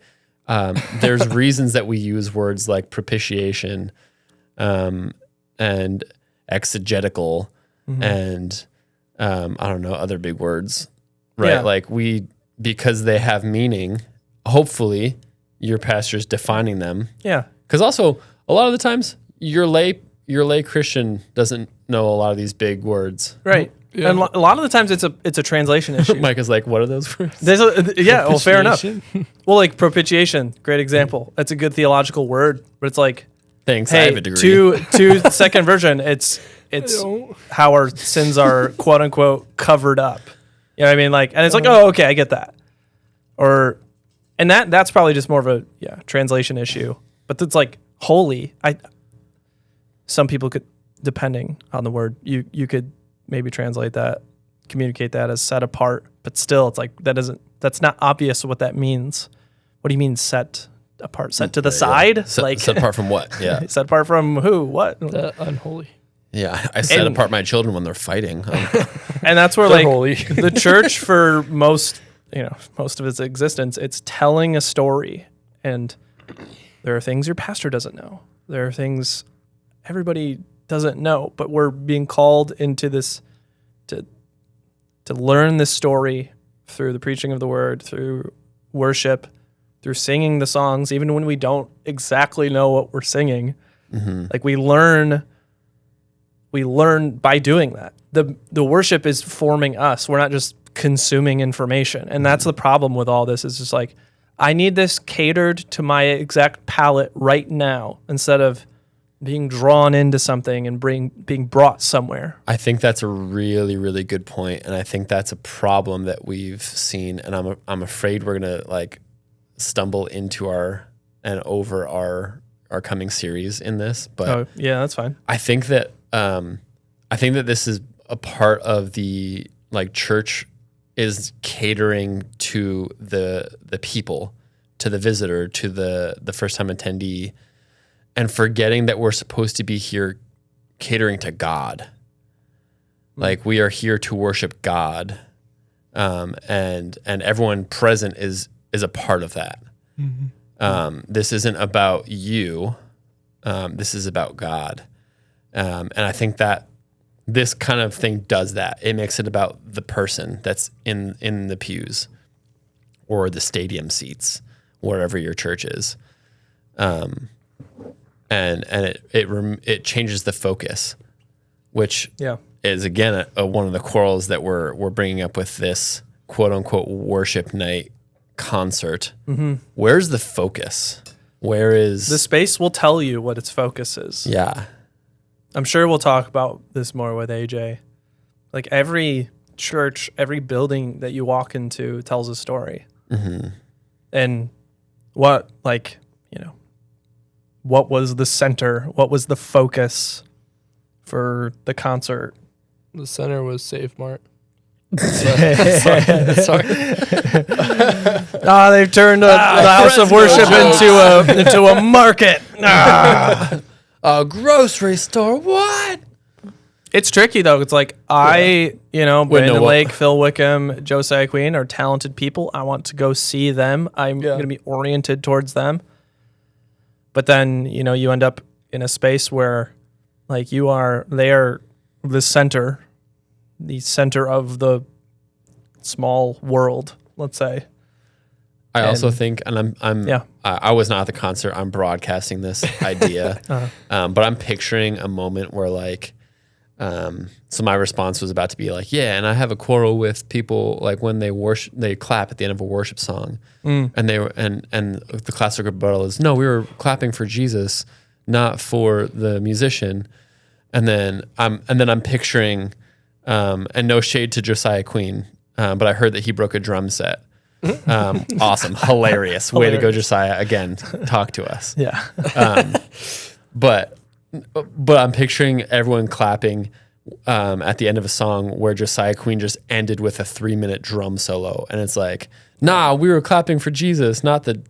[SPEAKER 2] There's reasons that we use words like propitiation and exegetical and I don't know, other big words, right?
[SPEAKER 3] Yeah.
[SPEAKER 2] Like because they have meaning, hopefully your pastor's defining them.
[SPEAKER 3] Yeah.
[SPEAKER 2] Because also a lot of the times your lay Christian doesn't know a lot of these big words.
[SPEAKER 3] Right.
[SPEAKER 4] Yeah.
[SPEAKER 3] And a lot of the times it's a translation issue.
[SPEAKER 2] Mike is like, "What are those words?"
[SPEAKER 3] Well, fair enough.
[SPEAKER 4] Propitiation?
[SPEAKER 3] Well, like propitiation, great example. That's a good theological word, but it's like,
[SPEAKER 2] Thanks, I
[SPEAKER 3] hey,
[SPEAKER 2] have a degree.
[SPEAKER 3] to second version, it's how our sins are quote unquote covered up. You know what I mean? Like, and it's like, oh, okay, I get that. And that's probably just more of a translation issue. But it's like holy. Some people could, depending on the word, you could maybe translate that, communicate that as set apart. But still, it's like that's not obvious what that means. What do you mean set apart? Set to the side?
[SPEAKER 2] Set apart from what? Yeah.
[SPEAKER 3] Set apart from who? What?
[SPEAKER 4] Unholy.
[SPEAKER 2] Yeah. I set
[SPEAKER 3] And-
[SPEAKER 2] apart my children when they're fighting.
[SPEAKER 3] And that's where
[SPEAKER 4] They're
[SPEAKER 3] like
[SPEAKER 4] holy.
[SPEAKER 3] the church for most of its existence, it's telling a story. And there are things your pastor doesn't know. There are things everybody doesn't know, but we're being called into this to learn this story through the preaching of the word, through worship, through singing the songs, even when we don't exactly know what we're singing. Like we learn by doing that. The worship is forming us. We're not just consuming information. And that's the problem with all this. Is just like, I need this catered to my exact palate right now, instead of being drawn into something and being brought somewhere.
[SPEAKER 2] I think that's a really, really good point, and I think that's a problem that we've seen. And I'm afraid we're gonna like stumble into our coming series in this. But
[SPEAKER 3] Oh yeah, that's fine.
[SPEAKER 2] I think that this is a part of the like church is catering to the people, to the visitor, to the first time attendee, and forgetting that we're supposed to be here catering to God. Like we are here to worship God, and everyone present is a part of that. This isn't about you. This is about God, and I think that this kind of thing does that. It makes it about the person that's in the pews or the stadium seats, wherever your church is. And it changes the focus, which is again one of the quarrels that we're bringing up with this quote unquote worship night concert. Where's the focus? Where is
[SPEAKER 3] The space will tell you what its focus is.
[SPEAKER 2] Yeah.
[SPEAKER 3] I'm sure we'll talk about this more with AJ. Like every church, every building that you walk into tells a story. And what was the center? What was the focus for the concert?
[SPEAKER 4] The center was Save Mart.
[SPEAKER 3] Sorry.
[SPEAKER 4] Sorry.
[SPEAKER 3] They've turned the house of worship into a market.
[SPEAKER 2] A grocery store? What?
[SPEAKER 3] It's tricky though. It's like Brandon
[SPEAKER 2] what?
[SPEAKER 3] Lake, Phil Wickham, Josiah Queen are talented people. I want to go see them. I'm going to be oriented towards them. But then, you end up in a space where like they are the center of the small world, let's say.
[SPEAKER 2] I also think, and
[SPEAKER 3] Yeah.
[SPEAKER 2] I was not at the concert. I'm broadcasting this idea, but I'm picturing a moment where like, so my response was about to be like, yeah, and I have a quarrel with people like when they clap at the end of a worship song, and they were and the classic rebuttal is no, we were clapping for Jesus, not for the musician, and then I'm picturing, and no shade to Josiah Queen, but I heard that he broke a drum set. Awesome, hilarious, way to go, Josiah. Again, talk to us.
[SPEAKER 3] Yeah.
[SPEAKER 2] But I'm picturing everyone clapping at the end of a song where Josiah Queen just ended with a 3-minute drum solo, and it's like, nah, we were clapping for Jesus, not the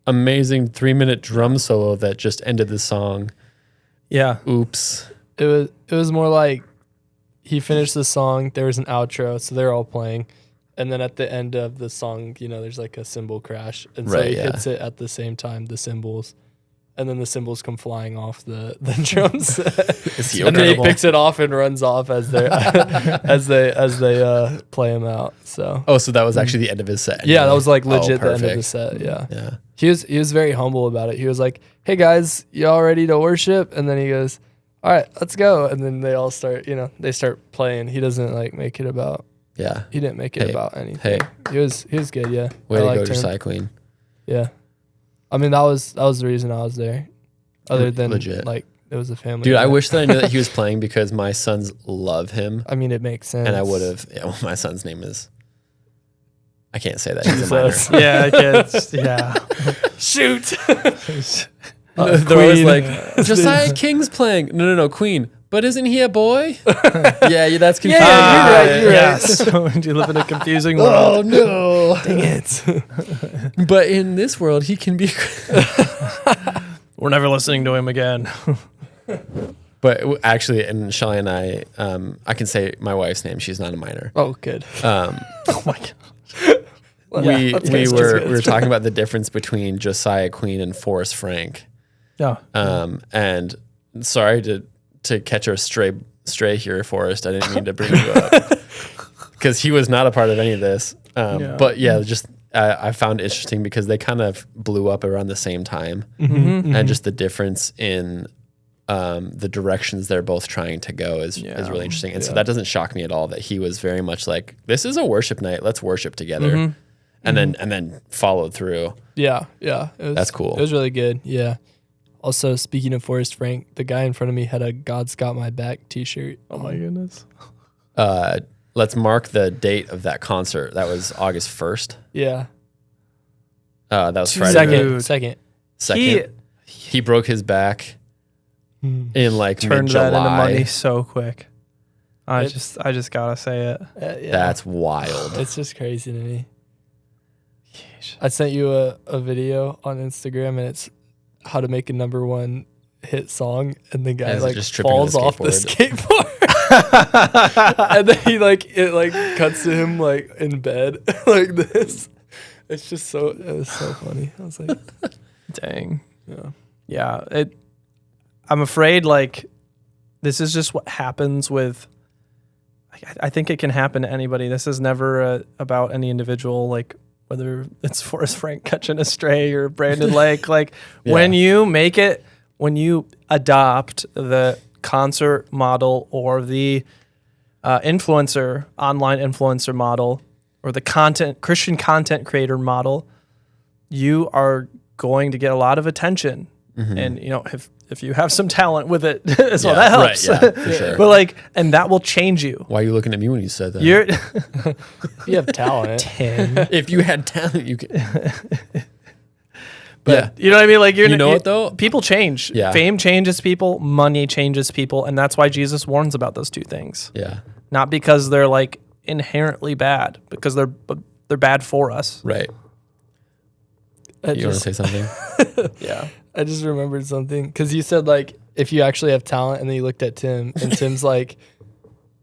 [SPEAKER 2] amazing 3-minute drum solo that just ended the song.
[SPEAKER 3] Yeah.
[SPEAKER 2] Oops.
[SPEAKER 4] It was more like he finished the song. There was an outro, so they're all playing, and then at the end of the song, there's like a cymbal crash, and so he hits it at the same time, the cymbals, and then the cymbals come flying off the drums, and then he picks it off and runs off as they play him out. So
[SPEAKER 2] so that was actually the end of his set.
[SPEAKER 4] yeah, that was like legit the end of
[SPEAKER 2] perfect.
[SPEAKER 4] the set. Yeah.
[SPEAKER 2] Yeah.
[SPEAKER 4] He was very humble about it. He was like, "Hey guys, y'all ready to worship?" And then he goes, "All right, let's go." And then they all start, they start playing. He doesn't like make it about.
[SPEAKER 2] Yeah.
[SPEAKER 4] He didn't make it
[SPEAKER 2] Hey,
[SPEAKER 4] about anything. He was good. Yeah.
[SPEAKER 2] Way
[SPEAKER 4] I
[SPEAKER 2] to go,
[SPEAKER 4] liked him.
[SPEAKER 2] Josiah Queen.
[SPEAKER 4] Yeah. I mean, that was the reason I was there. Other than
[SPEAKER 2] Legit.
[SPEAKER 4] like it was a family.
[SPEAKER 2] Dude, I
[SPEAKER 4] event.
[SPEAKER 2] wish that I knew that he was playing because my sons love him,
[SPEAKER 4] I mean, it makes sense.
[SPEAKER 2] and I would have. Yeah, well, my son's name is. I can't say that. He's a minor.
[SPEAKER 4] Jesus.
[SPEAKER 3] Yeah. Kids. Yeah.
[SPEAKER 4] Shoot.
[SPEAKER 2] They're always like, Josiah King's playing. No, Queen. But isn't he a boy? yeah, that's confusing.
[SPEAKER 4] you're right.
[SPEAKER 3] Yes. Do you live in a confusing world?
[SPEAKER 2] Oh no!
[SPEAKER 4] Dang it.
[SPEAKER 2] But in this world, he can be.
[SPEAKER 3] We're never listening to him again.
[SPEAKER 2] But actually, and Shelly and I can say my wife's name. She's not a minor.
[SPEAKER 4] Oh, good.
[SPEAKER 3] Oh my god.
[SPEAKER 2] We
[SPEAKER 4] that's good, that's good.
[SPEAKER 2] were talking about the difference between Josiah Queen and Forrest Frank.
[SPEAKER 3] Yeah.
[SPEAKER 2] And sorry to catch a stray here, Forrest. I didn't mean to bring you up because he was not a part of any of this. But yeah, just I found it interesting because they kind of blew up around the same time, and just the difference in the directions they're both trying to go is really interesting. And so that doesn't shock me at all that he was very much like, this is a worship night. Let's worship together. And then followed through.
[SPEAKER 4] Yeah. It was,
[SPEAKER 2] That's cool.
[SPEAKER 4] It was really good. Yeah. Also, speaking of Forrest Frank, the guy in front of me had a "God's Got My Back" T-shirt.
[SPEAKER 3] Oh my goodness.
[SPEAKER 2] Let's mark the date of that concert. That was August 1st.
[SPEAKER 4] Yeah.
[SPEAKER 2] That was Friday.
[SPEAKER 4] Second.
[SPEAKER 2] He broke his back in like
[SPEAKER 3] Turned
[SPEAKER 2] mid-July.
[SPEAKER 3] that into money so quick. I just gotta say it.
[SPEAKER 4] Yeah.
[SPEAKER 2] That's wild.
[SPEAKER 4] It's just crazy to me. I sent you a video on Instagram, and it's how to make a #1 hit song, and the guy
[SPEAKER 2] Is it
[SPEAKER 4] like
[SPEAKER 2] just tripping on
[SPEAKER 4] falls
[SPEAKER 2] the
[SPEAKER 4] off the
[SPEAKER 2] skateboard?
[SPEAKER 4] skateboard, and then it cuts to him like in bed like this. It was so funny. I was like,
[SPEAKER 3] Dang.
[SPEAKER 4] yeah.
[SPEAKER 3] Yeah. I'm afraid like this is just what happens with. I think it can happen to anybody. This is never about any individual, like whether it's Forrest Frank catching a stray or Brandon Lake. Like when you adopt the concert model or the online influencer model or the Christian content creator model, you are going to get a lot of attention. And if you have some talent with it as well, that helps.
[SPEAKER 2] Right, yeah, for sure.
[SPEAKER 3] But and that will change you.
[SPEAKER 2] Why are you looking at me when you said that?
[SPEAKER 3] You're
[SPEAKER 4] You have talent.
[SPEAKER 2] If you had talent, you could.
[SPEAKER 3] But you know what I mean? Like
[SPEAKER 2] You know what, though?
[SPEAKER 3] People change.
[SPEAKER 2] Yeah.
[SPEAKER 3] Fame changes people, money changes people, and that's why Jesus warns about those two things.
[SPEAKER 2] Yeah.
[SPEAKER 3] Not because they're like inherently bad, because they're bad for us.
[SPEAKER 2] Right. You want to say something?
[SPEAKER 3] Yeah.
[SPEAKER 4] I just remembered something because you said like if you actually have talent, and then you looked at Tim, and Tim's like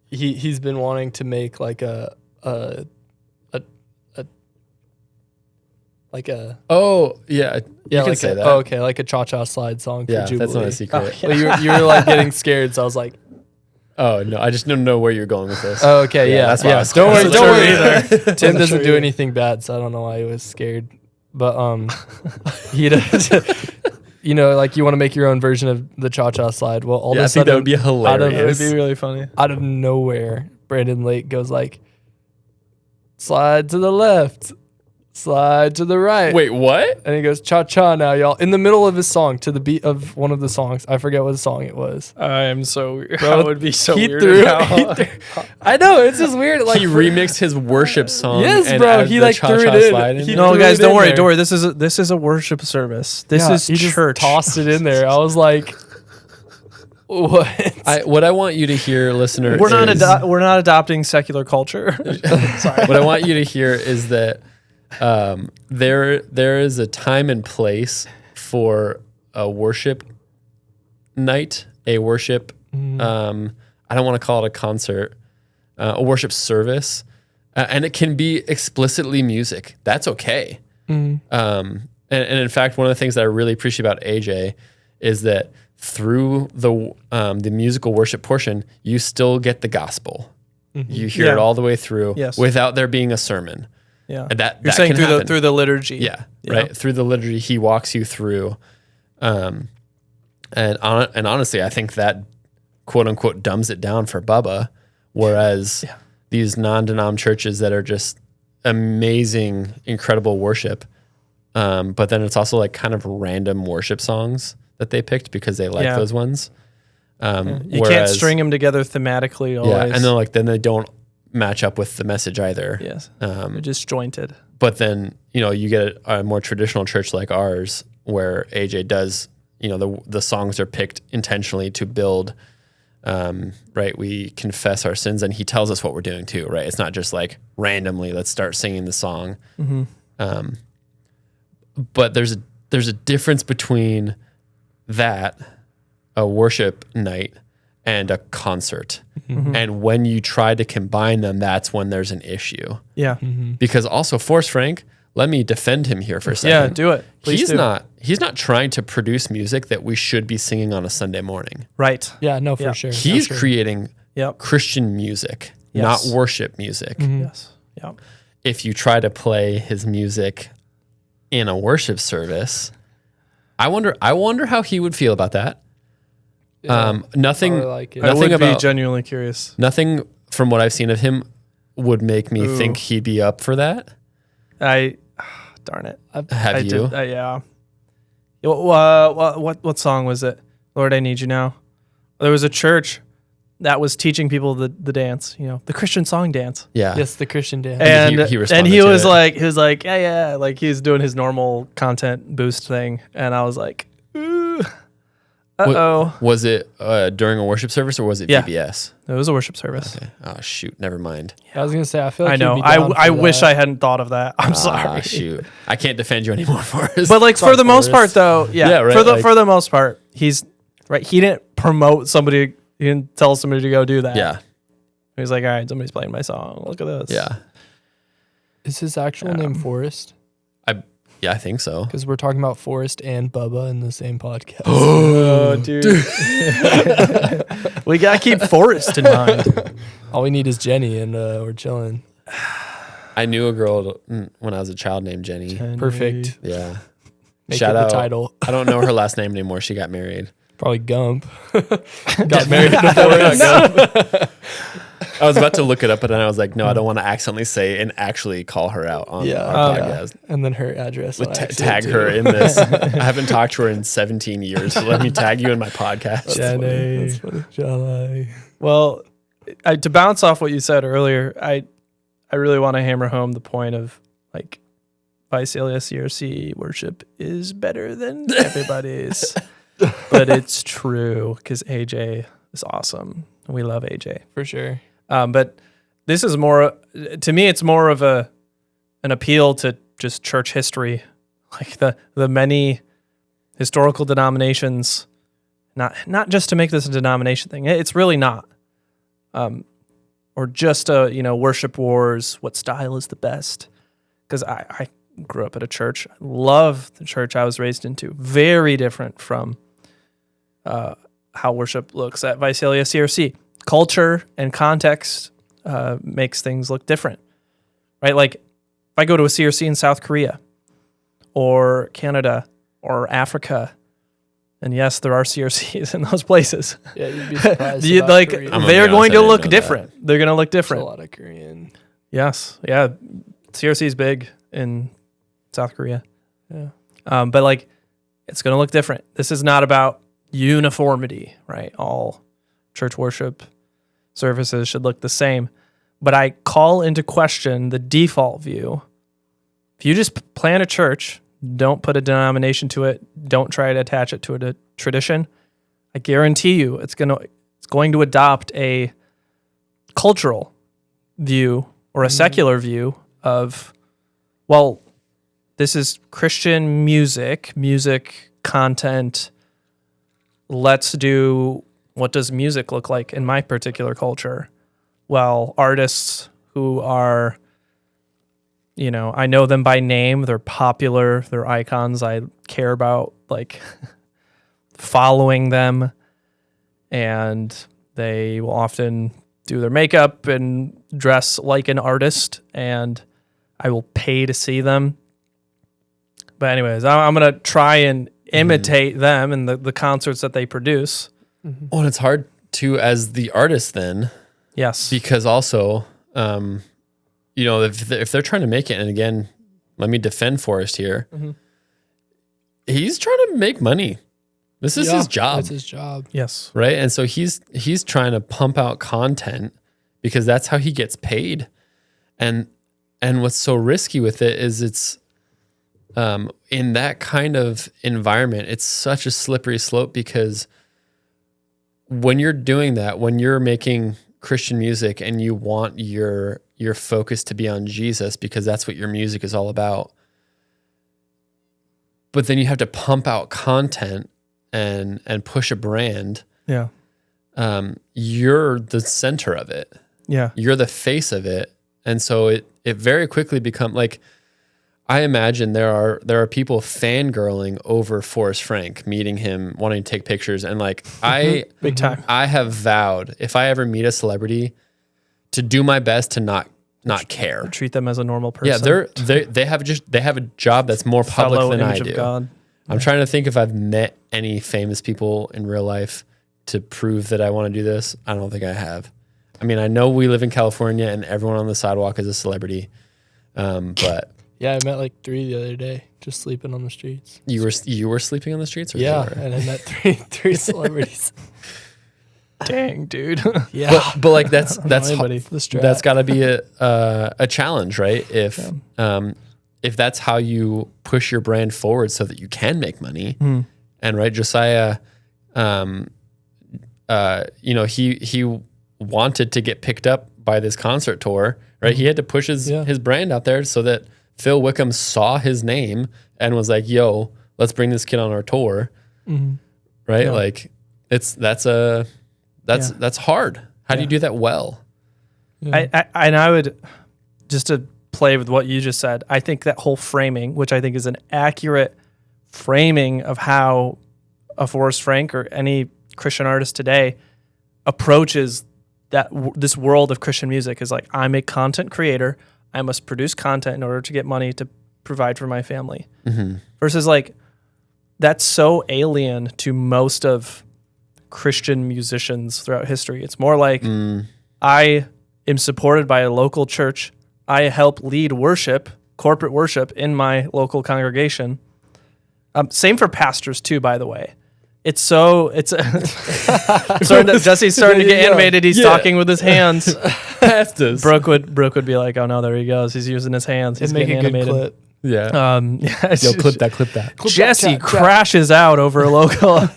[SPEAKER 4] he's been wanting to make like a
[SPEAKER 2] Oh, yeah. You can
[SPEAKER 4] like
[SPEAKER 2] say that.
[SPEAKER 4] Oh, okay, like a cha-cha slide song for
[SPEAKER 2] Yeah,
[SPEAKER 4] Jubilee.
[SPEAKER 2] that's not a secret.
[SPEAKER 4] Well, you were like getting scared, so I was like,
[SPEAKER 2] Oh no, I just don't know where you're going with this.
[SPEAKER 4] Oh, okay, yeah.
[SPEAKER 2] that's why I was
[SPEAKER 4] Don't worry,
[SPEAKER 2] scared.
[SPEAKER 4] don't worry
[SPEAKER 3] Wasn't
[SPEAKER 4] either. Tim doesn't do anything bad, so I don't know why he was scared. But he does. You know, like you want to make your own version of the cha-cha slide. Well, all
[SPEAKER 2] Yeah,
[SPEAKER 4] of
[SPEAKER 2] I
[SPEAKER 4] a
[SPEAKER 2] think
[SPEAKER 4] sudden,
[SPEAKER 2] that would be
[SPEAKER 3] It
[SPEAKER 2] hilarious.
[SPEAKER 3] would be really funny.
[SPEAKER 4] out of nowhere, Brandon Lake goes like, slide to the left, slide to the right.
[SPEAKER 2] Wait, what?
[SPEAKER 4] And he goes, cha-cha now, y'all. In the middle of his song, to the beat of one of the songs. I forget what song it was.
[SPEAKER 3] I am so.
[SPEAKER 4] Bro,
[SPEAKER 3] I would be so
[SPEAKER 4] he
[SPEAKER 3] weird.
[SPEAKER 4] threw-
[SPEAKER 3] now.
[SPEAKER 4] I know, it's just weird. Like
[SPEAKER 2] He remixed his worship song.
[SPEAKER 4] Yes,
[SPEAKER 2] and
[SPEAKER 4] bro,
[SPEAKER 2] added
[SPEAKER 4] he,
[SPEAKER 2] the
[SPEAKER 4] like, threw it
[SPEAKER 2] cha-cha
[SPEAKER 4] in.
[SPEAKER 2] slide
[SPEAKER 4] He
[SPEAKER 3] No,
[SPEAKER 4] threw
[SPEAKER 3] guys,
[SPEAKER 4] it
[SPEAKER 3] don't
[SPEAKER 4] in
[SPEAKER 3] worry.
[SPEAKER 4] there.
[SPEAKER 3] Don't worry. This is a worship service. This
[SPEAKER 4] Yeah,
[SPEAKER 3] is
[SPEAKER 4] he just
[SPEAKER 3] church.
[SPEAKER 4] tossed it in there. I was like, what?
[SPEAKER 2] What I want you to hear, listener,
[SPEAKER 3] We're not
[SPEAKER 2] is,
[SPEAKER 3] we're not adopting secular culture. Sorry.
[SPEAKER 2] what I want you to hear is that there is a time and place for a worship night, a worship. I don't want to call it a concert, a worship service, and it can be explicitly music. That's okay. And in fact, one of the things that I really appreciate about AJ is that through the musical worship portion, you still get the gospel. You hear
[SPEAKER 3] Yeah.
[SPEAKER 2] it all the way through
[SPEAKER 3] Yes.
[SPEAKER 2] without there being a sermon.
[SPEAKER 3] Yeah.
[SPEAKER 2] And that
[SPEAKER 3] You're
[SPEAKER 2] that
[SPEAKER 3] saying
[SPEAKER 2] can happen.
[SPEAKER 3] through the liturgy.
[SPEAKER 2] Yeah,
[SPEAKER 3] Yeah.
[SPEAKER 2] right. Through the liturgy, he walks you through. And honestly, I think that quote unquote dumbs it down for Bubba. Whereas these non-denom churches that are just amazing, incredible worship, but then it's also like kind of random worship songs that they picked because they like
[SPEAKER 3] Yeah.
[SPEAKER 2] those ones.
[SPEAKER 3] You can't string them together thematically always.
[SPEAKER 2] Yeah, and then they don't match up with the message either.
[SPEAKER 3] Yes. They're disjointed.
[SPEAKER 2] But then, you get a more traditional church like ours where AJ does, the songs are picked intentionally to build, right? We confess our sins and he tells us what we're doing too, right? It's not just like randomly, let's start singing the song. But there's a difference between that, a worship night, and a concert. And when you try to combine them, that's when there's an issue.
[SPEAKER 3] Yeah.
[SPEAKER 2] Because also, Forrest Frank, let me defend him here for a second.
[SPEAKER 3] Yeah, do it. Please
[SPEAKER 2] He's
[SPEAKER 3] do.
[SPEAKER 2] not trying to produce music that we should be singing on a Sunday morning.
[SPEAKER 3] Right.
[SPEAKER 4] Yeah, no, for
[SPEAKER 3] Yeah.
[SPEAKER 4] sure.
[SPEAKER 2] He's
[SPEAKER 4] For sure.
[SPEAKER 2] creating
[SPEAKER 3] Yep.
[SPEAKER 2] Christian music,
[SPEAKER 3] Yes.
[SPEAKER 2] not worship music.
[SPEAKER 3] Yes. Yeah.
[SPEAKER 2] If you try to play his music in a worship service, I wonder how he would feel about that. Nothing,
[SPEAKER 4] Probably like it.
[SPEAKER 3] I
[SPEAKER 2] nothing
[SPEAKER 3] would
[SPEAKER 2] about
[SPEAKER 3] be genuinely curious.
[SPEAKER 2] nothing from what I've seen of him would make me think he'd be up for that.
[SPEAKER 3] Darn it.
[SPEAKER 2] Have you?
[SPEAKER 3] Yeah. What song was it? Lord, I Need You Now. There was a church that was teaching people the dance, the Christian song dance.
[SPEAKER 2] Yeah.
[SPEAKER 4] Yes, the Christian dance.
[SPEAKER 3] And
[SPEAKER 2] he
[SPEAKER 3] he
[SPEAKER 2] responded to
[SPEAKER 3] was
[SPEAKER 2] it.
[SPEAKER 3] like, yeah, like he was doing his normal content boost thing, and I was like, ooh, uh-oh.
[SPEAKER 2] Was it during a worship service or was it
[SPEAKER 3] Yeah.
[SPEAKER 2] VBS?
[SPEAKER 3] It was a worship service.
[SPEAKER 2] Oh shoot, never mind.
[SPEAKER 4] I was gonna say, I feel like
[SPEAKER 3] I know.
[SPEAKER 4] you'd be down
[SPEAKER 3] I
[SPEAKER 4] for
[SPEAKER 3] wish
[SPEAKER 4] that.
[SPEAKER 3] I hadn't thought of that. I'm
[SPEAKER 2] Ah,
[SPEAKER 3] sorry.
[SPEAKER 2] shoot, I can't defend you anymore for us.
[SPEAKER 3] But like for the most part,
[SPEAKER 4] Forrest.
[SPEAKER 3] though,
[SPEAKER 2] Yeah, right,
[SPEAKER 3] for the most part, he's right. He didn't promote somebody. He didn't tell somebody to go do that.
[SPEAKER 2] yeah,
[SPEAKER 3] He was like, all right, somebody's playing my song. Look at this.
[SPEAKER 2] yeah,
[SPEAKER 4] Is his actual name Forrest?
[SPEAKER 2] I think so.
[SPEAKER 4] Because we're talking about Forrest and Bubba in the same podcast.
[SPEAKER 3] Oh, dude. We gotta keep Forrest in mind.
[SPEAKER 4] All we need is Jenny, and we're chilling.
[SPEAKER 2] I knew a girl when I was a child named Jenny.
[SPEAKER 4] Perfect.
[SPEAKER 2] Yeah,
[SPEAKER 4] Make
[SPEAKER 2] shout
[SPEAKER 4] it the
[SPEAKER 2] out.
[SPEAKER 4] title.
[SPEAKER 2] I don't know her last name anymore. She got married.
[SPEAKER 4] Probably Gump. Got married to Forrest.
[SPEAKER 2] I was about to look it up, but then I was like, no, I don't want to accidentally say and actually call her out on
[SPEAKER 4] Yeah.
[SPEAKER 2] our
[SPEAKER 4] Oh,
[SPEAKER 2] podcast.
[SPEAKER 4] And then her address. on accident,
[SPEAKER 2] Tag
[SPEAKER 4] too.
[SPEAKER 2] her in this. I haven't talked to her in 17 years, so let me tag you in my podcast.
[SPEAKER 3] Jenny.
[SPEAKER 4] That's funny. Jenny.
[SPEAKER 3] Well, to bounce off what you said earlier, I really want to hammer home the point of like Visalia CRC worship is better than everybody's. But it's true because AJ is awesome. We love AJ.
[SPEAKER 4] For sure.
[SPEAKER 3] But this is more, to me, it's more of an appeal to just church history, like the many historical denominations, not just to make this a denomination thing. It's really not. Or just worship wars. What style is the best? Because I grew up at a church. I love the church I was raised into. Very different from how worship looks at Visalia CRC. culture and context makes things look different, right? Like if I go to a CRC in South Korea or Canada or Africa, and yes, there are CRCs in those places.
[SPEAKER 4] Yeah, you'd be surprised.
[SPEAKER 3] You-
[SPEAKER 4] about
[SPEAKER 3] like
[SPEAKER 4] Korea.
[SPEAKER 2] I'm gonna
[SPEAKER 3] they're
[SPEAKER 2] be
[SPEAKER 3] going
[SPEAKER 2] honest,
[SPEAKER 3] to
[SPEAKER 2] I didn't
[SPEAKER 3] look
[SPEAKER 2] know
[SPEAKER 3] different. They're going to look
[SPEAKER 4] There's a
[SPEAKER 3] different.
[SPEAKER 4] lot of Korean.
[SPEAKER 3] Yes, yeah. CRC is big in South Korea,
[SPEAKER 4] Yeah.
[SPEAKER 3] but like it's going to look different. This is not about uniformity, right? All church worship services should look the same. But I call into question the default view. If you just plant a church, don't put a denomination to it, don't try to attach it to a tradition, I guarantee you it's going to adopt a cultural view or a secular view of, well, this is Christian music content. Let's do, what does music look like in my particular culture? Well, artists who are, I know them by name, they're popular, they're icons, I care about like following them, and they will often do their makeup and dress like an artist, and I will pay to see them. But anyways, I'm going to try and imitate them and the concerts that they produce.
[SPEAKER 2] Well, and it's hard to, as the artist then,
[SPEAKER 3] Yes.
[SPEAKER 2] because also, if they're trying to make it, and again, let me defend Forrest here. He's trying to make money. This is his job,
[SPEAKER 4] That's his job.
[SPEAKER 3] Yes.
[SPEAKER 2] right? And so he's trying to pump out content because that's how he gets paid. And what's so risky with it is it's in that kind of environment, it's such a slippery slope, because when you're doing that, when you're making Christian music and you want your focus to be on Jesus because that's what your music is all about, but then you have to pump out content and push a brand,
[SPEAKER 3] Yeah.
[SPEAKER 2] you're the center of it.
[SPEAKER 3] Yeah.
[SPEAKER 2] You're the face of it. And so it very quickly become like, I imagine there are people fangirling over Forrest Frank, meeting him, wanting to take pictures. And like,
[SPEAKER 3] Big time.
[SPEAKER 2] I have vowed, if I ever meet a celebrity, to do my best to not care.
[SPEAKER 3] Treat them as a normal person.
[SPEAKER 2] Yeah, they have a job that's more public
[SPEAKER 3] Fellow
[SPEAKER 2] than I
[SPEAKER 3] image
[SPEAKER 2] do.
[SPEAKER 3] of God.
[SPEAKER 2] I'm trying to think if I've met any famous people in real life to prove that I want to do this. I don't think I have. I mean, I know we live in California and everyone on the sidewalk is a celebrity, but
[SPEAKER 4] Yeah, I met like 3 the other day, just sleeping on the streets.
[SPEAKER 2] you were sleeping on the streets, or
[SPEAKER 4] Yeah,
[SPEAKER 2] they were?
[SPEAKER 4] and I met three celebrities.
[SPEAKER 3] Dang, dude.
[SPEAKER 4] Yeah,
[SPEAKER 2] But like that's
[SPEAKER 3] anybody.
[SPEAKER 4] the strat.
[SPEAKER 2] that's got to be a challenge, right? If that's how you push your brand forward so that you can make money, and right, Josiah, he wanted to get picked up by this concert tour, right? He had to push his brand out there so that Phil Wickham saw his name and was like, "Yo, let's bring this kid on our tour," right?
[SPEAKER 3] Yeah.
[SPEAKER 2] Like that's hard. How do you do that well?
[SPEAKER 3] I would, just to play with what you just said, I think that whole framing, which I think is an accurate framing of how a Forrest Frank or any Christian artist today approaches this world of Christian music, is like, I'm a content creator. I must produce content in order to get money to provide for my family. Versus like, that's so alien to most of Christian musicians throughout history. It's more like, I am supported by a local church. I help lead worship, corporate worship in my local congregation. Same for pastors too, by the way. It's Jesse's starting to get animated. He's talking with his hands.
[SPEAKER 2] Pastors.
[SPEAKER 3] Brooke would be like, "Oh no, there he goes. He's using his hands. He's
[SPEAKER 4] It'd make
[SPEAKER 3] getting
[SPEAKER 4] a good
[SPEAKER 3] animated."
[SPEAKER 4] clip.
[SPEAKER 2] Yeah. Yo, clip that.
[SPEAKER 3] Jesse crashes out over a local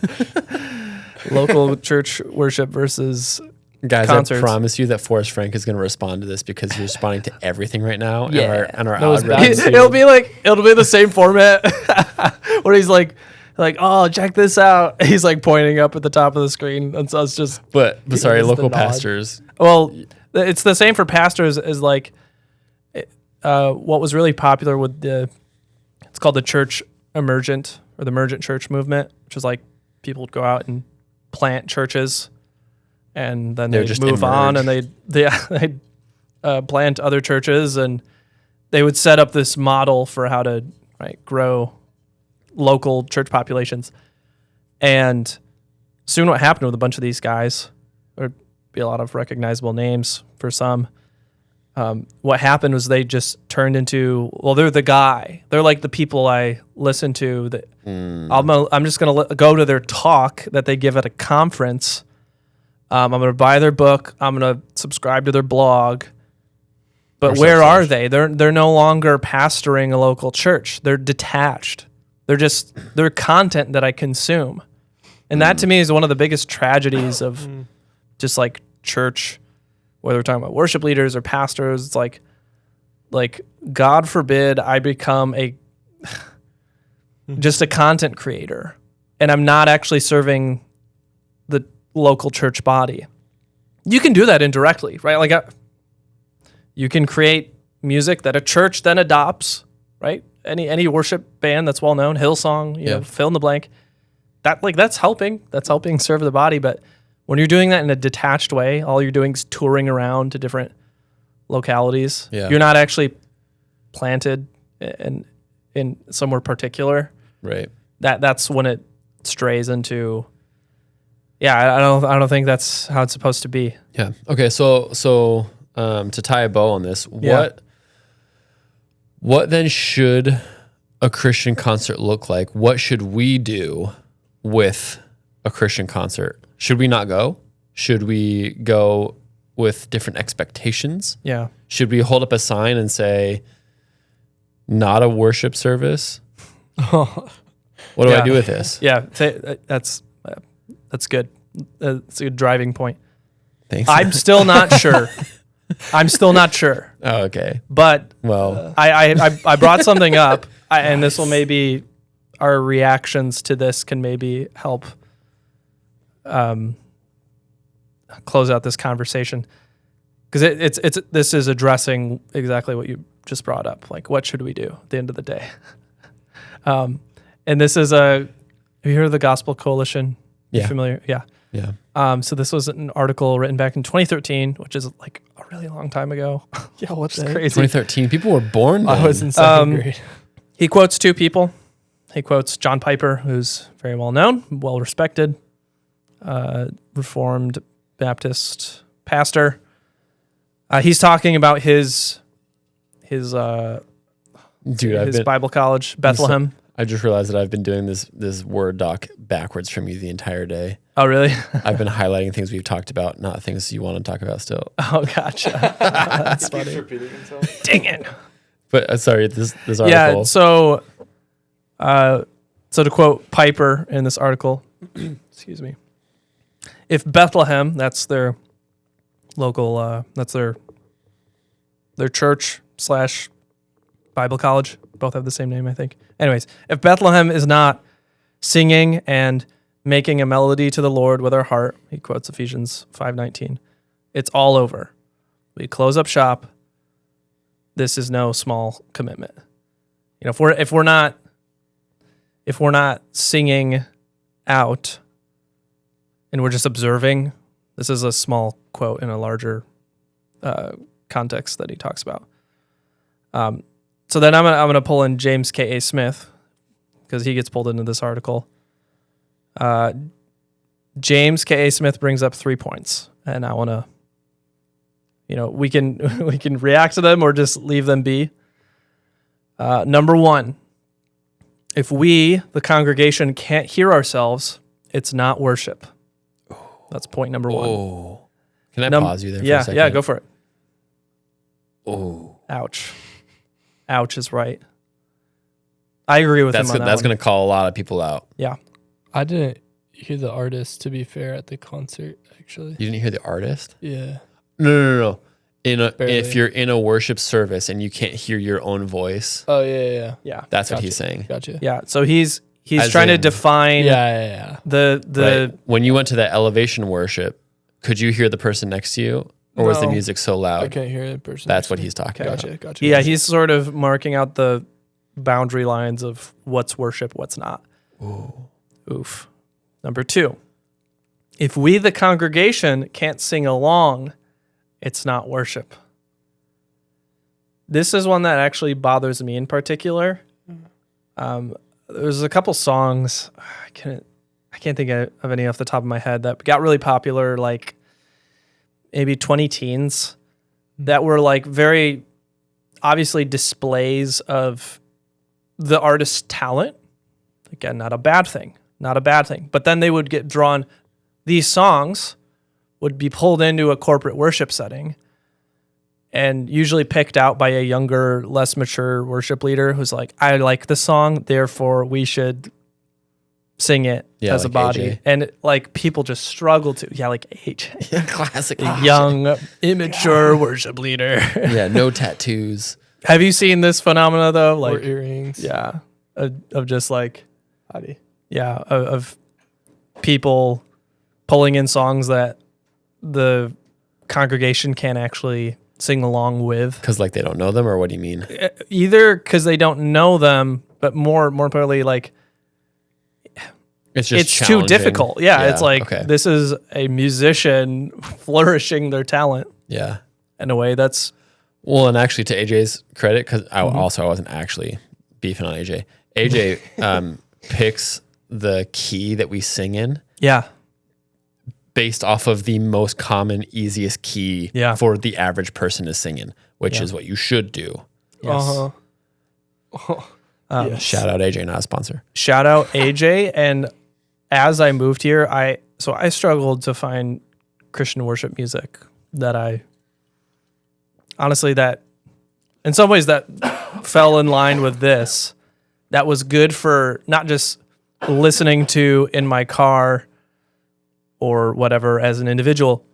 [SPEAKER 3] church worship versus
[SPEAKER 2] Guys,
[SPEAKER 3] concerts.
[SPEAKER 2] I promise you that Forrest Frank is going to respond to this because he's responding to everything right now.
[SPEAKER 4] Yeah.
[SPEAKER 2] And our
[SPEAKER 4] That was
[SPEAKER 2] algorithm.
[SPEAKER 4] bad.
[SPEAKER 3] It'll be the same format where he's like, oh, check this out. He's like pointing up at the top of the screen, and so it's just,
[SPEAKER 2] But sorry,
[SPEAKER 4] Gives the
[SPEAKER 2] local
[SPEAKER 4] nod.
[SPEAKER 2] pastors.
[SPEAKER 3] well, it's the same for pastors as like, what was really popular with it's called the church emergent or the emergent church movement, which is like people would go out and plant churches and then
[SPEAKER 2] They would
[SPEAKER 3] they'd
[SPEAKER 2] just
[SPEAKER 3] move on,
[SPEAKER 2] emerge.
[SPEAKER 3] and they'd plant other churches, and they would set up this model for how to grow local church populations. And soon what happened with a bunch of these guys, there'd be a lot of recognizable names for some. What happened was they just turned into, well, they're the guy. They're like the people I listen to. That I'm just going to go to their talk that they give at a conference. I'm going to buy their book. I'm going to subscribe to their blog. But
[SPEAKER 2] Or
[SPEAKER 3] where are
[SPEAKER 2] such.
[SPEAKER 3] they? They're no longer pastoring a local church. They're detached. They're content that I consume. And that to me is one of the biggest tragedies of just like church, whether we're talking about worship leaders or pastors. It's like God forbid I become just a content creator and I'm not actually serving the local church body. You can do that indirectly, right? Like you can create music that a church then adopts, right? Any worship band that's well known, Hillsong, you know, fill in the blank. That's helping serve the body. But when you're doing that in a detached way, all you're doing is touring around to different localities.
[SPEAKER 2] Yeah.
[SPEAKER 3] You're not actually planted in somewhere particular.
[SPEAKER 2] Right.
[SPEAKER 3] That's when it strays into. Yeah, I don't think that's how it's supposed to be.
[SPEAKER 2] Yeah. Okay. So to tie a bow on this,
[SPEAKER 3] Yeah.
[SPEAKER 2] what then should a Christian concert look like? What should we do with a Christian concert? Should we not go? Should we go with different expectations?
[SPEAKER 3] Yeah.
[SPEAKER 2] Should we hold up a sign and say, not a worship service? What do I do with this?
[SPEAKER 3] Yeah, that's good. That's a good driving point.
[SPEAKER 2] Thanks.
[SPEAKER 3] I'm still not sure.
[SPEAKER 2] Oh, okay.
[SPEAKER 3] But
[SPEAKER 2] Well,
[SPEAKER 3] I brought something up, and this will maybe our reactions to this can maybe help close out this conversation, because this is addressing exactly what you just brought up. Like, what should we do at the end of the day? And this is have you heard of the Gospel Coalition? You
[SPEAKER 2] Yeah.
[SPEAKER 3] familiar? Yeah.
[SPEAKER 2] yeah.
[SPEAKER 3] So this was an article written back in 2013, which is like a really long time ago.
[SPEAKER 4] Yeah, what's
[SPEAKER 3] It's
[SPEAKER 4] that?
[SPEAKER 3] crazy.
[SPEAKER 2] 2013. People were born then.
[SPEAKER 4] I was in second grade.
[SPEAKER 3] He quotes two people. He quotes John Piper, who's very well known, well respected, Reformed Baptist pastor. He's talking about his
[SPEAKER 2] Dude,
[SPEAKER 3] Bible college, Bethlehem.
[SPEAKER 2] I just realized that I've been doing this Word doc backwards from you the entire day.
[SPEAKER 3] Oh, really?
[SPEAKER 2] I've been highlighting things we've talked about, not things you want to talk about still.
[SPEAKER 3] Oh, gotcha. That's funny. Dang it.
[SPEAKER 2] But sorry, this article.
[SPEAKER 3] Yeah. So to quote Piper in this article, excuse me, if Bethlehem, that's their local, that's their church / Bible college, both have the same name, I think. Anyways, if Bethlehem is not singing and making a melody to the Lord with our heart, he quotes Ephesians 5:19, it's all over. We close up shop. This is no small commitment. You know, if we're not singing out and we're just observing, this is a small quote in a larger context that he talks about. So then I'm gonna pull in James K.A. Smith, because he gets pulled into this article. James K.A. Smith brings up 3 points, and I want to, we can react to them or just leave them be. Number one, if we, the congregation, can't hear ourselves, it's not worship. That's point number one.
[SPEAKER 2] Oh. Can I pause you there for a second?
[SPEAKER 3] Yeah, go for it.
[SPEAKER 2] Oh.
[SPEAKER 3] Ouch. Ouch is right. I agree with him on that
[SPEAKER 2] That's
[SPEAKER 3] one.
[SPEAKER 2] going to call a lot of people out.
[SPEAKER 3] Yeah.
[SPEAKER 4] I didn't hear the artist, to be fair, at the concert, actually.
[SPEAKER 2] You didn't hear the artist?
[SPEAKER 4] Yeah.
[SPEAKER 2] No.
[SPEAKER 4] Barely.
[SPEAKER 2] If you're in a worship service and you can't hear your own voice,
[SPEAKER 4] Oh, yeah.
[SPEAKER 3] Yeah.
[SPEAKER 2] that's what he's saying.
[SPEAKER 4] Gotcha.
[SPEAKER 3] Yeah. So he's
[SPEAKER 2] As
[SPEAKER 3] trying to
[SPEAKER 2] in-
[SPEAKER 3] define
[SPEAKER 4] Yeah.
[SPEAKER 3] the
[SPEAKER 2] Right? When you went to that elevation worship, could you hear the person next to you, or was the
[SPEAKER 3] No.
[SPEAKER 2] music so
[SPEAKER 4] I
[SPEAKER 2] loud?
[SPEAKER 4] can't hear it person.
[SPEAKER 2] That's what he's talking about.
[SPEAKER 4] Gotcha.
[SPEAKER 3] Yeah, he's sort of marking out the boundary lines of what's worship, what's not. Oof. Number two, If we, the congregation, can't sing along, it's not worship. This is one that actually bothers me in particular. There's a couple songs, I can't think of any off the top of my head, that got really popular, like maybe 20 teens, that were like very obviously displays of the artist's talent. Again, not a bad thing. But then they would get drawn, these songs would be pulled into a corporate worship setting and usually picked out by a younger, less mature worship leader who's like, I like the song, therefore we should sing it as
[SPEAKER 2] like
[SPEAKER 3] a body.
[SPEAKER 2] AJ.
[SPEAKER 3] And like people just struggle to, like AJ.
[SPEAKER 2] Yeah, classic.
[SPEAKER 3] Young, immature worship leader.
[SPEAKER 2] Yeah, no tattoos.
[SPEAKER 3] Have you seen this phenomena though?
[SPEAKER 4] Or
[SPEAKER 3] Like,
[SPEAKER 4] earrings.
[SPEAKER 3] yeah, of just like,
[SPEAKER 4] Howdy.
[SPEAKER 3] yeah, of people pulling in songs that the congregation can't actually sing along with.
[SPEAKER 2] Because like they don't know them, or what do you mean?
[SPEAKER 3] Either because they don't know them, but more importantly, like
[SPEAKER 2] It's just
[SPEAKER 3] it's too
[SPEAKER 2] challenging.
[SPEAKER 3] difficult. Yeah, it's like
[SPEAKER 2] okay.
[SPEAKER 3] this is a musician flourishing their talent
[SPEAKER 2] Yeah.
[SPEAKER 3] in a way that's
[SPEAKER 2] Well, and actually, to AJ's credit, because I
[SPEAKER 3] Mm-hmm.
[SPEAKER 2] wasn't actually beefing on AJ. AJ picks the key that we sing in
[SPEAKER 3] yeah.
[SPEAKER 2] based off of the most common, easiest key
[SPEAKER 3] Yeah.
[SPEAKER 2] for the average person to sing in, which is what you should do.
[SPEAKER 3] Yes.
[SPEAKER 4] Yes.
[SPEAKER 2] Shout out AJ, not a sponsor.
[SPEAKER 3] Shout out AJ. And as I moved here, I struggled to find Christian worship music that I honestly, that in some ways that fell in line with this, that was good for not just listening to in my car or whatever as an individual,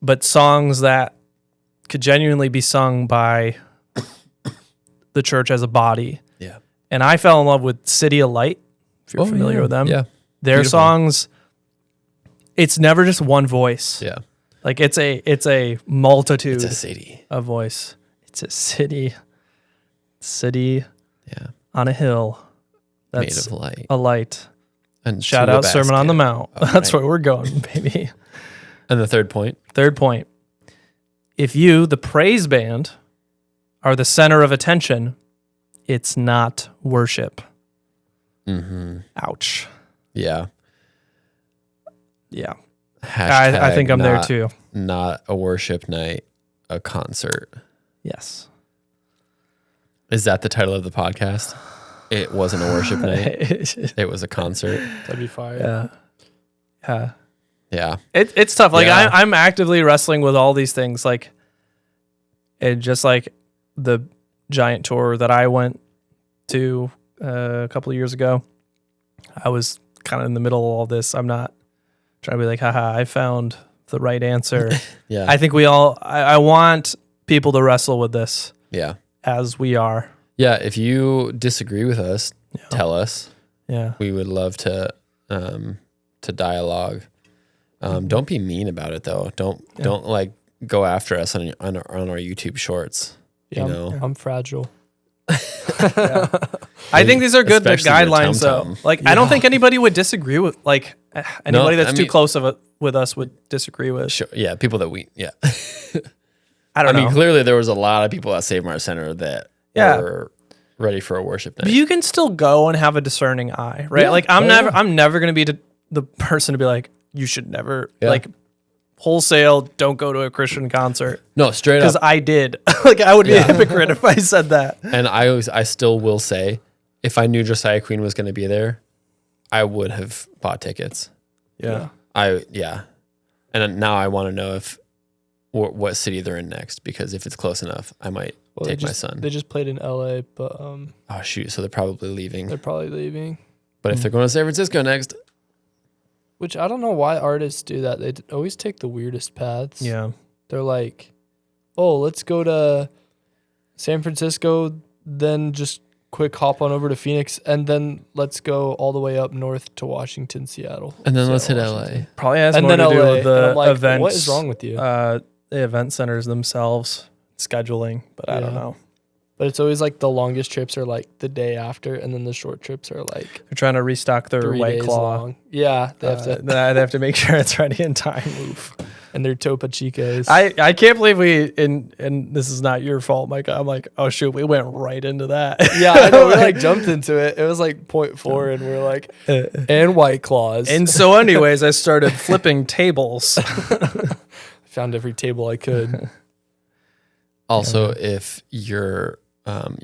[SPEAKER 3] but songs that could genuinely be sung by the church as a body.
[SPEAKER 2] Yeah.
[SPEAKER 3] And I fell in love with City of Light, if you're familiar with them.
[SPEAKER 2] Yeah.
[SPEAKER 3] Their
[SPEAKER 2] Beautiful.
[SPEAKER 3] songs, it's never just one voice.
[SPEAKER 2] Yeah.
[SPEAKER 3] Like it's a multitude
[SPEAKER 2] It's a city.
[SPEAKER 3] of voice. It's a city
[SPEAKER 2] Yeah.
[SPEAKER 3] on a hill.
[SPEAKER 2] Made
[SPEAKER 3] That's
[SPEAKER 2] of light.
[SPEAKER 3] a light.
[SPEAKER 2] And
[SPEAKER 3] Shout
[SPEAKER 2] to a
[SPEAKER 3] out Sermon on the
[SPEAKER 2] basket.
[SPEAKER 3] Mount.
[SPEAKER 2] All
[SPEAKER 3] That's
[SPEAKER 2] right.
[SPEAKER 3] where we're going, baby.
[SPEAKER 2] And the third point.
[SPEAKER 3] Third point. If you, the praise band, are the center of attention, it's not worship.
[SPEAKER 2] Mm-hmm.
[SPEAKER 3] Ouch.
[SPEAKER 2] Yeah.
[SPEAKER 3] Yeah. I
[SPEAKER 2] Hashtag
[SPEAKER 3] think I'm there
[SPEAKER 2] not-
[SPEAKER 3] too.
[SPEAKER 2] Not a worship night, a concert.
[SPEAKER 3] Yes.
[SPEAKER 2] Is that the title of the podcast? It wasn't a worship night. It was a concert.
[SPEAKER 4] That'd be fire.
[SPEAKER 3] Yeah. Yeah.
[SPEAKER 2] Yeah.
[SPEAKER 3] It's tough. Like
[SPEAKER 2] Yeah.
[SPEAKER 3] I'm actively wrestling with all these things. Like, and just like the giant tour that I went to a couple of years ago, I was kind of in the middle of all this. I'm not trying to be like, haha, I found the right answer.
[SPEAKER 2] Yeah.
[SPEAKER 3] I think we all, I want people to wrestle with this
[SPEAKER 2] yeah.
[SPEAKER 3] as we are.
[SPEAKER 2] Yeah. If you disagree with us, tell us.
[SPEAKER 3] Yeah.
[SPEAKER 2] We would love to dialogue. Don't be mean about it though. Don't like go after us on our YouTube shorts.
[SPEAKER 4] Yeah,
[SPEAKER 2] You know,
[SPEAKER 4] I'm fragile.
[SPEAKER 3] I think these are good
[SPEAKER 2] Especially your
[SPEAKER 3] guidelines though.
[SPEAKER 2] tum-tum.
[SPEAKER 3] Like, I don't think anybody would disagree with, like, anybody that's
[SPEAKER 2] I
[SPEAKER 3] too
[SPEAKER 2] mean-
[SPEAKER 3] close with us would disagree with.
[SPEAKER 2] sure, yeah, people that yeah.
[SPEAKER 3] I don't know.
[SPEAKER 2] I mean, clearly there was a lot of people at Save Mart Center that
[SPEAKER 3] Yeah.
[SPEAKER 2] were ready for a worship night.
[SPEAKER 3] But you can still go and have a discerning eye, right?
[SPEAKER 2] Yeah.
[SPEAKER 3] Like
[SPEAKER 2] Oh, yeah.
[SPEAKER 3] I'm never going to be the person to be like, you should never
[SPEAKER 2] Yeah.
[SPEAKER 3] like wholesale don't go to a Christian concert,
[SPEAKER 2] No, straight
[SPEAKER 3] because
[SPEAKER 2] up.
[SPEAKER 3] I did. Like I would be a hypocrite if I said that.
[SPEAKER 2] And I still will say, if I knew Josiah Queen was going to be there, I would have bought tickets.
[SPEAKER 3] Yeah.
[SPEAKER 2] And now I want to know what city they're in next, because if it's close enough, I might take my son.
[SPEAKER 4] They just played in LA, but
[SPEAKER 2] Oh shoot! So they're probably leaving.
[SPEAKER 4] they're probably leaving.
[SPEAKER 2] But if they're going to San Francisco next,
[SPEAKER 4] Which I don't know why artists do that. They always take the weirdest paths.
[SPEAKER 3] Yeah.
[SPEAKER 4] They're like, oh, let's go to San Francisco, then just quick hop on over to Phoenix, and then let's go all the way up north to Washington, Seattle.
[SPEAKER 2] and then let's hit
[SPEAKER 4] Seattle,
[SPEAKER 2] LA.
[SPEAKER 4] Washington.
[SPEAKER 3] Probably has
[SPEAKER 4] And
[SPEAKER 3] more
[SPEAKER 4] then
[SPEAKER 3] to do
[SPEAKER 4] LA.
[SPEAKER 3] with
[SPEAKER 4] And
[SPEAKER 3] the
[SPEAKER 4] I'm like,
[SPEAKER 3] events.
[SPEAKER 4] what is wrong with you?
[SPEAKER 3] The event centers themselves scheduling, but I don't
[SPEAKER 4] Yeah.
[SPEAKER 3] know.
[SPEAKER 4] But it's always like the longest trips are like the day after, and then the short trips are like
[SPEAKER 3] They're trying to restock their
[SPEAKER 4] 3
[SPEAKER 3] White
[SPEAKER 4] days
[SPEAKER 3] Claw.
[SPEAKER 4] long. Yeah, they have to,
[SPEAKER 3] They have to make sure it's ready in time. Oof.
[SPEAKER 4] and their Topo Chicos.
[SPEAKER 3] I can't believe we and this is not your fault, Micah. I'm like, oh shoot, we went right into that.
[SPEAKER 4] yeah, I know. We like jumped into it. It was like 0.4, and we're like, and White Claws.
[SPEAKER 3] And so, anyways, I started flipping tables.
[SPEAKER 4] found every table I could.
[SPEAKER 2] Also, if your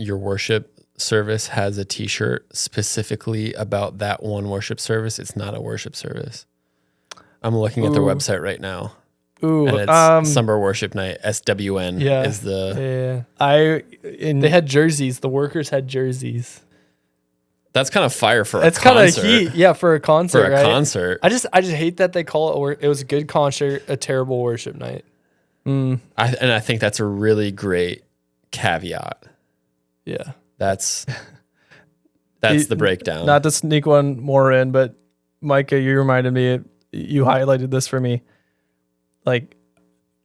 [SPEAKER 2] worship service has a T-shirt specifically about that one worship service, it's not a worship service. I'm looking at their website right now,
[SPEAKER 3] Ooh,
[SPEAKER 2] and it's Summer Worship Night. SWN
[SPEAKER 4] Yeah.
[SPEAKER 2] is the.
[SPEAKER 4] Yeah, they had jerseys. The workers had jerseys.
[SPEAKER 2] That's kind of fire for
[SPEAKER 4] It's
[SPEAKER 2] a
[SPEAKER 4] kind of
[SPEAKER 2] concert.
[SPEAKER 4] heat, yeah, for a concert.
[SPEAKER 2] For a
[SPEAKER 4] right?
[SPEAKER 2] concert.
[SPEAKER 4] I just hate that they call it. It was a good concert, a terrible worship night.
[SPEAKER 2] I think that's a really great caveat.
[SPEAKER 4] Yeah,
[SPEAKER 2] That's the breakdown.
[SPEAKER 3] Not to sneak one more in, but Micah, you reminded me. You highlighted this for me. Like,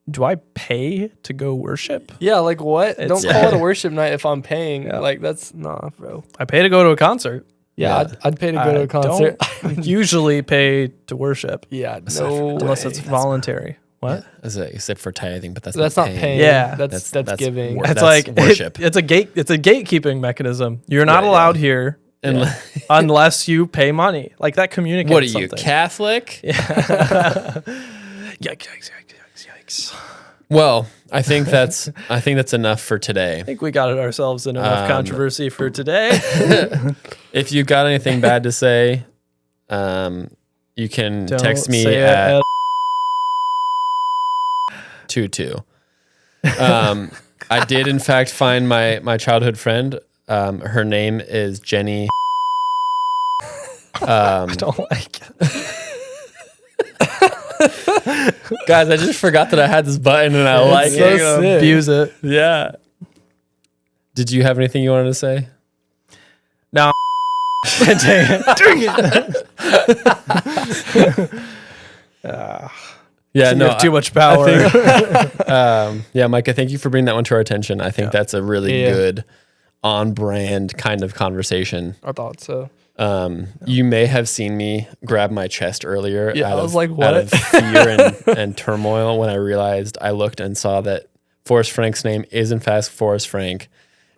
[SPEAKER 3] do I pay to go worship?
[SPEAKER 4] yeah. Like what? Don't
[SPEAKER 3] Yeah.
[SPEAKER 4] call it a worship night if I'm paying.
[SPEAKER 3] Yeah.
[SPEAKER 4] Like that's nah, bro.
[SPEAKER 3] I pay to go to a concert.
[SPEAKER 4] Yeah,
[SPEAKER 2] Yeah.
[SPEAKER 4] I'd pay to go to a concert.
[SPEAKER 3] Don't usually pay to worship
[SPEAKER 4] yeah, no,
[SPEAKER 3] unless
[SPEAKER 4] way.
[SPEAKER 3] it's voluntary. What?
[SPEAKER 2] Except for tithing, but that's
[SPEAKER 4] That's not paying.
[SPEAKER 3] Yeah.
[SPEAKER 4] that's
[SPEAKER 2] That's
[SPEAKER 4] giving.
[SPEAKER 2] wor-
[SPEAKER 3] It's
[SPEAKER 2] That's
[SPEAKER 3] like
[SPEAKER 2] worship.
[SPEAKER 3] It's a gatekeeping mechanism. You're not
[SPEAKER 2] Yeah,
[SPEAKER 3] allowed
[SPEAKER 2] yeah.
[SPEAKER 3] here
[SPEAKER 2] And
[SPEAKER 3] unless you pay money. Like that communicates.
[SPEAKER 2] what are you,
[SPEAKER 3] something.
[SPEAKER 2] Catholic?
[SPEAKER 3] Yikes.
[SPEAKER 2] Well, I think that's enough for today.
[SPEAKER 3] I think we got ourselves in enough controversy for today.
[SPEAKER 2] If you got anything bad to say, you can
[SPEAKER 3] Don't
[SPEAKER 2] text me
[SPEAKER 3] say it
[SPEAKER 2] at 22. I did in fact find my childhood friend. Her name is Jenny.
[SPEAKER 3] don't like it.
[SPEAKER 2] Guys, I just forgot that I had this button and I like
[SPEAKER 4] so
[SPEAKER 2] it.
[SPEAKER 4] sick.
[SPEAKER 3] Abuse it.
[SPEAKER 2] Yeah. Did you have anything you wanted to say?
[SPEAKER 3] No. Dang it.
[SPEAKER 2] Yeah,
[SPEAKER 3] You
[SPEAKER 2] no.
[SPEAKER 3] have too much power.
[SPEAKER 2] Yeah, Micah, thank you for bringing that one to our attention. I think that's a really
[SPEAKER 4] Yeah.
[SPEAKER 2] good, on brand kind of conversation.
[SPEAKER 4] I thought so.
[SPEAKER 2] You may have seen me grab my chest earlier.
[SPEAKER 4] Yeah,
[SPEAKER 2] out
[SPEAKER 4] I was
[SPEAKER 2] of,
[SPEAKER 4] like,
[SPEAKER 2] out
[SPEAKER 4] what?
[SPEAKER 2] of fear and turmoil when I realized I looked and saw that Forrest Frank's name is in fact Forrest Frank.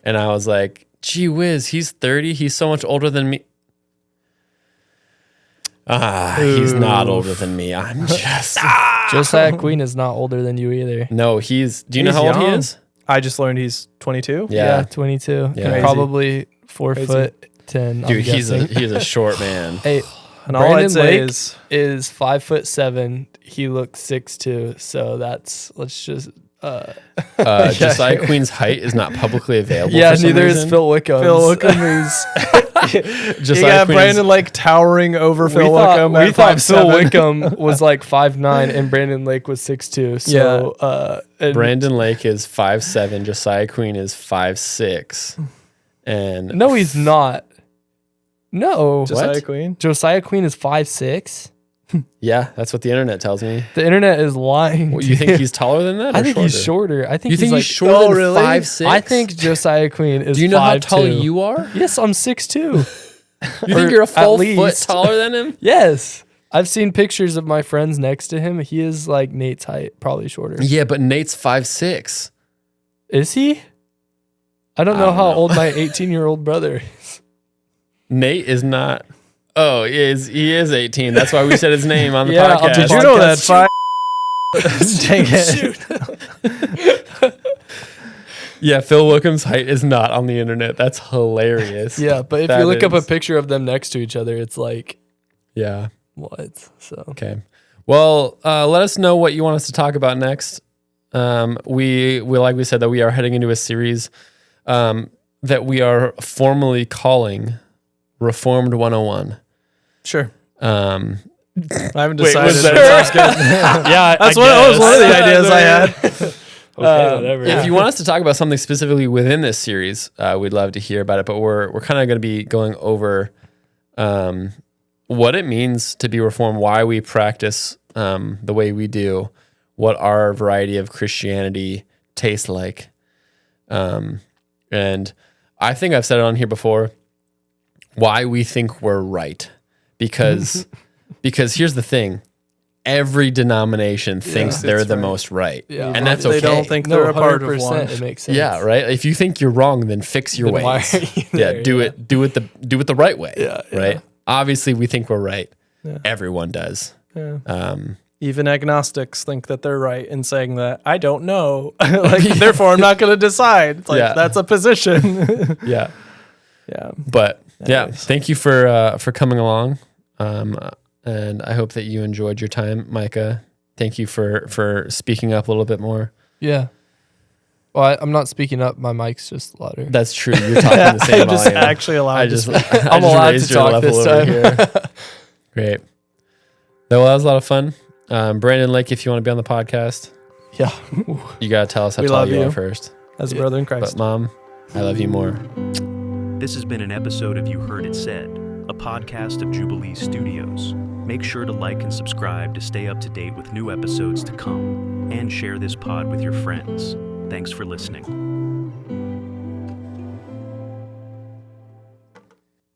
[SPEAKER 2] And I was like, gee whiz, he's 30. He's so much older than me. He's not older than me. I'm just.
[SPEAKER 4] Josiah Queen is not older than you either.
[SPEAKER 2] No, he's. Do you know
[SPEAKER 3] He's
[SPEAKER 2] how old he
[SPEAKER 3] young.
[SPEAKER 2] is?
[SPEAKER 3] I just learned he's 22.
[SPEAKER 2] Yeah.
[SPEAKER 4] 22.
[SPEAKER 2] Yeah.
[SPEAKER 4] And probably 4'10".
[SPEAKER 2] Dude, he's a short man.
[SPEAKER 4] Hey,
[SPEAKER 3] And all I'd
[SPEAKER 4] Brandon
[SPEAKER 3] say
[SPEAKER 4] Lake
[SPEAKER 3] is
[SPEAKER 4] is 5'7". He looks 6'2". So let's just.
[SPEAKER 2] Josiah Queen's height is not publicly available.
[SPEAKER 4] Yeah,
[SPEAKER 2] for some
[SPEAKER 4] neither is
[SPEAKER 2] reason.
[SPEAKER 4] Phil Wickham.
[SPEAKER 3] Phil Wickham is. You
[SPEAKER 2] Josiah
[SPEAKER 3] got
[SPEAKER 2] Queen's-
[SPEAKER 3] Brandon Lake towering over Phil Wickham.
[SPEAKER 4] We
[SPEAKER 3] at
[SPEAKER 4] thought Phil
[SPEAKER 3] 5'7".
[SPEAKER 4] Wickham was like 5'9" and Brandon Lake was 6'2". So and
[SPEAKER 2] Brandon Lake is 5'7". Josiah Queen is 5'6". And
[SPEAKER 4] no, he's not. No,
[SPEAKER 3] Josiah Queen.
[SPEAKER 4] Josiah Queen is 5'6".
[SPEAKER 2] yeah, that's what the internet tells me.
[SPEAKER 4] The internet is lying.
[SPEAKER 2] What, you think he's taller than that?
[SPEAKER 4] I
[SPEAKER 2] or
[SPEAKER 4] think he's shorter. I think
[SPEAKER 2] You think
[SPEAKER 4] he's
[SPEAKER 2] he's
[SPEAKER 4] like,
[SPEAKER 2] shorter
[SPEAKER 3] Oh,
[SPEAKER 2] than
[SPEAKER 3] really?
[SPEAKER 2] 5'6"?
[SPEAKER 4] I think Josiah Queen is.
[SPEAKER 2] Do you know how
[SPEAKER 4] 5'2".
[SPEAKER 2] tall you are?
[SPEAKER 4] Yes, I'm 6'2".
[SPEAKER 2] You think
[SPEAKER 4] Or
[SPEAKER 2] you're a
[SPEAKER 4] at
[SPEAKER 2] full foot
[SPEAKER 4] least.
[SPEAKER 2] taller than him?
[SPEAKER 4] Yes, I've seen pictures of my friends next to him. He is like Nate's height, probably shorter.
[SPEAKER 2] Yeah, but Nate's 5'6".
[SPEAKER 4] Is he? I don't know how old my 18-year-old brother is.
[SPEAKER 2] Nate is not. Oh, he is 18. That's why we said his name on the
[SPEAKER 4] Yeah,
[SPEAKER 2] podcast.
[SPEAKER 3] Did you know that
[SPEAKER 4] Podcast.
[SPEAKER 3] Dang it.
[SPEAKER 2] Yeah, Phil Wickham's height is not on the internet. That's hilarious.
[SPEAKER 4] Yeah, but if
[SPEAKER 2] That
[SPEAKER 4] you look up a
[SPEAKER 2] is-
[SPEAKER 4] picture of them next to each other, it's like
[SPEAKER 2] Yeah.
[SPEAKER 4] what? So
[SPEAKER 2] Okay. Well, let us know what you want us to talk about next. We like we said that we are heading into a series that we are formally calling Reformed 101.
[SPEAKER 3] Sure.
[SPEAKER 2] I
[SPEAKER 3] I haven't decided.
[SPEAKER 2] was that-
[SPEAKER 3] That's good.
[SPEAKER 2] yeah,
[SPEAKER 3] That's that was one of the ideas I had.
[SPEAKER 4] whatever.
[SPEAKER 2] If you want us to talk about something specifically within this series, we'd love to hear about it. But we're kind of going to be going over what it means to be Reformed, why we practice the way we do, what our variety of Christianity tastes like, and And I think I've said it on here before, why we think we're right. Because here's the thing. Every denomination thinks they're the most right.
[SPEAKER 4] Yeah.
[SPEAKER 2] And that's okay.
[SPEAKER 3] They don't think they're a part of
[SPEAKER 4] 100%,
[SPEAKER 3] one.
[SPEAKER 4] It makes sense.
[SPEAKER 2] Yeah, right. If you think you're wrong, then fix your
[SPEAKER 4] Then why
[SPEAKER 2] ways.
[SPEAKER 4] are you
[SPEAKER 2] Yeah,
[SPEAKER 4] there?
[SPEAKER 2] do it the right way.
[SPEAKER 4] Yeah, yeah.
[SPEAKER 2] Right. Obviously, we think we're right.
[SPEAKER 3] Yeah.
[SPEAKER 2] Everyone does.
[SPEAKER 3] Yeah. Even agnostics think that they're right in saying that I don't know. Therefore, I'm not going to decide. It's like that's a position.
[SPEAKER 2] Yeah.
[SPEAKER 3] Yeah.
[SPEAKER 2] But
[SPEAKER 3] Anyways.
[SPEAKER 2] thank you for coming along. And I hope that you enjoyed your time, Micah. Thank you for speaking up a little bit more.
[SPEAKER 4] Yeah. Well, I'm not speaking up. My mic's just louder.
[SPEAKER 2] That's true. You're talking the same
[SPEAKER 3] I'm just
[SPEAKER 2] volume.
[SPEAKER 3] actually allowed
[SPEAKER 2] I
[SPEAKER 3] to
[SPEAKER 2] just,
[SPEAKER 3] speak.
[SPEAKER 2] I
[SPEAKER 4] I'm
[SPEAKER 2] just
[SPEAKER 4] allowed
[SPEAKER 2] raised
[SPEAKER 4] to
[SPEAKER 2] your
[SPEAKER 4] talk
[SPEAKER 2] level
[SPEAKER 4] this
[SPEAKER 2] over
[SPEAKER 4] time.
[SPEAKER 2] here. Great. Well, that was a lot of fun. Brandon Lake, if you want to be on the podcast,
[SPEAKER 3] Yeah.
[SPEAKER 2] you got to tell us how
[SPEAKER 3] We
[SPEAKER 2] tall
[SPEAKER 3] love
[SPEAKER 2] you
[SPEAKER 3] you.
[SPEAKER 2] are first.
[SPEAKER 3] As a brother in Christ.
[SPEAKER 2] But Mom, I love you more.
[SPEAKER 7] This has been an episode of You Heard It Said, a podcast of Jubilee Studios. Make sure to like and subscribe to stay up to date with new episodes to come, and share this pod with your friends. Thanks for listening.